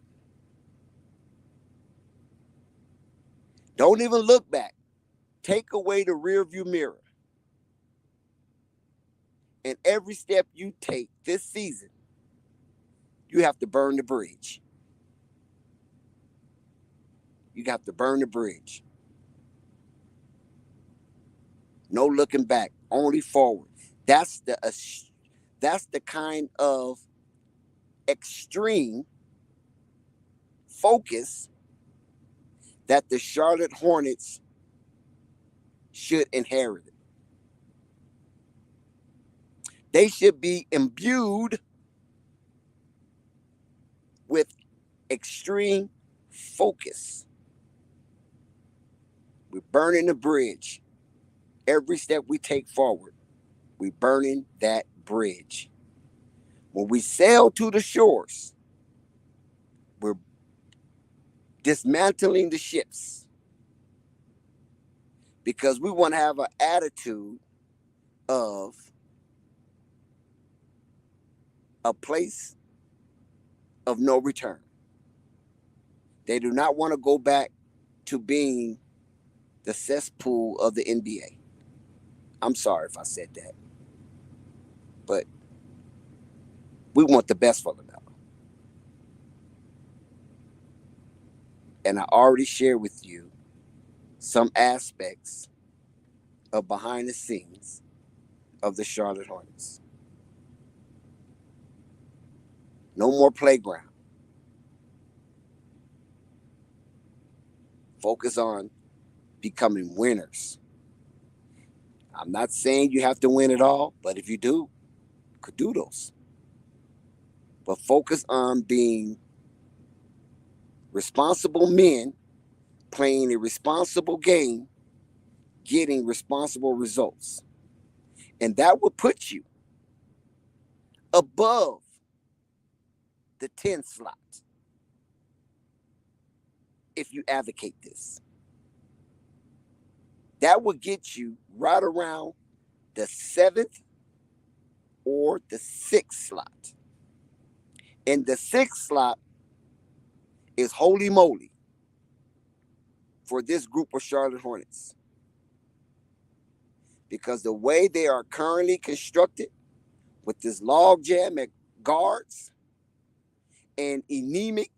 Don't even look back. Take away the rearview mirror. And every step you take this season, you have to burn the bridge. You have to burn the bridge. No looking back, only forward. That's the kind of extreme focus that the Charlotte Hornets should inherit. They should be imbued with extreme focus. We're burning the bridge. Every step we take forward, we're burning that bridge. When we sail to the shores, we're dismantling the ships because we want to have an attitude of a place of no return. They do not want to go back to being the cesspool of the NBA. I'm sorry if I said that, but we want the best for Lamelo. And I already shared with you some aspects of behind the scenes of the Charlotte Hornets. No more playground. Focus on becoming winners. I'm not saying you have to win it all, but if you do, kudos. But focus on being responsible men, playing a responsible game, getting responsible results. And that will put you above the 10 slot. if you advocate this. That would get you right around the 7th or the 6th slot. And the 6th slot is holy moly for this group of Charlotte Hornets. Because the way they are currently constructed with this logjam at guards and anemic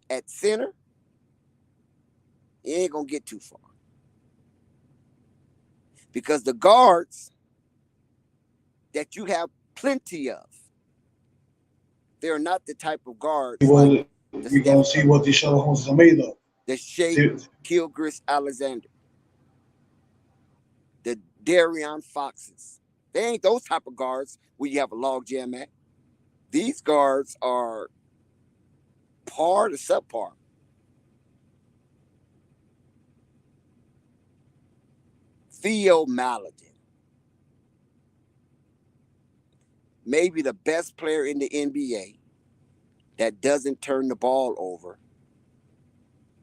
at center, it ain't going to get too far. Because the guards that you have plenty of, they're not the type of guards like We're going to see what these Charlotte Hornets are made of. the Shea Gilgeous-Alexander, the Darion Foxes. They ain't those type of guards where you have a log jam at. These guards are par to subpar. Theo Maledon, maybe the best player in the NBA that doesn't turn the ball over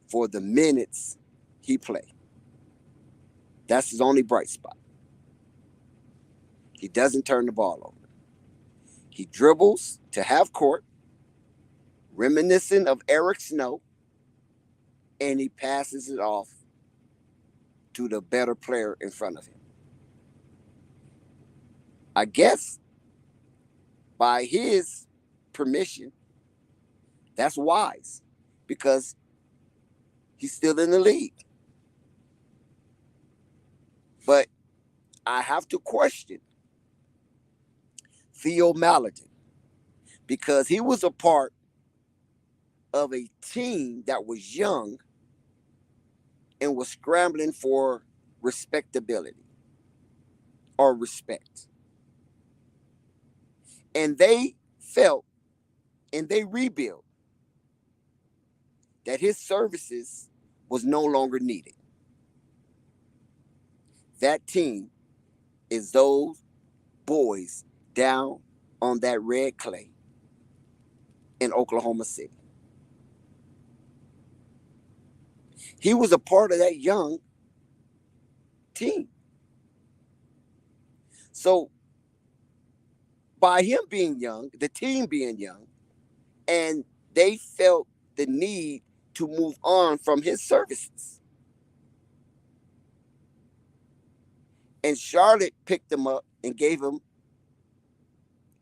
for the minutes he plays. That's his only bright spot. He doesn't turn the ball over. He dribbles to half court, reminiscent of Eric Snow, and he passes it off to the better player in front of him. I guess by his permission, that's wise because he's still in the league. But I have to question Theo Maledon because he was a part of a team that was young and was scrambling for respectability or respect. And they felt and they rebuilt that his services was no longer needed. That team is those boys down on that red clay in Oklahoma City. He was a part of that young team. So by him being young, the team being young, and they felt the need to move on from his services. And Charlotte picked him up and gave him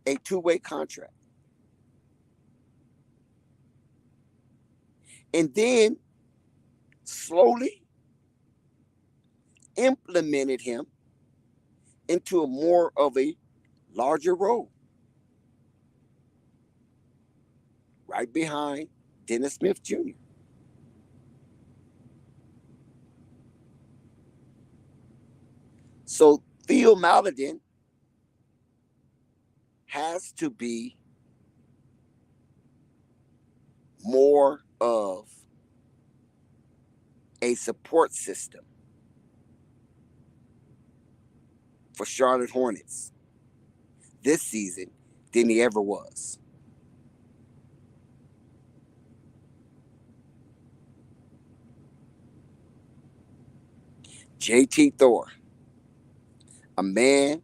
a two-way contract. And then slowly implemented him into a more of a larger role. Right behind Dennis Smith Jr. So Theo Maledon has to be more of a support system for Charlotte Hornets this season than he ever was. JT Thor, a man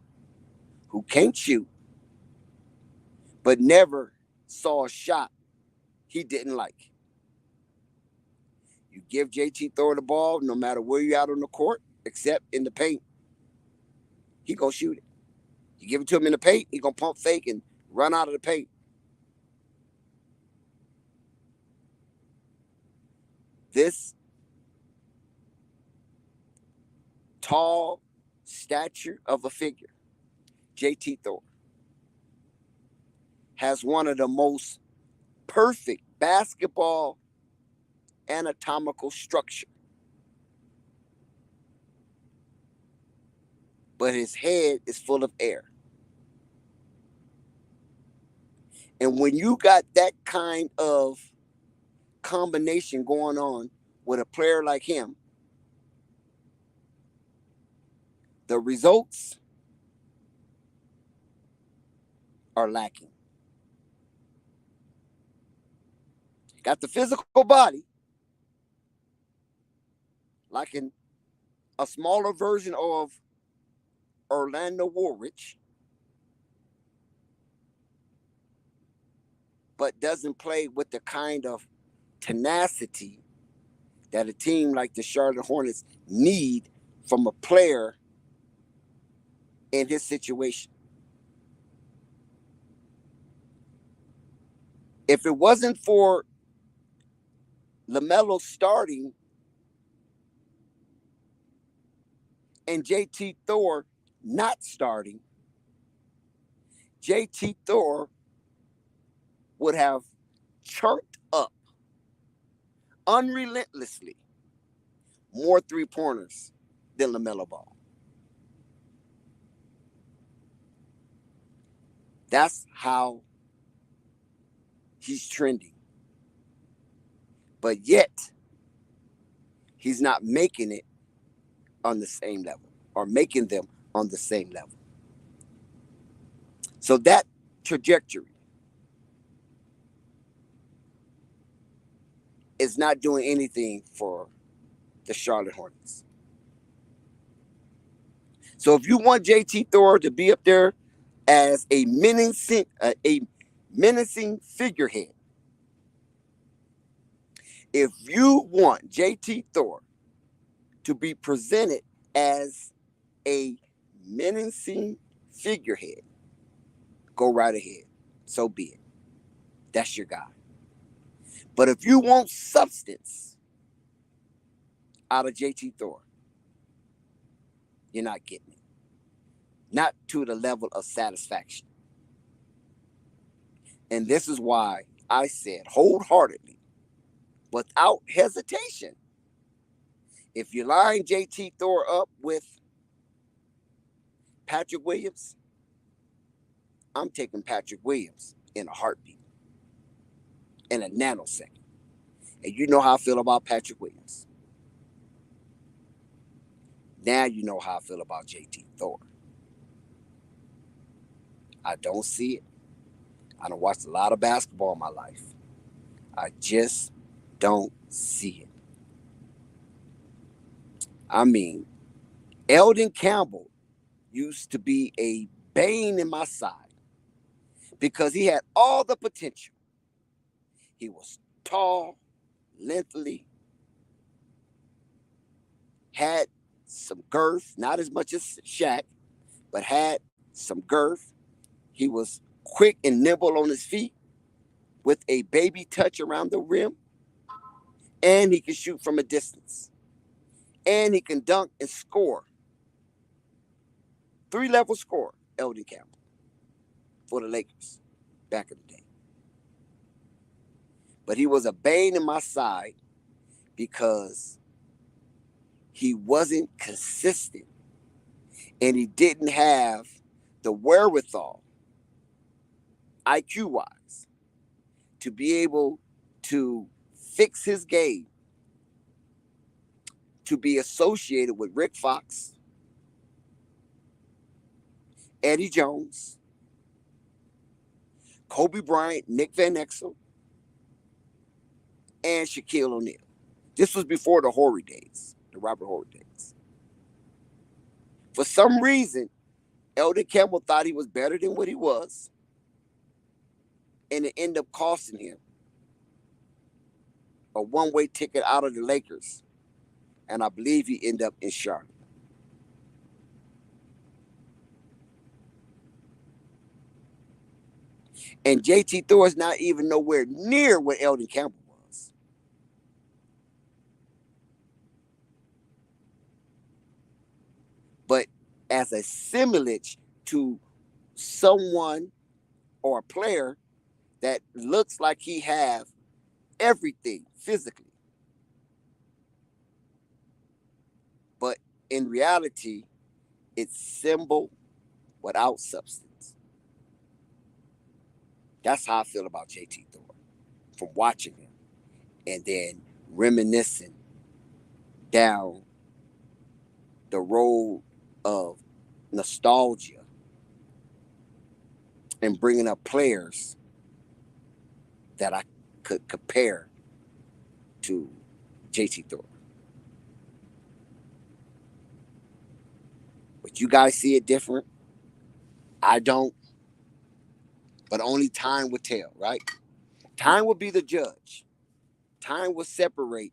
who can't shoot, but never saw a shot he didn't like. You give JT Thor the ball, no matter where you're out on the court, except in the paint, he gonna shoot it. You give it to him in the paint, he gonna pump fake and run out of the paint. This tall stature of a figure, JT Thor, has one of the most perfect basketball anatomical structure. But his head is full of air. And when you got that kind of combination going on with a player like him, the results are lacking. Got the physical body, like a smaller version of Orlando Woolrich, but doesn't play with the kind of tenacity that a team like the Charlotte Hornets need from a player in his situation. If it wasn't for Lamelo starting and JT Thor not starting, JT Thor would have churked up unrelentlessly more three-pointers than Lamelo Ball. That's how he's trending. But yet, he's not making it on the same level or making them on the same level. So that trajectory is not doing anything for the Charlotte Hornets. So if you want JT Thor to be up there as a menacing figurehead, if you want JT Thor to be presented as a menacing figurehead, go right ahead. So be it. That's your guy. But if you want substance out of JT Thor, you're not getting it. Not to the level of satisfaction. And this is why I said wholeheartedly, without hesitation, if you line JT Thor up with Patrick Williams, I'm taking Patrick Williams in a heartbeat, in a nanosecond. And you know how I feel about Patrick Williams. Now you know how I feel about JT Thor. I don't see it. I done watched a lot of basketball in my life. I just don't see it. I mean, Eldon Campbell used to be a bane in my side because he had all the potential. He was tall, lengthy, had some girth, not as much as Shaq, but had some girth. He was quick and nimble on his feet with a baby touch around the rim, and he can shoot from a distance, and he can dunk and score. 3-level scorer, Eldon Campbell, for the Lakers back in the day. But he was a bane in my side because he wasn't consistent, and he didn't have the wherewithal, IQ-wise, to be able to fix his game, to be associated with Rick Fox, Eddie Jones, Kobe Bryant, Nick Van Exel, and Shaquille O'Neal. This was before the Horry days, the Robert Horry days. For some reason, Eldon Campbell thought he was better than what he was, and it ended up costing him a one-way ticket out of the Lakers, and I believe he ended up in Charlotte. And JT Thor is not even nowhere near what Eldon Campbell was. But as a similage to someone or a player that looks like he have everything physically, but in reality, it's symbol without substance. That's how I feel about JT Thor from watching him and then reminiscing down the road of nostalgia and bringing up players that I could compare to JT Thor. But you guys see it different. I don't. But only time will tell, right? Time will be the judge. Time will separate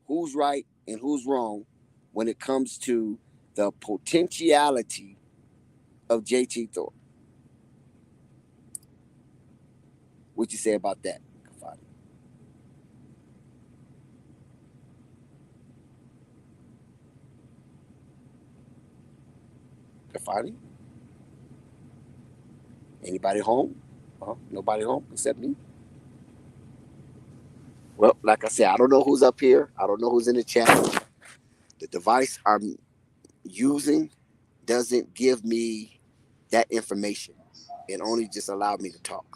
who's right and who's wrong when it comes to the potentiality of JT Thorpe. What you say about that, Kafadi? Kafadi? Anybody home? Nobody home except me? Well, like I said, I don't know who's up here. I don't know who's in the chat. The device I'm using doesn't give me that information. It only just allowed me to talk.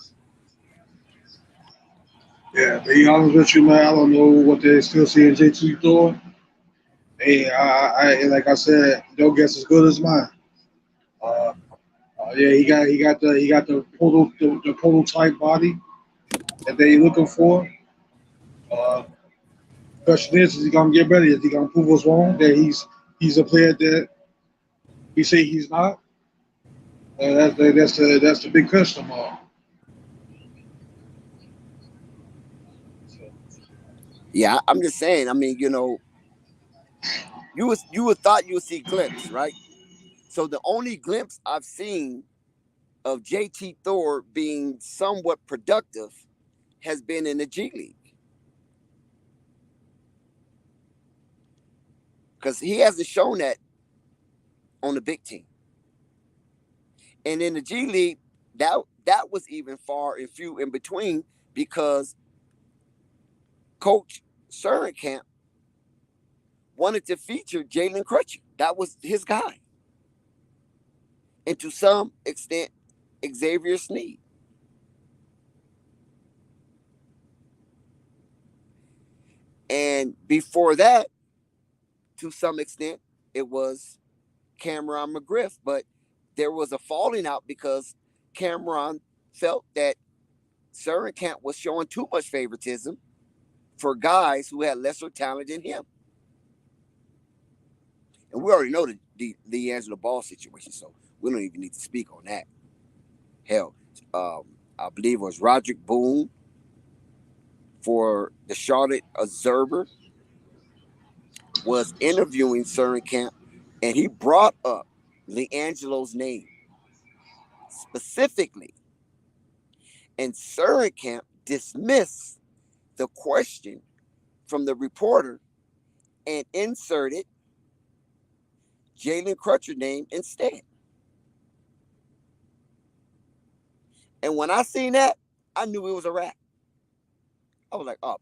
Yeah, to be honest with you, man, I don't know what they still see in JT Thor. Hey, like I said, your guess is good as mine. Yeah, he got the prototype body that they looking for. Uh, Question is he gonna get better? Is he gonna prove us wrong that he's a player that we say he's not? That's the big question mark. Yeah, I'm just saying. I mean, you would thought you would see glimpse, right? So the only glimpse I've seen of JT Thor being somewhat productive has been in the G League. Because he hasn't shown that on the big team. And in the G League, that was even far and few in between because Coach Camp wanted to feature Jalen Crutcher. That was his guy. And to some extent, Xavier Sneed. And before that, to some extent, it was Cameron McGriff. But there was a falling out because Cameron felt that Camp was showing too much favoritism for guys who had lesser talent than him. And we already know the Angelo Ball situation, so we don't even need to speak on that. Hell, I believe it was Roderick Boone for the Charlotte Observer was interviewing Camp, and he brought up LiAngelo's name specifically. And Camp dismissed the question from the reporter and inserted Jalen Crutcher name instead. And when I seen that, I knew it was a wrap. I was like, oh,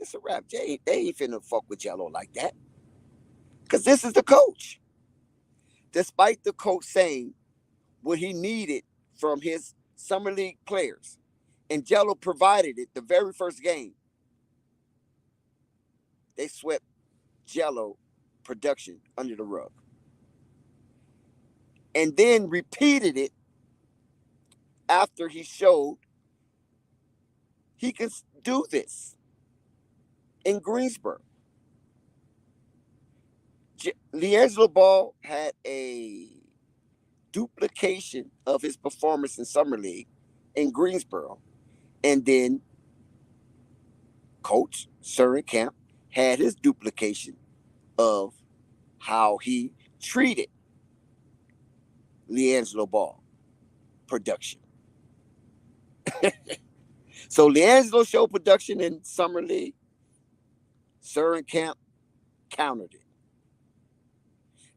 this a wrap. They ain't finna fuck with Jello like that. Because this is the coach. Despite the coach saying what he needed from his summer league players, and Jello provided it the very first game, they swept Jello production under the rug. And then repeated it after he showed he can do this in Greensboro. LiAngelo Ball had a duplication of his performance in Summer League in Greensboro. And then Coach Camp had his duplication of how he treated LiAngelo Ball production. So LiAngelo showed production in Summer League. Camp countered it.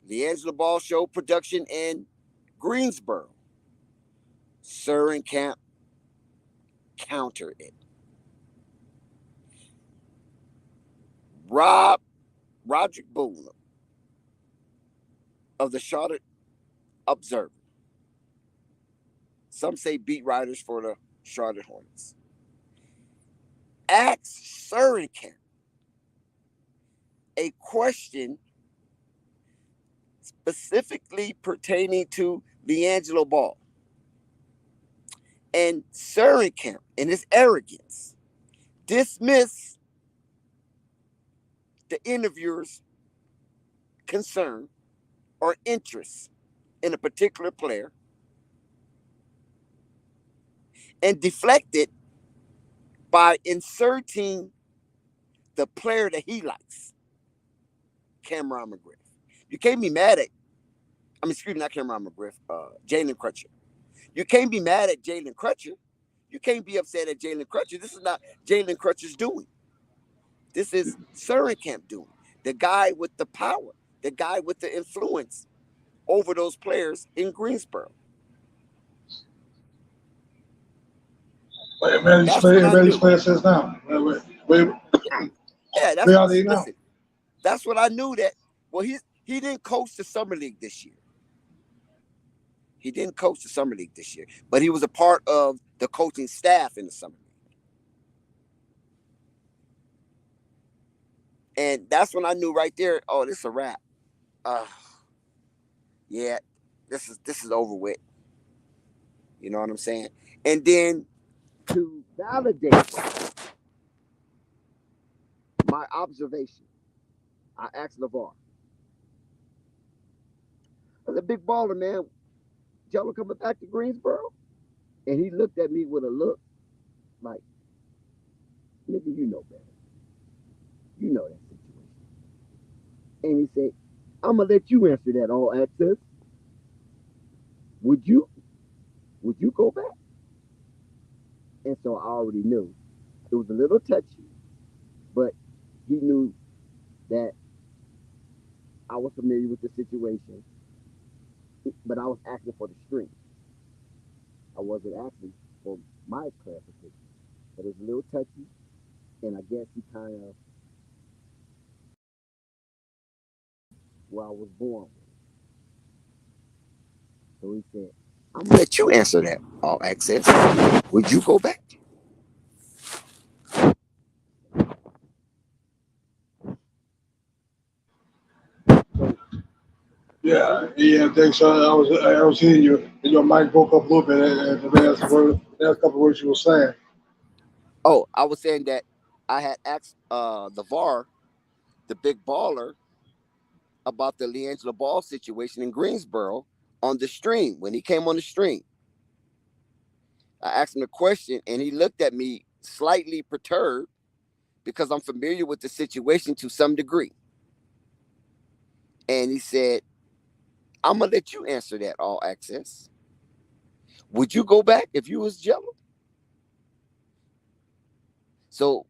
LiAngelo Ball showed production in Greensboro. Camp countered it. Roderick Boone of the Charlotte Observer. Some say beat writers for the Charlotte Hornets. Asked Camp a question specifically pertaining to LiAngelo Ball. And Camp, in his arrogance, dismissed the interviewer's concern or interest in a particular player and deflect it by inserting the player that he likes, Cameron McGriff. You can't be mad at, excuse me, not Cameron McGriff, Jalen Crutcher. You can't be mad at Jalen Crutcher. You can't be upset at Jalen Crutcher. This is not Jalen Crutcher's doing. This is Camp doing. The guy with the power, the guy with the influence over those players in Greensboro. Wait, man, these players says now. Yeah, where are they now? Listen, that's what I knew that. Well, he didn't coach the summer league this year. He didn't coach the summer league this year, but he was a part of the coaching staff in the summer league. And that's when I knew right there, oh, this is a wrap. Yeah, this is over with. You know what I'm saying? And then to validate my observation, I asked LeVar. The big baller, man, Jello coming back to Greensboro? And he looked at me with a look like, nigga, you know better. You know that situation. And he said, I'm going to let you answer that, All Access. Would you go back? And so I already knew. It was a little touchy, but he knew that I was familiar with the situation, but I was asking for the string. I wasn't asking for my clarification, but it was a little touchy, and I guess he kind of where I was born with. So he said, I'm going to let you answer that, All Access. Would you go back? Yeah, thanks. I was hearing you, and your mic broke up a little bit at the last couple of words you were saying. Oh, I was saying that I had asked the VAR, the big baller, about the LiAngelo Ball situation in Greensboro on the stream when he came on the stream. I asked him a question, and he looked at me slightly perturbed because I'm familiar with the situation to some degree. And he said, I'm going to let you answer that, All Access. Would you go back if you was Jello? So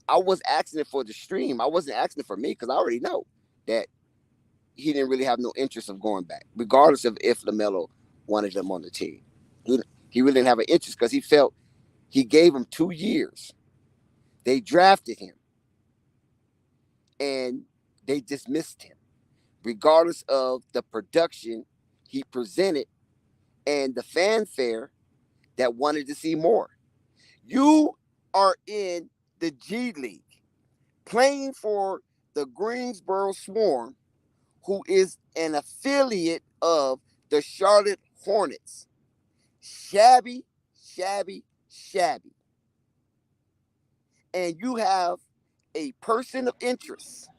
I was asking it for the stream. I wasn't asking it for me because I already know that he didn't really have no interest of going back, regardless of if Lamelo wanted him on the team. He really didn't have an interest because he felt he gave him 2 years. They drafted him, and they dismissed him, regardless of the production he presented and the fanfare that wanted to see more. You are in the G League, playing for the Greensboro Swarm, who is an affiliate of the Charlotte Hornets. Shabby, shabby, shabby. And you have a person of interest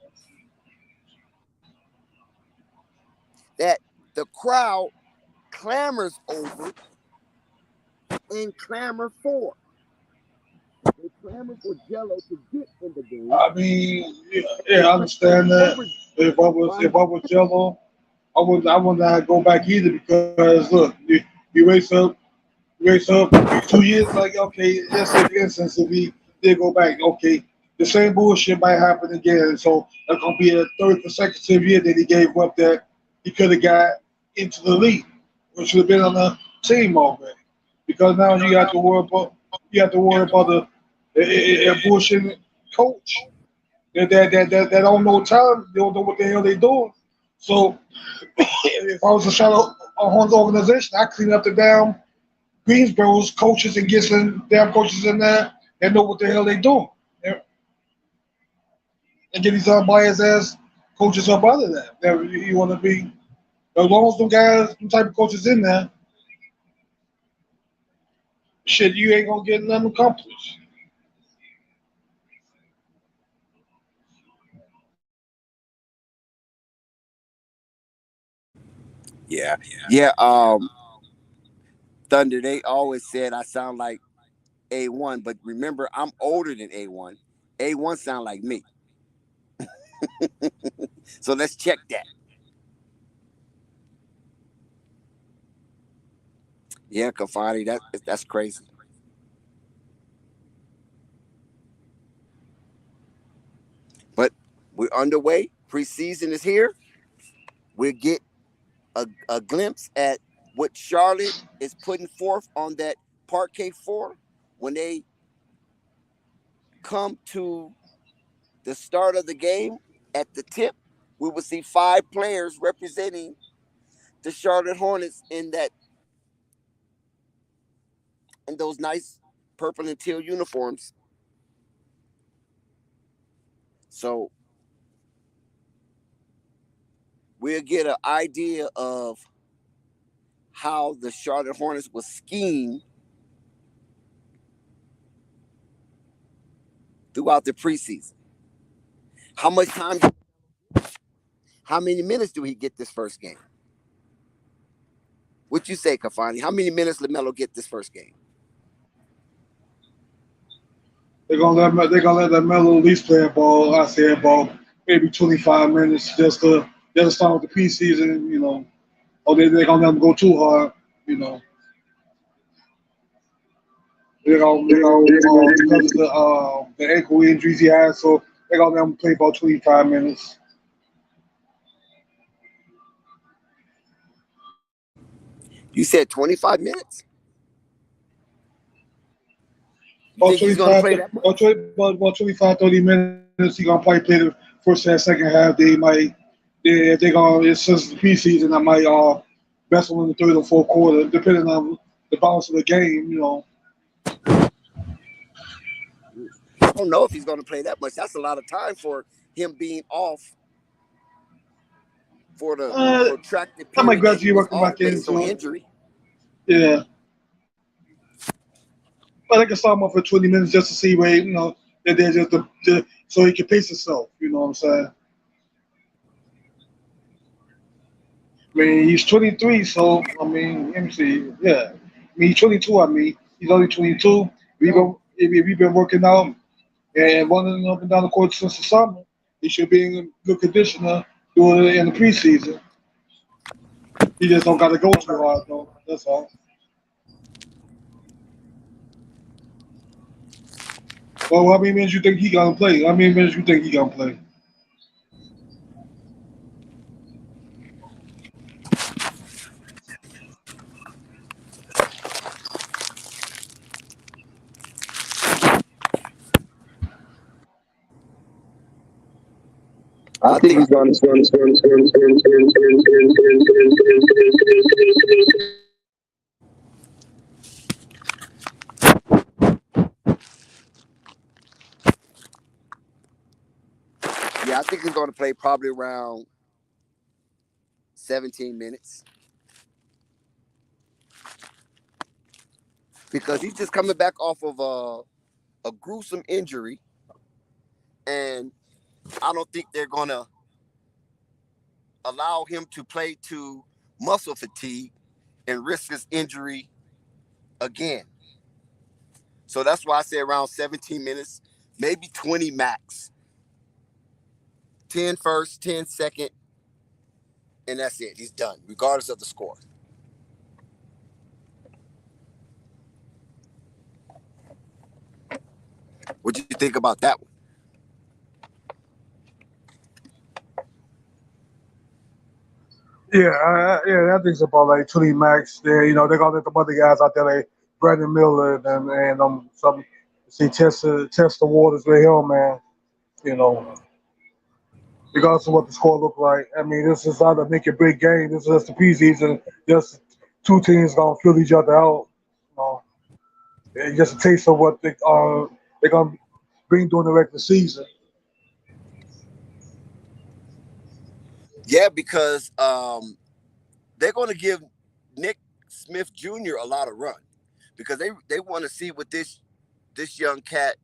that the crowd clamors over and clamor for. They clamor for Jello to get in the game. I mean, yeah, I understand that. If I was Jello, I would not go back either because look, you raise up 2 years. Like okay, let's say for instance, if he did go back, okay, the same bullshit might happen again. So it's gonna be a third consecutive year that he gave up that he could have got into the league, which should have been on the team already. Because now you have to worry about the bullshit coach that don't know time. They don't know what the hell they doing. So if I was a Charlotte Hornets organization, I clean up the damn Greensboro's coaches and get some damn coaches in there that know what the hell they doing. Yeah. And get these biased ass coaches up out of that. You want to be, as long as them guys, them type of coaches in there, shit, you ain't gonna get nothing accomplished. Yeah. Thunder, they always said I sound like A1, but remember, I'm older than A1. A1 sound like me. So let's check that. Yeah, Kafani, that's crazy. But we're underway. Preseason is here. We'll get a glimpse at what Charlotte is putting forth on that parquet floor when they come to the start of the game. At the tip, we will see 5 players representing the Charlotte Hornets in those nice purple and teal uniforms. So we'll get an idea of how the Charlotte Hornets was schemed throughout the preseason. How much time, how many minutes do he get this first game? What you say, Kafani? How many minutes Lamelo get this first game? They're gonna let Lamelo at least play a ball. I say about maybe 25 minutes just to start with the preseason, Or they're gonna let him go too hard, you know. Because of the ankle injuries he had, so they're gonna let him play about 25 minutes. You said 25 minutes? You About think he's going to 25, play that much? about 25, 30 minutes. He gonna probably play the first and second half. If they gonna, it's just the preseason. I might wrestle in the third or fourth quarter, depending on the balance of the game. I don't know if he's going to play that much. That's a lot of time for him being off for the protracted I might period that he gradually was work him off back based on into it. injury. Yeah, but I can start him off for 20 minutes just to see where that they're just so he can pace himself. You know what I'm saying? I mean, he's 23, so I mean, let me see. Yeah, I mean, he's 22. I mean, he's only 22. We've been working out and running up and down the court since the summer. He should be in good condition doing it in the preseason. He just don't got to go too hard, though. That's all. Well, how many minutes you think he gonna play? How many minutes you think he gonna play? I think he's going to. Yeah, I think he's going to play probably around 17 minutes because he's just coming back off of a gruesome injury, and I don't think they're going to allow him to play to muscle fatigue and risk his injury again. So that's why I say around 17 minutes, maybe 20 max. 10 first, 10 second, and that's it. He's done, regardless of the score. What do you think about that one? Yeah, I think it's about like 20 max. They're gonna let the other guys out there like Brandon Miller and some see test the waters with him, man. You know, regardless of what the score look like. I mean, this is not a make or break game. This is just the preseason. Just two teams gonna fill each other out. You know, and just a taste of what they're gonna bring during the regular season. Yeah, because they're going to give Nick Smith Jr. a lot of run because they want to see what this young cat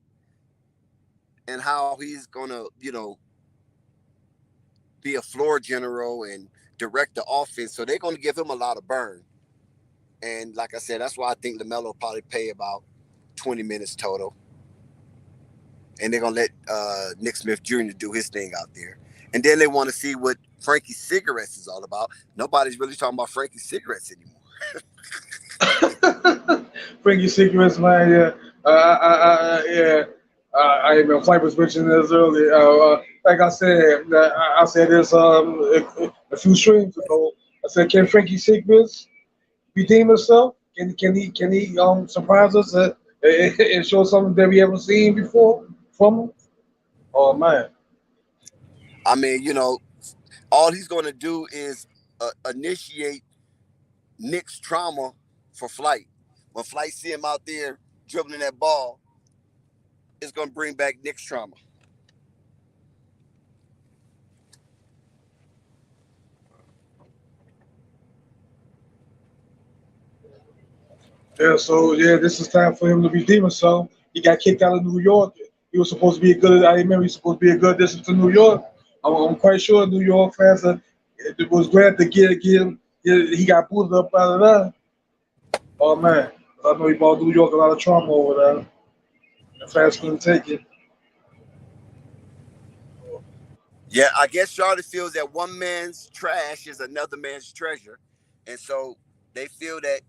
and how he's going to be a floor general and direct the offense. So they're going to give him a lot of burn. And like I said, that's why I think Lamelo will probably play about 20 minutes total. And they're going to let Nick Smith Jr. do his thing out there. And then they want to see what Frankie Cigarettes is all about. Nobody's really talking about Frankie Cigarettes anymore. Frankie Cigarettes, man, yeah. I even Flight was mentioning this earlier. Like I said, I said this a few streams ago. I said, can Frankie Cigarettes redeem himself? Can he surprise us and show something that we haven't seen before from him? Oh man. I mean, all he's going to do is initiate Nick's trauma for Flight. When Flight see him out there dribbling that ball, it's going to bring back Nick's trauma. Yeah, so this is time for him to redeem himself. He got kicked out of New York. He was supposed to be I remember he was supposed to be a good addition to New York. I'm quite sure New York fans was glad to get him. He got booted up out of there. Oh man, I know he brought New York a lot of trauma over there. The fans couldn't take it. Yeah, I guess Charlotte feels that one man's trash is another man's treasure, and so they feel that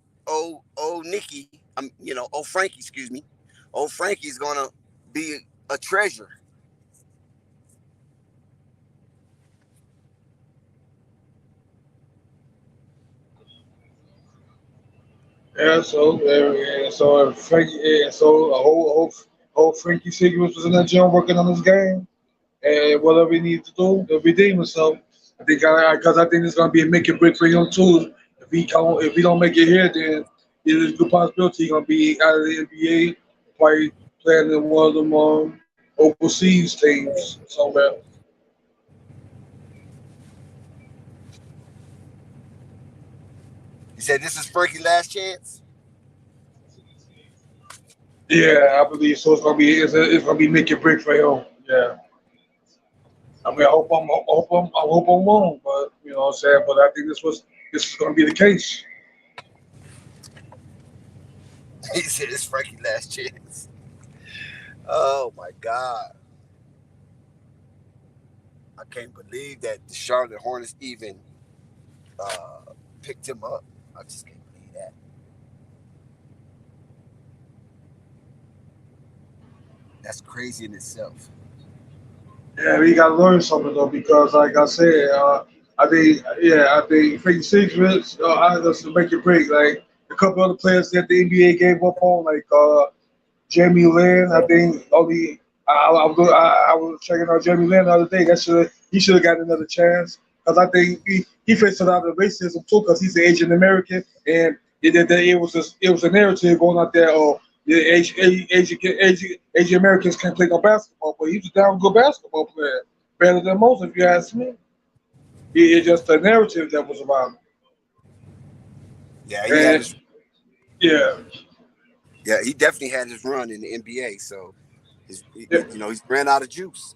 Frankie's gonna be a treasure. So Frankie, so a whole Frankie Cigarettes was in that gym working on his game, and whatever he needs to do to redeem himself. I think because I think it's gonna be a make or break for him too. If he don't make it here, then there's a good possibility he's gonna be out of the NBA, probably playing in one of them overseas teams somewhere. You said this is Frankie's last chance? Yeah, I believe so. It's gonna be make or break for him. Yeah. I mean, I hope I'm wrong, but you know what I'm saying. But I think this is gonna be the case. He said it's Frankie's last chance. Oh my God. I can't believe that the Charlotte Hornets even picked him up. I just can't believe that. That's crazy in itself. Yeah, we gotta learn something though, because like I said, I think Frankie Cigarettes, let's make it break. Like a couple other players that the NBA gave up on, like Jamie Lin. I think I was checking out Jamie Lin the other day. He should have got another chance, because I think he faced a lot of racism too, because he's an Asian American, and it was a narrative going out there. Asian Americans can't play no basketball, but he's a damn good basketball player, better than most, if you ask me. It's just a narrative that was around him. Yeah, he definitely had his run in the NBA. So, he's ran out of juice.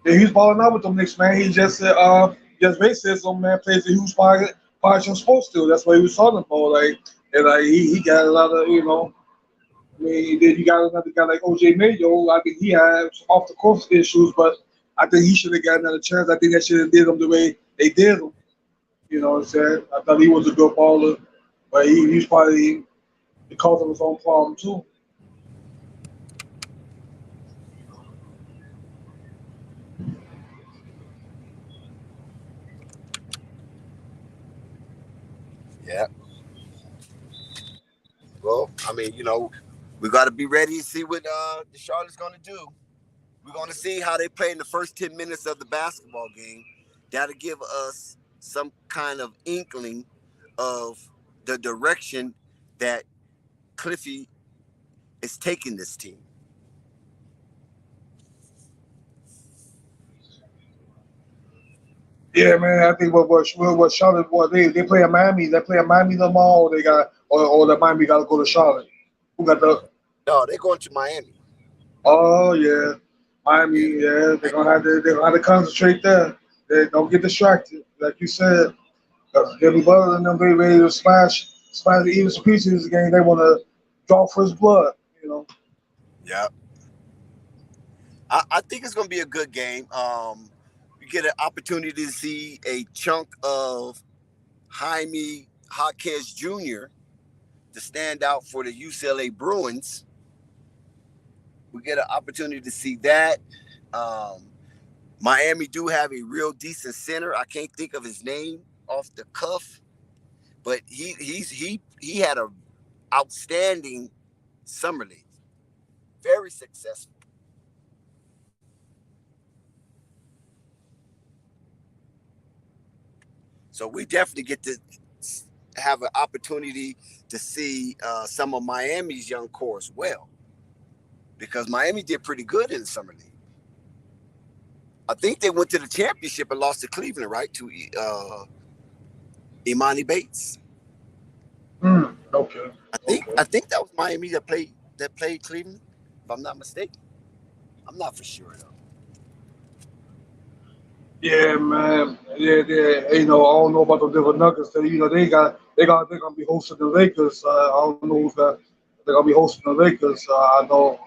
Yeah, he's balling out with them Knicks, man. He just racism, man, plays a huge part you're supposed to. That's what he was talking about. He got a lot of, I mean, then you got another guy like OJ Mayo. I think he had off the court issues, but I think he should have got another chance. I think they should have did him the way they did him. You know what I'm saying? I thought he was a good baller, but he's probably the cause of his own problem too. Yeah. Well, I mean, we got to be ready to see what the Charlotte's going to do. We're going to see how they play in the first 10 minutes of the basketball game. That'll give us some kind of inkling of the direction that Cliffy is taking this team. Yeah, man. I think what Charlotte, they play in Miami. They play in Miami tomorrow. Or the Miami got to go to Charlotte. Who got the? No, they're going to Miami. Oh yeah, Miami. Yeah, they're gonna have to concentrate there. They don't get distracted, like you said. Because Jimmy Butler and them be ready to smash, even some pieces of this game. They want to draw first blood. Yeah, I think it's going to be a good game. You get an opportunity to see a chunk of Jaime Jaquez Jr. to stand out for the UCLA Bruins. We get an opportunity to see that. Um, Miami do have a real decent center. I can't think of his name off the cuff, but he had a outstanding summer league, very successful. So we definitely get to have an opportunity to see some of Miami's young core as well, because Miami did pretty good in the summer league. I think they went to the championship and lost to Cleveland, right? To Imani Bates. Okay. I think that was Miami that played Cleveland, if I'm not mistaken. I'm not for sure though. Yeah, man. Yeah. I don't know about the Denver Nuggets. They're gonna be hosting the Lakers. I don't know who's that. They're gonna be hosting the Lakers. I know.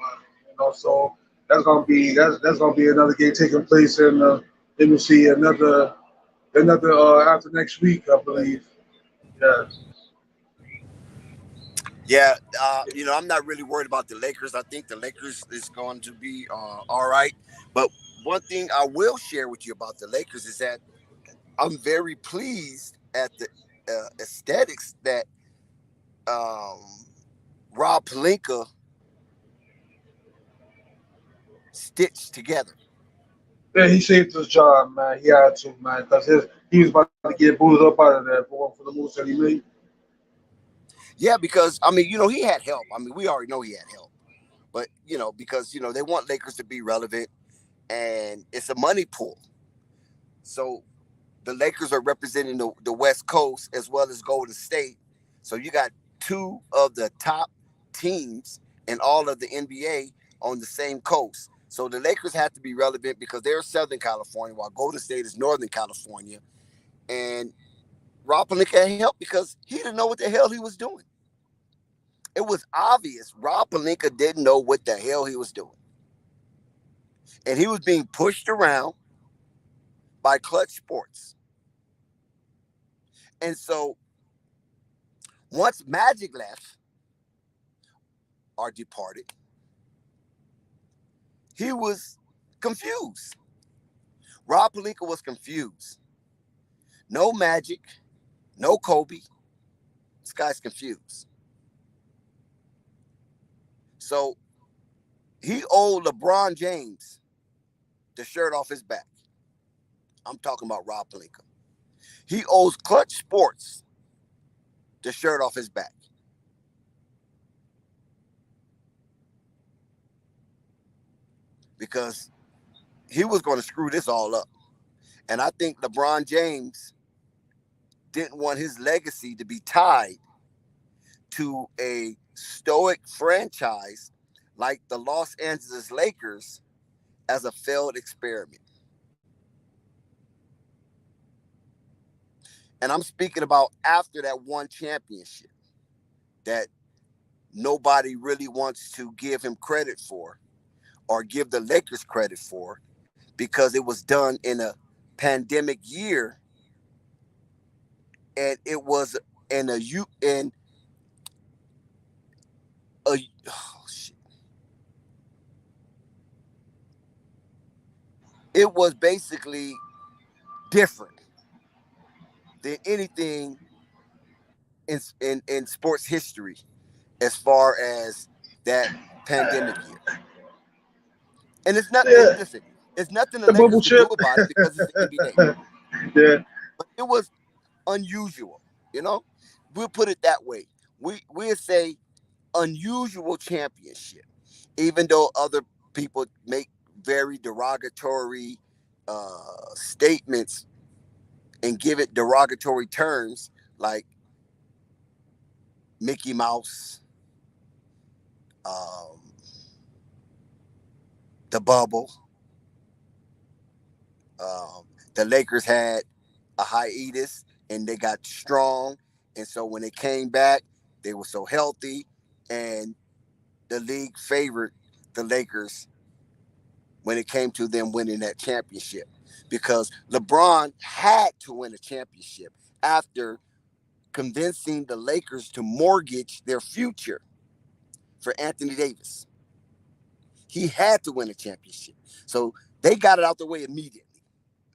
So that's gonna be another game taking place in let me see another after next week, I believe. Yeah. Yeah, I'm not really worried about the Lakers. I think the Lakers is going to be all right. But one thing I will share with you about the Lakers is that I'm very pleased at the aesthetics that um, Rob Pelinka stitched together. Yeah, he saved his job, man. He had to, man, because he was about to get booted up out of there for the moves that he made. Yeah, because I mean, he had help. I mean, we already know he had help. But because they want Lakers to be relevant, and it's a money pool. So the Lakers are representing the West Coast as well as Golden State. So you got two of the top teams in all of the NBA on the same coast. So the Lakers have to be relevant because they're Southern California, while Golden State is Northern California. And Rob Pelinka helped because he didn't know what the hell he was doing. It was obvious Rob Pelinka didn't know what the hell he was doing. And he was being pushed around by Clutch Sports. And so once Magic left or departed, he was confused. Rob Pelinka was confused. No Magic, no Kobe. This guy's confused. So he owed LeBron James the shirt off his back. I'm talking about Rob Pelinka. He owes Clutch Sports the shirt off his back. Because he was going to screw this all up. And I think LeBron James didn't want his legacy to be tied to a stoic franchise like the Los Angeles Lakers as a failed experiment. And I'm speaking about after that one championship that nobody really wants to give him credit for or give the Lakers credit for because it was done in a pandemic year, and it was in a oh shit. It was basically different than anything in sports history as far as that pandemic year. And it's not, and Yeah, listen, it's nothing the the bubble Lakers could do chip. about it because it's the NBA. Yeah, But it was unusual, We'll put it that way. We'll say unusual championship, even though other people make very derogatory statements and give it derogatory terms like Mickey Mouse, um, the bubble. The Lakers had a hiatus and they got strong. And so when they came back, they were so healthy, and the league favored the Lakers when it came to them winning that championship, because LeBron had to win a championship after convincing the Lakers to mortgage their future for Anthony Davis. He had to win a championship. So they got it out the way immediately.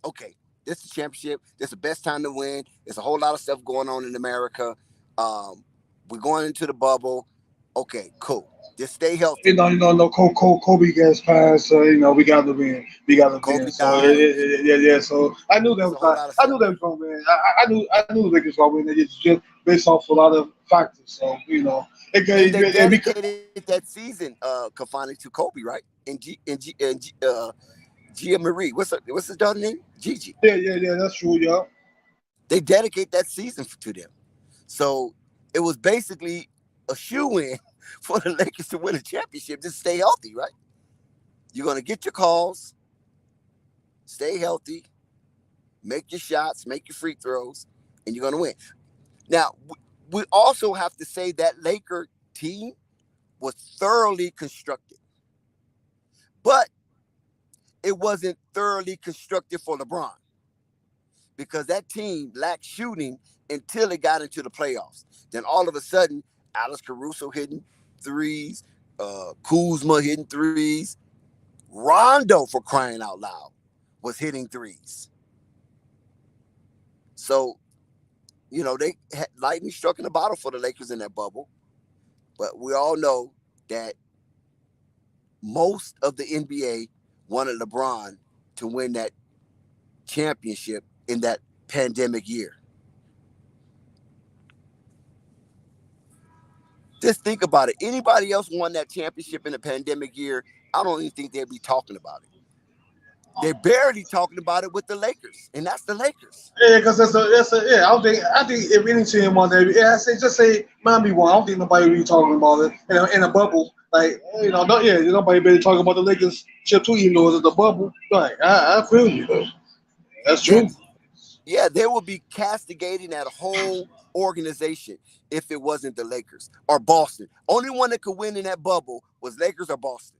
Okay, this is the championship. This is the best time to win. There's a whole lot of stuff going on in America. We're going into the bubble. Okay, cool. Just stay healthy. No, Kobe gets passed. We got to win. We got to Kobe win. So died. yeah. So I knew that There's was. a whole lot of I knew stuff. that was going to win. I knew the Lakers were going to win. It's just based off a lot of factors. So And they dedicated that season, Kafani, to Kobe, right? And Gia Marie. What's his daughter's name? Gigi. Yeah. That's true. Yeah. They dedicate that season to them. So it was basically a shoe-in for the Lakers to win a championship. Just stay healthy, right? You're going to get your calls, stay healthy, make your shots, make your free throws, and you're going to win. Now, we also have to say that Laker team was thoroughly constructed. But it wasn't thoroughly constructed for LeBron, because that team lacked shooting until it got into the playoffs. Then all of a sudden, Alex Caruso hitting threes, Kuzma hitting threes, Rondo, for crying out loud, was hitting threes. So, they had lightning struck in the bottle for the Lakers in that bubble. But we all know that most of the NBA wanted LeBron to win that championship in that pandemic year. Just think about it. Anybody else won that championship in the pandemic year, I don't even think they'd be talking about it. They're barely talking about it with the Lakers, and that's the Lakers. Yeah, because that's a. I think if any team won that, just say Miami won. I don't think nobody really talking about it in a bubble. Like nobody really talking about the Lakers chip too, even though it's the bubble. Like I feel you. That's true. Yeah, they would be castigating that whole organization if it wasn't the Lakers or Boston. Only one that could win in that bubble was Lakers or Boston.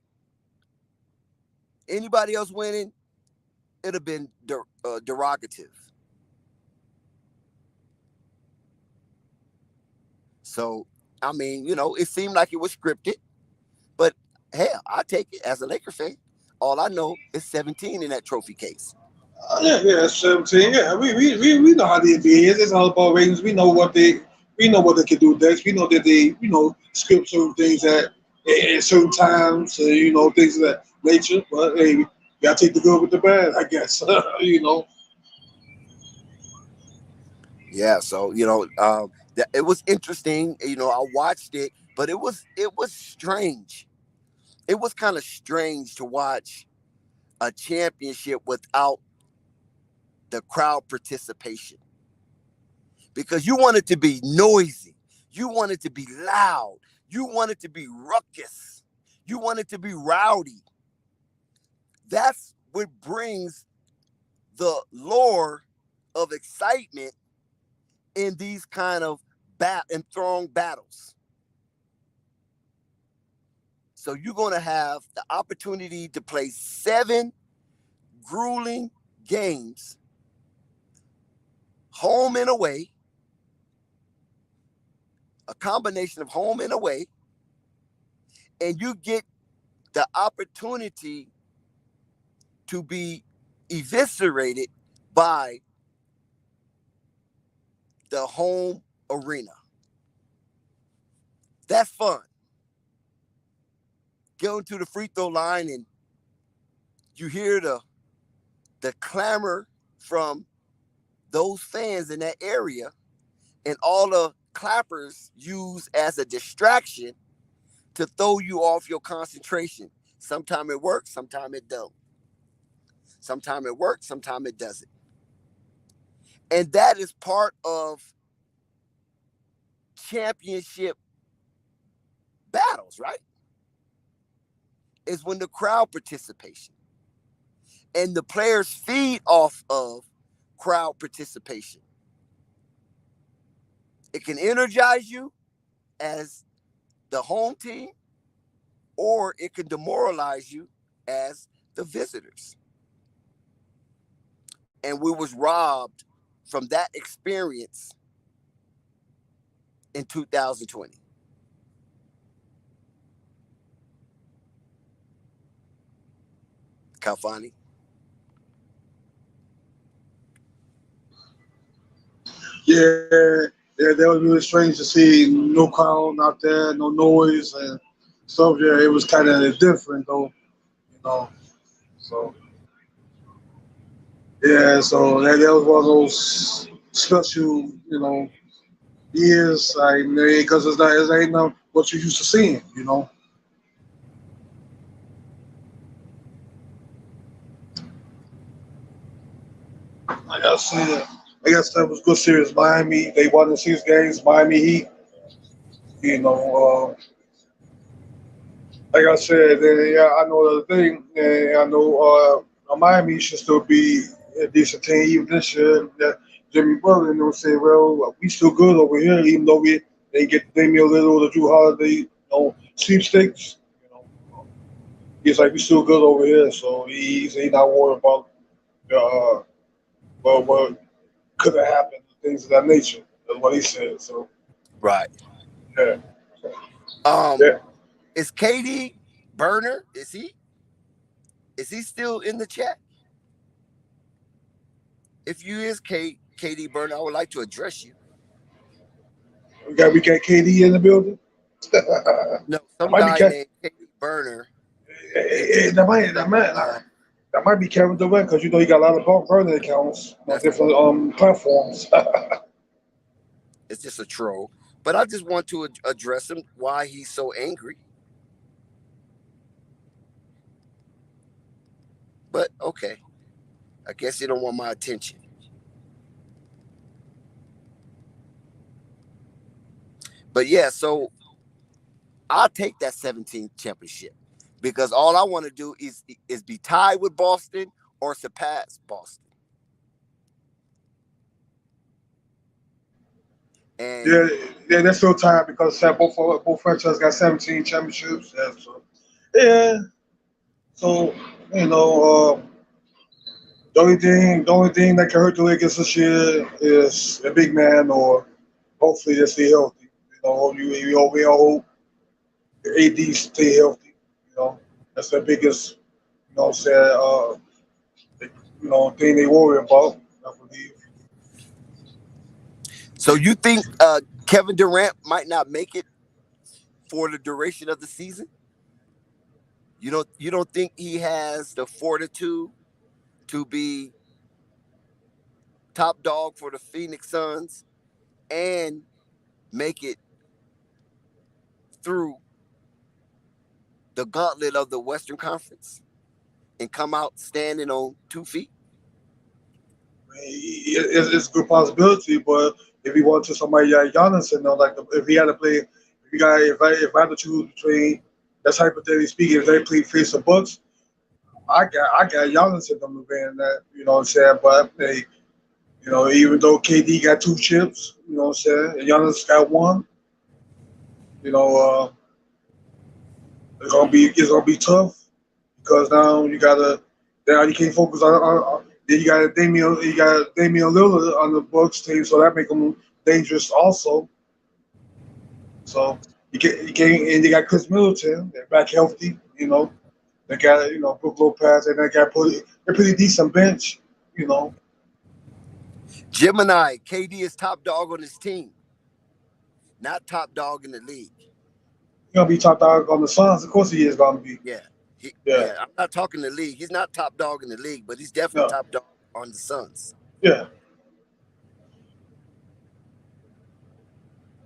Anybody else winning, it'd have been derogative. So, it seemed like it was scripted, but hell, I take it as a Laker fan. All I know is 17 in that trophy case. Yeah, 17. Yeah, we know how the NBA is. It's all about ratings. We know what they can do next. We know that they script certain things at certain times. Things of that nature. But hey, you gotta take the good with the bad, I guess. Yeah, so it was interesting. I watched it, but it was strange. It was kind of strange to watch a championship without the crowd participation, because you want it to be noisy, you want it to be loud, you want it to be ruckus, you want it to be rowdy. That's what brings the lure of excitement in these kind of enthralled battles. So you're going to have the opportunity to play 7 grueling games, home and away, a combination of home and away, and you get the opportunity to be eviscerated by the home arena. That's fun. Going to the free throw line and you hear the clamor from those fans in that area, and all the clappers use as a distraction to throw you off your concentration. Sometimes it works, sometimes it don't. Sometimes it works, sometimes it doesn't. And that is part of championship battles, right? Is when the crowd participation and the players feed off of crowd participation. It can energize you as the home team, or it can demoralize you as the visitors. And we was robbed from that experience in 2020. Kalfani. Yeah, yeah, that was really strange to see no crowd out there, no noise and stuff. Yeah, it was kind of different though, you know. So yeah, so that was one of those special, years, like because it ain't not what you used to seeing, you know. Like I said, I guess that was good series. Miami, they won the 6 games. Miami Heat, you know. Like I said, yeah, I know the thing, and I know Miami should still be a decent team even this year. That Jimmy Butler, and they'll say, well, we still good over here, even though we they get Damian Little, the Drew Holiday, sweepstakes. You know, he's like we still good over here, so he's not worried about what could have happened, things of that nature. That's what he said. So Right. yeah, Um, yeah. is KD Burner? Is he still in the chat? If you is KD Burner, I would like to address you. We got KD in the building. No, That some might be guy named KD Burner. that might be Kevin Durant because he got a lot of burner accounts on That's different platforms. it's just a troll. But I just want to address him why he's so angry. But okay, I guess you don't want my attention. But yeah, so I'll take that 17th championship because all I want to do is be tied with Boston or surpass Boston. And yeah, yeah, they're still tired because both franchises got 17 championships. Yeah, so yeah, so you know, the only thing that can hurt the Lakers this year is a big man, or hopefully they stay healthy. We all hope AD stay healthy. That's the biggest, what I'm saying, thing they worry about. I believe. so you think Kevin Durant might not make it for the duration of the season? You don't think he has the fortitude to be top dog for the Phoenix Suns and make it through the gauntlet of the Western Conference and come out standing on 2 feet? It's a good possibility, but if he wanted somebody like Giannis, if he had to play, if I had to choose between, that's hypothetically speaking, if they play face the Bucks, I got Giannis in them event that, you know what I'm saying. But they, even though KD got 2 chips, you know what I'm saying, and Giannis got one, you know, it's gonna be tough because now you can't focus on then you got Damian Lillard on the Bucks team, so that make them dangerous also. So you can't, and they got Chris Middleton, they're back healthy, they got Brook Lopez, and they got a pretty decent bench, you know. Gemini, KD is top dog on his team, not top dog in the league. He's gonna be top dog on the Suns, of course he is gonna be. Yeah. Yeah, I'm not talking the league. He's not top dog in the league, but he's definitely no, top dog on the Suns. yeah.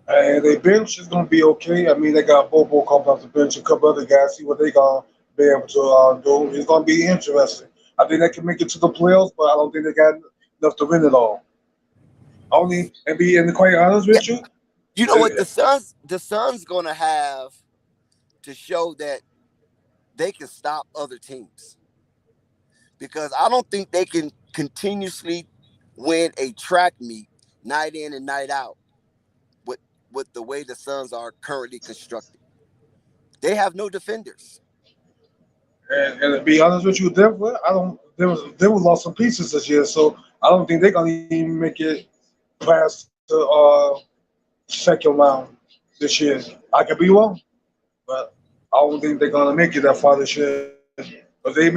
And their bench is going to be okay. I mean, they got Bobo coming off the bench, a couple other guys, see what they going to be able to do. It's going to be interesting. I think they can make it to the playoffs, but I don't think they got enough to win it all. Only, and being quite honest with you, You know what? The Suns going to have to show that they can stop other teams, because I don't think they can continuously win a track meet night in and night out with the way the Suns are currently constructed. They have no defenders. And to be honest with you, Denver, I don't. Denver lost some pieces this year, so I don't think they're gonna even make it past the second round this year. I could be wrong, but I don't think they're gonna make it that far this year. But they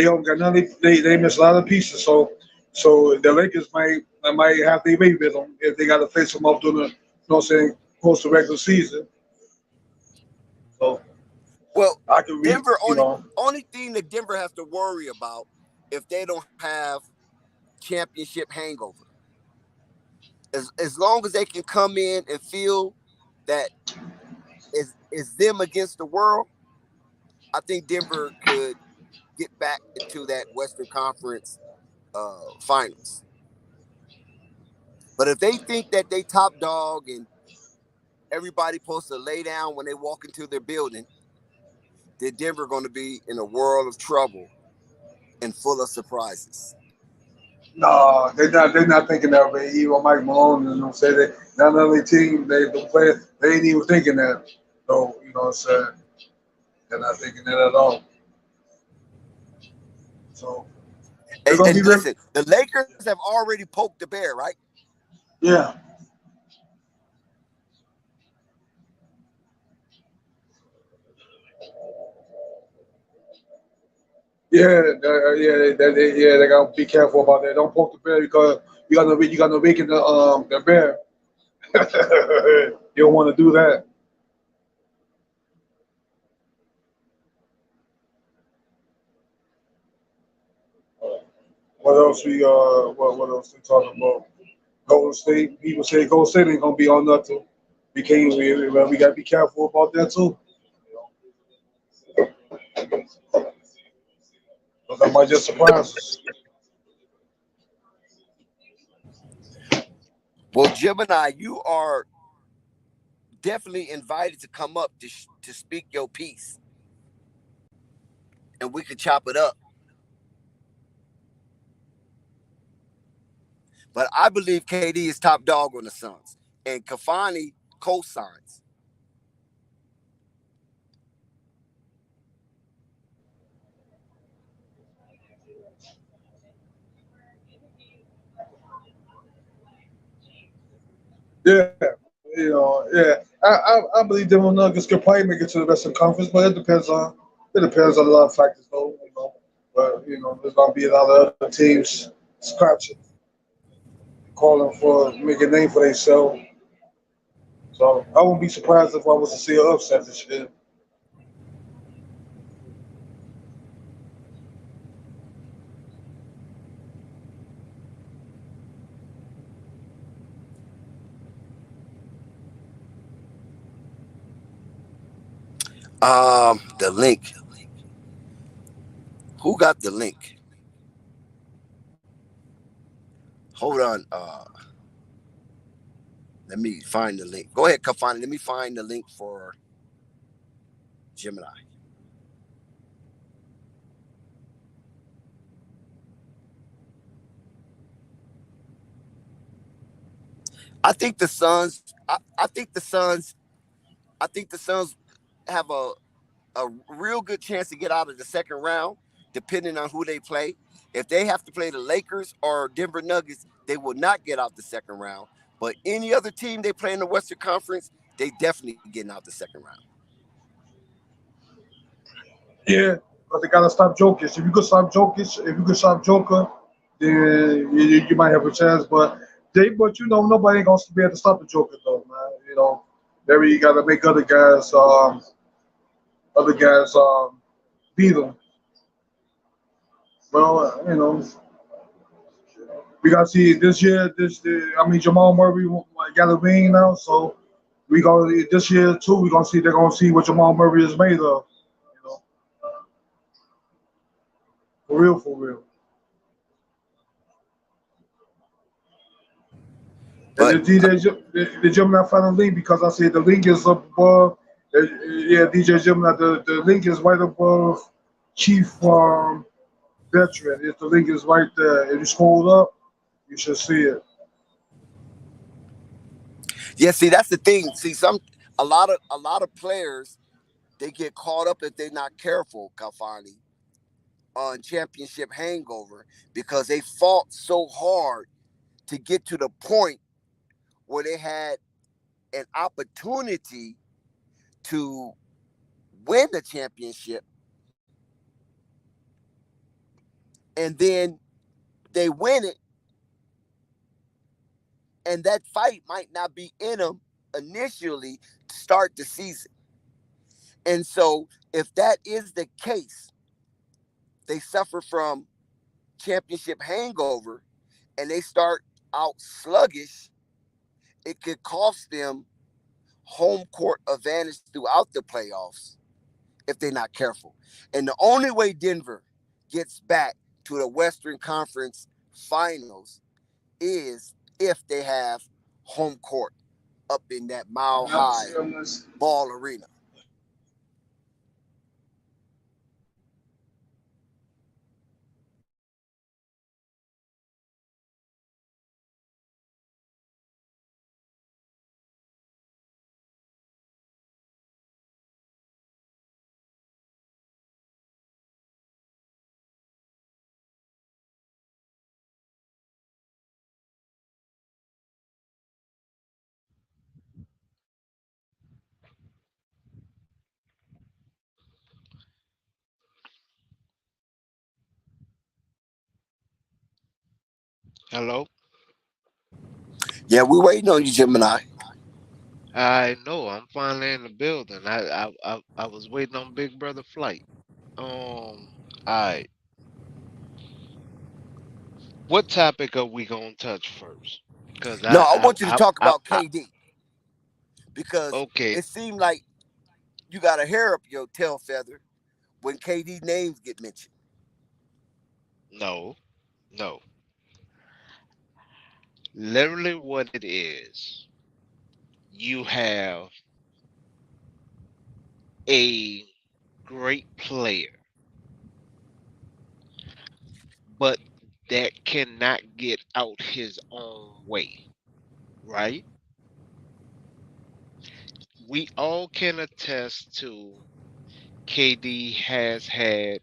don't got none. They miss a lot of pieces, so the Lakers might have their way with them if they got to face them up during the, what I'm saying, close to regular season. So Well, I can read, Denver only thing that Denver has to worry about if they don't have championship hangover. As long as they can come in and feel that is them against the world, I think Denver could get back into that Western Conference finals. But if they think that they top dog and everybody supposed to lay down when they walk into their building, then Denver going to be in a world of trouble and full of surprises. no, they're not thinking that way. Even Mike Malone, you know, say that none of the team, the players, they ain't even thinking that. So you know what I'm saying? They're not thinking that at all. So they're gonna be And listen, the Lakers have already poked the bear, right? yeah. They gotta be careful about that. Don't poke the bear because you gonna weaken the bear. You don't want to do that. What else what else we talking about? Golden State. People say Golden State ain't gonna be on nothing. We gotta be careful about that too. Because that might just surprise us. Well, Gemini, you are definitely invited to come up to speak your piece, and we could chop it up. But I believe KD is top dog on the Suns, and Kafani co-signs. Yeah, yeah. I believe Denver Nuggets could probably make it to the Western Conference, but it depends on a lot of factors though, you know. But there's gonna be a lot of other teams scratching, calling for make a name for themselves. So I wouldn't be surprised if I was to see an upset this year. The link. Who got the link? Hold on. Let me find the link. Go ahead, Kafani. Let me find the link for Gemini. I think the Suns. I think the Suns. I think the Suns have a real good chance to get out of the second round, depending on who they play. If they have to play the Lakers or Denver Nuggets, they will not get out the second round. But any other team they play in the Western Conference, they definitely getting out the second round. Yeah, but they gotta stop Jokic. If you could stop Joker, then you might have a chance. But nobody ain't gonna be able to stop the Joker though, man. Maybe you gotta make other guys beat them. Well, we gotta see this year. Jamal Murray got a ring now, so we gonna this year too. We gonna see they're gonna see what Jamal Murray is made of. You know, for real, for real. And But the Gemini found the link because I said the link is up above. Yeah, DJ Gemini, the link is right above Chief Veteran. If the link is right there, if you scroll up, you should see it. Yeah, see, that's the thing. See, a lot of players, they get caught up if they're not careful, Kafani, on championship hangover because they fought so hard to get to the point where they had an opportunity to win the championship, and then they win it, and that fight might not be in them initially to start the season. And so, if that is the case, they suffer from championship hangover and they start out sluggish, it could cost them home court advantage throughout the playoffs if they're not careful. And the only way Denver gets back to the Western Conference Finals is if they have home court up in that mile high ball arena. Hello. Yeah, we waiting on you, Gemini. I know. I'm finally in the building. I was waiting on Big Brother flight. I. What topic are we gonna touch first? Cause No, I want you to talk about I KD because okay. it seemed like you got a hair up your tail feather when KD names get mentioned. No, no. Literally, what it is, you have a great player, but that cannot get out his own way, right? We all can attest to KD has had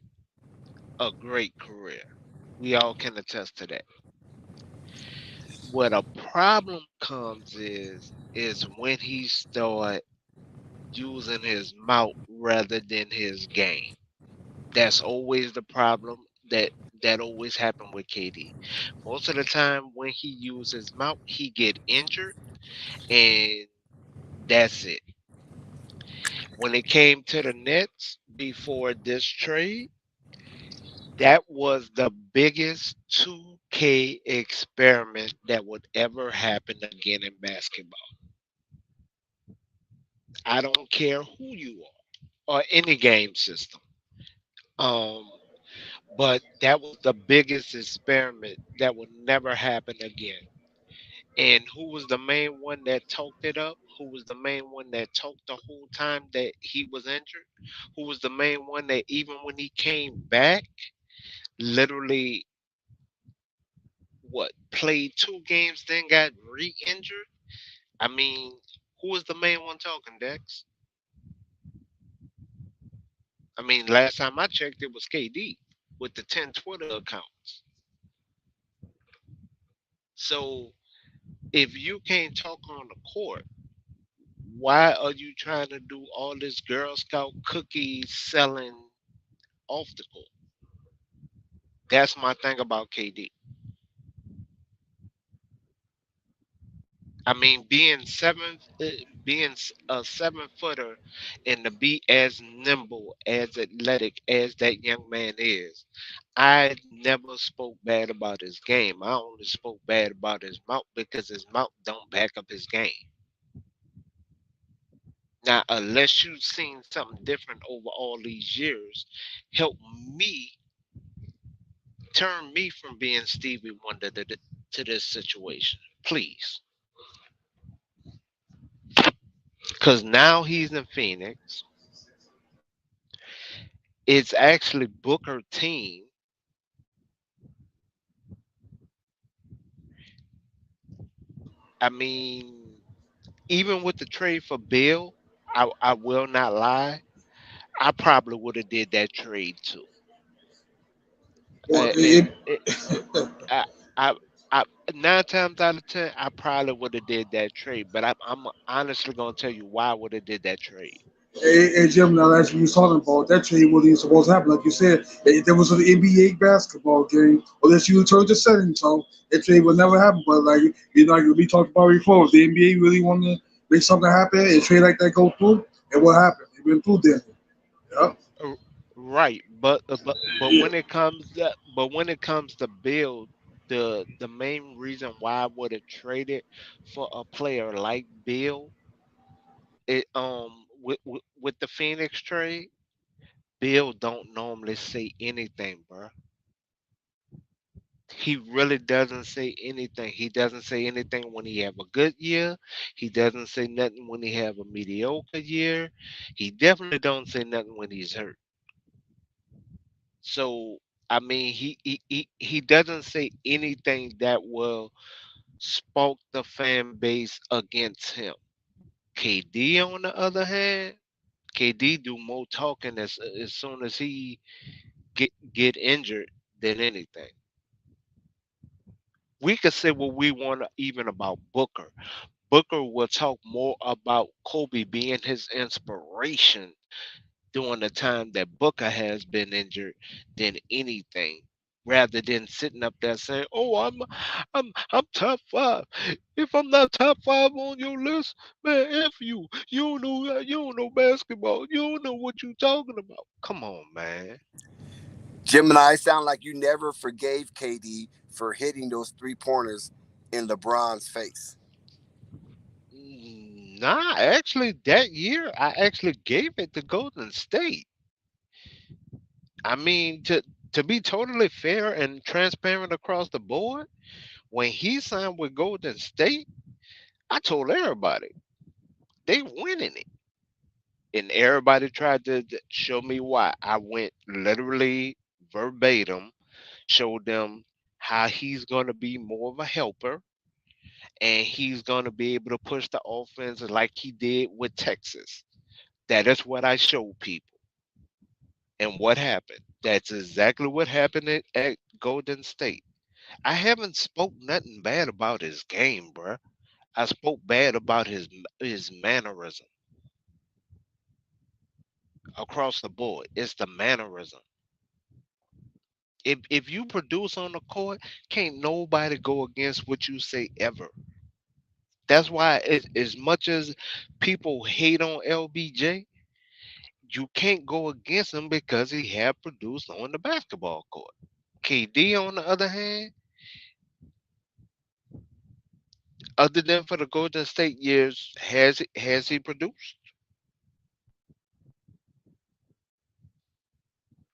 a great career. We all can attest to that. What a problem comes is when he start using his mouth rather than his game. That's always the problem that always happen with KD. Most of the time when he uses his mouth, he get injured and that's it. When it came to the Nets before this trade, that was the biggest 2K experiment that would ever happen again in basketball. I don't care who you are or any game system. Um, but that was the biggest experiment that would never happen again. And who was the main one that talked it up? Who was the main one that talked the whole time that he was injured? Who was the main one that even when he came back, literally what played 2 games, then got re-injured? I mean, who was the main one talking, Dex? I mean, last time I checked, it was KD with the 10 Twitter accounts. So if you can't talk on the court, why are you trying to do all this Girl Scout cookies selling off the court? That's my thing about KD. I mean, being a 7 footer, and to be as nimble, as athletic as that young man is, I never spoke bad about his game. I only spoke bad about his mouth because his mouth don't back up his game. Now, unless you've seen something different over all these years, help me turn me from being Stevie Wonder to this situation, please. Because now he's in Phoenix. It's actually Booker team. I mean, even with the trade for Bill, I will not lie. I probably would have did that trade too. Well, And I, I, I, 9 times out of 10, I probably would have did that trade. But I'm honestly gonna tell you why I would have did that trade. Jim, now that's what you was talking about. That trade wasn't even supposed to happen. Like you said, there was an NBA basketball game, unless you turn the settings. So that trade would never happen. But like like we talked about before, if the NBA really wanted to make something happen and trade like that go through, and what happened? It went through then. Yeah. R- Right, but when it comes to Bill, the main reason why I would have traded for a player like Bill, with the Phoenix trade, Bill don't normally say anything, bro. He really doesn't say anything. He doesn't say anything when he have a good year. He doesn't say nothing when he have a mediocre year. He definitely don't say nothing when he's hurt. So I mean, he doesn't say anything that will spark the fan base against him. KD, on the other hand, KD do more talking as soon as he get injured than anything. We could say what we want even about Booker. Booker will talk more about Kobe being his inspiration during the time that Booker has been injured than anything, rather than sitting up there saying, "Oh, I'm top five. If I'm not top five on your list, man, f you. You don't know basketball. You don't know what you talking about. Come on, man." Gemini, it sound like you never forgave KD for hitting those 3 pointers in LeBron's face. Nah, actually, that year I actually gave it to Golden State. I mean, to be totally fair and transparent across the board, when he signed with Golden State, I told everybody they winning it, and everybody tried to show me why. I went literally verbatim, showed them how he's going to be more of a helper, and he's going to be able to push the offense like he did with Texas. That is what I showed people. And what happened? That's exactly what happened at Golden State. I haven't spoke nothing bad about his game, bruh. I spoke bad about his mannerism across the board. It's the mannerism. If you produce on the court, can't nobody go against what you say ever. That's why as much as people hate on LBJ, you can't go against him because he have produced on the basketball court. KD, on the other hand, other than for the Golden State years, has he produced?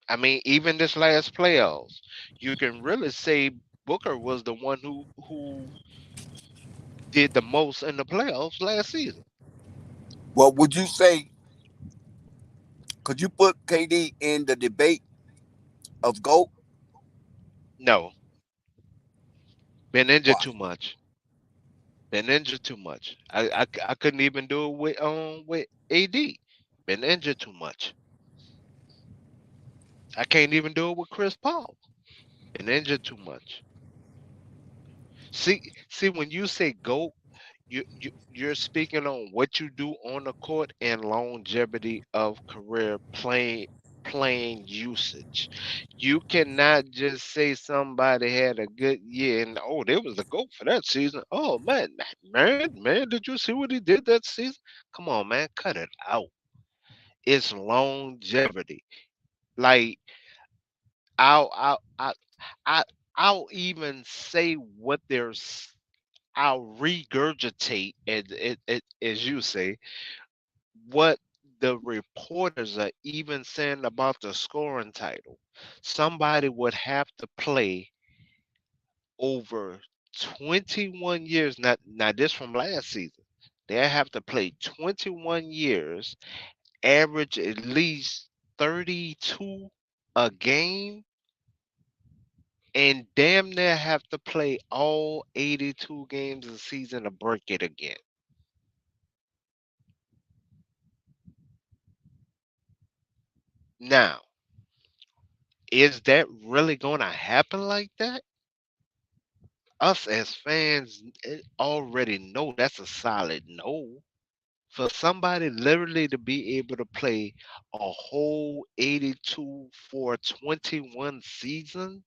I mean, even this last playoffs, you can really say Booker was the one who did the most in the playoffs last season. Well, would you say, could you put KD in the debate of GOAT? No, been injured Why? too much. Been injured too much. I couldn't even do it with AD. Been injured too much. I can't even do it with Chris Paul. Been injured too much. See, when you say GOAT, you're speaking on what you do on the court and longevity of career playing usage. You cannot just say somebody had a good year and oh, there was a GOAT for that season. Oh man, did you see what he did that season? Come on, man, cut it out. It's longevity. Like I'll I'll I I I'll even say what there's I'll regurgitate, as you say, what the reporters are even saying about the scoring title. Somebody would have to play over 21 years. Now this from last season. They have to play 21 years, average at least 32 a game, and damn near have to play all 82 games a season to break it again. Now, is that really going to happen like that? Us as fans already know that's a solid no. For somebody literally to be able to play a whole 82 for 21 seasons,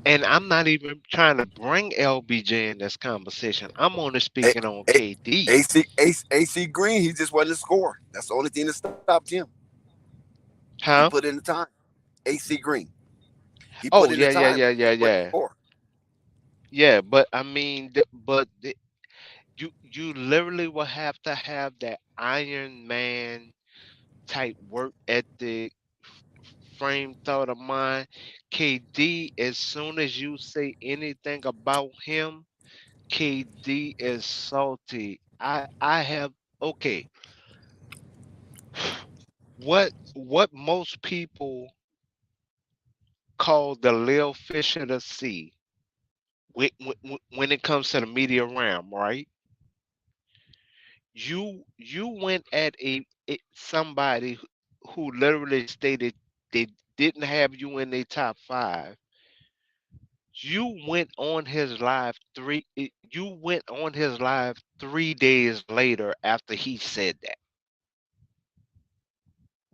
and I'm not even trying to bring LBJ in this conversation. I'm only A- speaking on A- KD. AC Green, he just wasn't a scorer. That's the only thing that stopped him. He Huh? put in the time. AC Green, he put Oh, in the yeah, yeah, time. yeah, yeah, He wasn't a yeah. scorer. Yeah, but I mean, you literally will have to have that Iron Man type work ethic, frame thought of mind. KD, as soon as you say anything about him, KD is salty. I have okay. What most people call the Lil Fish of the sea when it comes to the media realm, right? You went at somebody who literally stated they didn't have you in their top five. You went on his live 3 days later after he said that.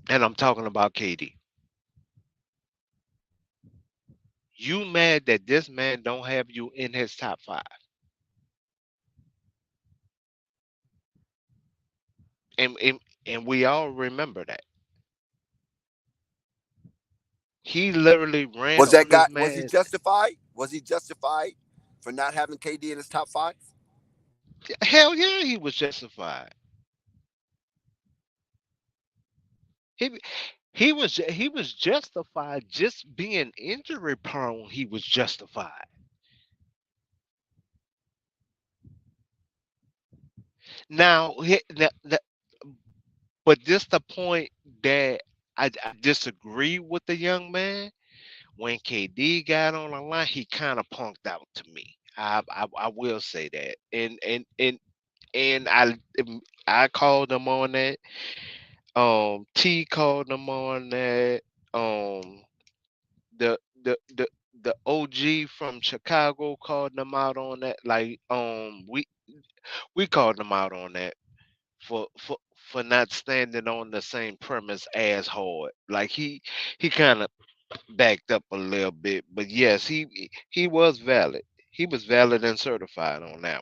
And I'm talking about KD. You mad that this man don't have you in his top five. And we all remember that. He literally ran Was that on guy? this Was he man. justified? Was he justified for not having KD in his top five? Hell yeah, he was justified. He he was justified just being injury prone. He was justified. Now, but this the point that I disagree with the young man. When KD got on the line, he kind of punked out to me. I will say that, and I called him on that. T called him on that. Um, the the the the OG from Chicago called them out on that. Like we called them out on that for not standing on the same premise as hard. Like he kind of backed up a little bit, but yes, he was valid. He was valid and certified on that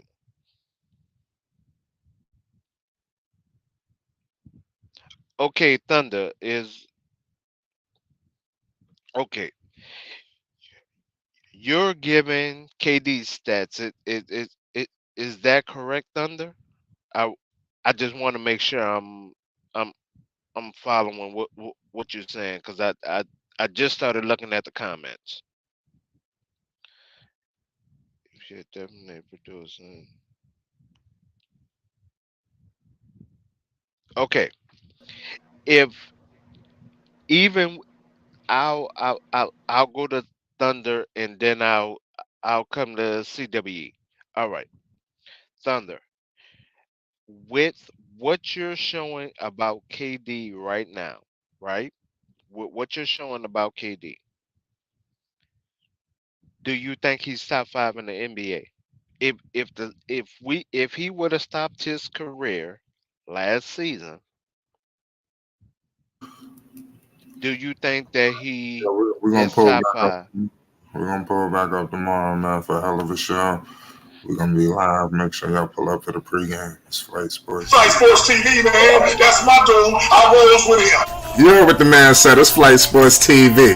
one. Okay, Thunder is okay. You're giving KD stats. It is that correct, Thunder? I I just want to make sure I'm I'm following what you're saying because I just started looking at the comments. Shit, definitely producing. Okay, if even I'll go to Thunder and then I'll come to CWE. All right, Thunder. With what you're showing about KD right now, right? With what you're showing about KD, do you think he's top five in the NBA? If he would have stopped his career last season, do you think that Yeah, he we're gonna is pull top back up. five? We're gonna pull back up tomorrow, man, for a hell of a show. We're gonna be live. Make sure y'all pull up for the pregame. It's Flight Sports. Flight Sports TV, man. That's my dude. I rolls with him. You heard what the man said. It's Flight Sports TV.